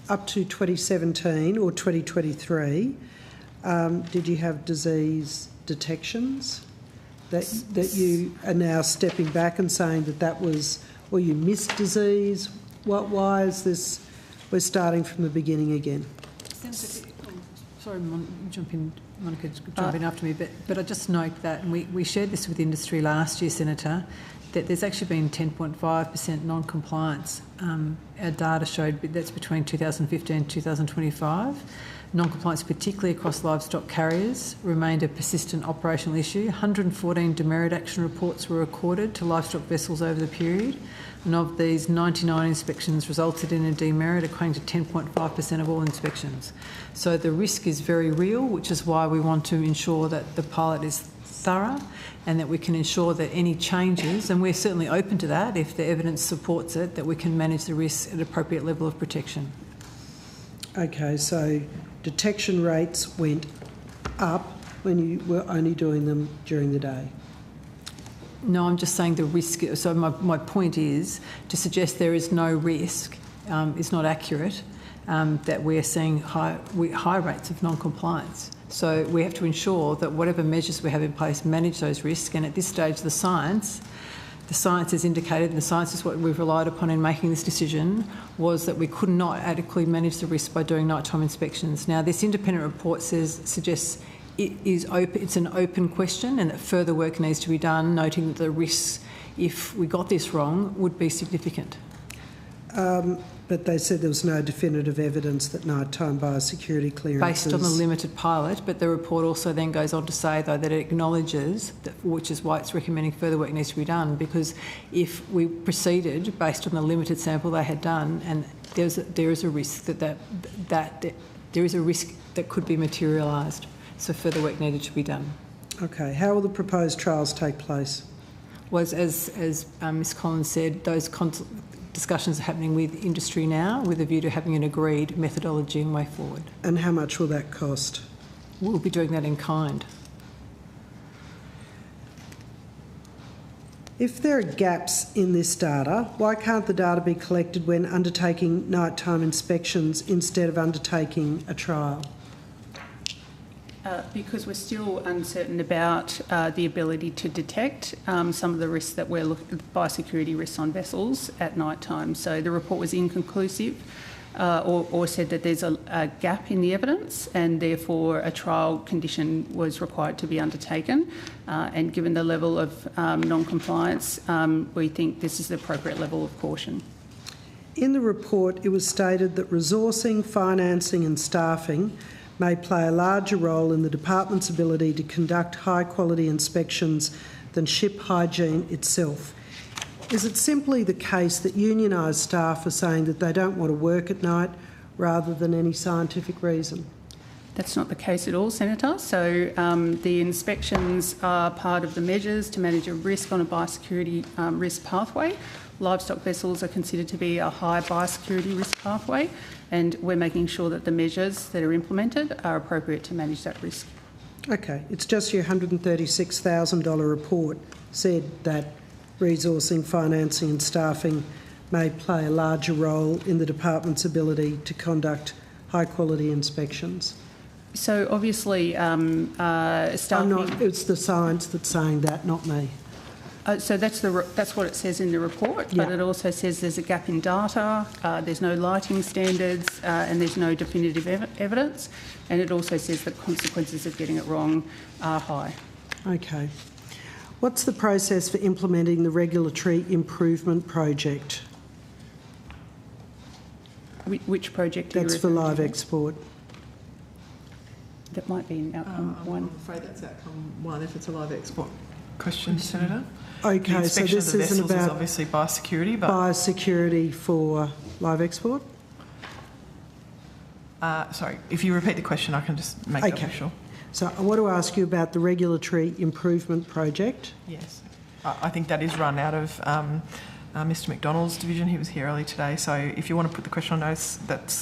up to 2017 or 2023, did you have disease detections? that you are now stepping back and saying that was, or you missed disease? Why is this, we're starting from the beginning again? Sorry, Monica, jump in after me, but I just note that, and we shared this with industry last year, Senator, that there's actually been 10.5% non-compliance. Our data showed that's between 2015 and 2025. Non-compliance, particularly across livestock carriers, remained a persistent operational issue. 114 demerit action reports were recorded to livestock vessels over the period, and of these, 99 inspections resulted in a demerit, equating to 10.5% of all inspections. So the risk is very real, which is why we want to ensure that the pilot is thorough and that we can ensure that any changes, and we're certainly open to that if the evidence supports it, that we can manage the risk at an appropriate level of protection. Okay, so detection rates went up when you were only doing them during the day? No, I'm just saying the risk. So my point is to suggest there is no risk is not accurate, that we're seeing high rates of non-compliance. So we have to ensure that whatever measures we have in place manage those risks, and at this stage the science has indicated, and the science is what we've relied upon in making this decision, was that we could not adequately manage the risk by doing nighttime inspections. Now, this independent report suggests it's an open question and that further work needs to be done, noting that the risks, if we got this wrong, would be significant. But they said there was no definitive evidence that nighttime biosecurity clearances... Based on the limited pilot, but the report also then goes on to say, though, that it acknowledges, which is why it's recommending further work needs to be done, because if we proceeded based on the limited sample they had done, and there is a risk that could be materialised, so further work needed to be done. Okay. How will the proposed trials take place? Was, as Ms Collins said, those discussions are happening with industry now with a view to having an agreed methodology and way forward. And how much will that cost? We'll be doing that in kind. If there are gaps in this data, why can't the data be collected when undertaking nighttime inspections instead of undertaking a trial? Because we're still uncertain about the ability to detect some of the risks that we're looking at, biosecurity risks on vessels at night time. So the report was inconclusive or said that there's a gap in the evidence, and therefore a trial condition was required to be undertaken. And given the level of non-compliance, we think this is the appropriate level of caution. In the report, it was stated that resourcing, financing and staffing may play a larger role in the department's ability to conduct high-quality inspections than ship hygiene itself. Is it simply the case that unionised staff are saying that they don't want to work at night rather than any scientific reason? That's not the case at all, Senator. So the inspections are part of the measures to manage a risk on a biosecurity risk pathway. Livestock vessels are considered to be a high biosecurity risk pathway, and we're making sure that the measures that are implemented are appropriate to manage that risk. Okay, it's just your $136,000 report said that resourcing, financing and staffing may play a larger role in the department's ability to conduct high-quality inspections. So obviously, staffing... it's the science that's saying that, not me. So that's what it says in the report, but it also says there's a gap in data, there's no lighting standards, and there's no definitive evidence, and it also says that consequences of getting it wrong are high. Okay. What's the process for implementing the regulatory improvement project? Which project? That's for live export. That might be in outcome one. I'm afraid that's outcome one if it's a live export question, Senator. Okay, so this isn't about... is obviously biosecurity, but... Biosecurity for live export? Sorry, if you repeat the question, I can just make it official. So I want to ask you about the regulatory improvement project. Yes. I think that is run out of Mr McDonald's division. He was here early today, so if you want to put the question on notice,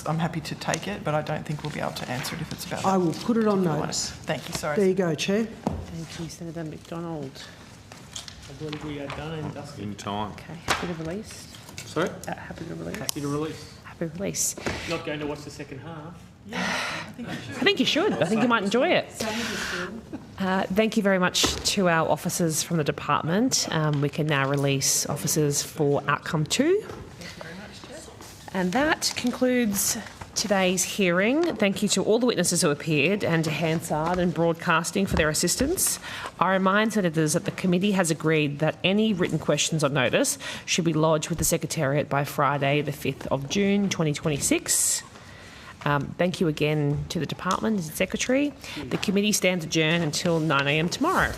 I'm happy to take it, but I don't think we'll be able to answer it if it's about... I will put it on notice. Thank you, sorry. There you go, Chair. Thank you, Senator McDonald. I believe we are done and dusted. In time. Okay, happy to release. Sorry? Happy to release. Happy to release. Happy to release. Not going to watch the second half. Yeah. think you should. I think you might enjoy it. Thank you very much to our officers from the department. We can now release officers for outcome 2. And that concludes today's hearing. Thank you to all the witnesses who appeared and to Hansard and Broadcasting for their assistance. I remind senators that the committee has agreed that any written questions on notice should be lodged with the Secretariat by Friday the 5th of June 2026. Thank you again to the department and secretary. The committee stands adjourned until 9 a.m. tomorrow.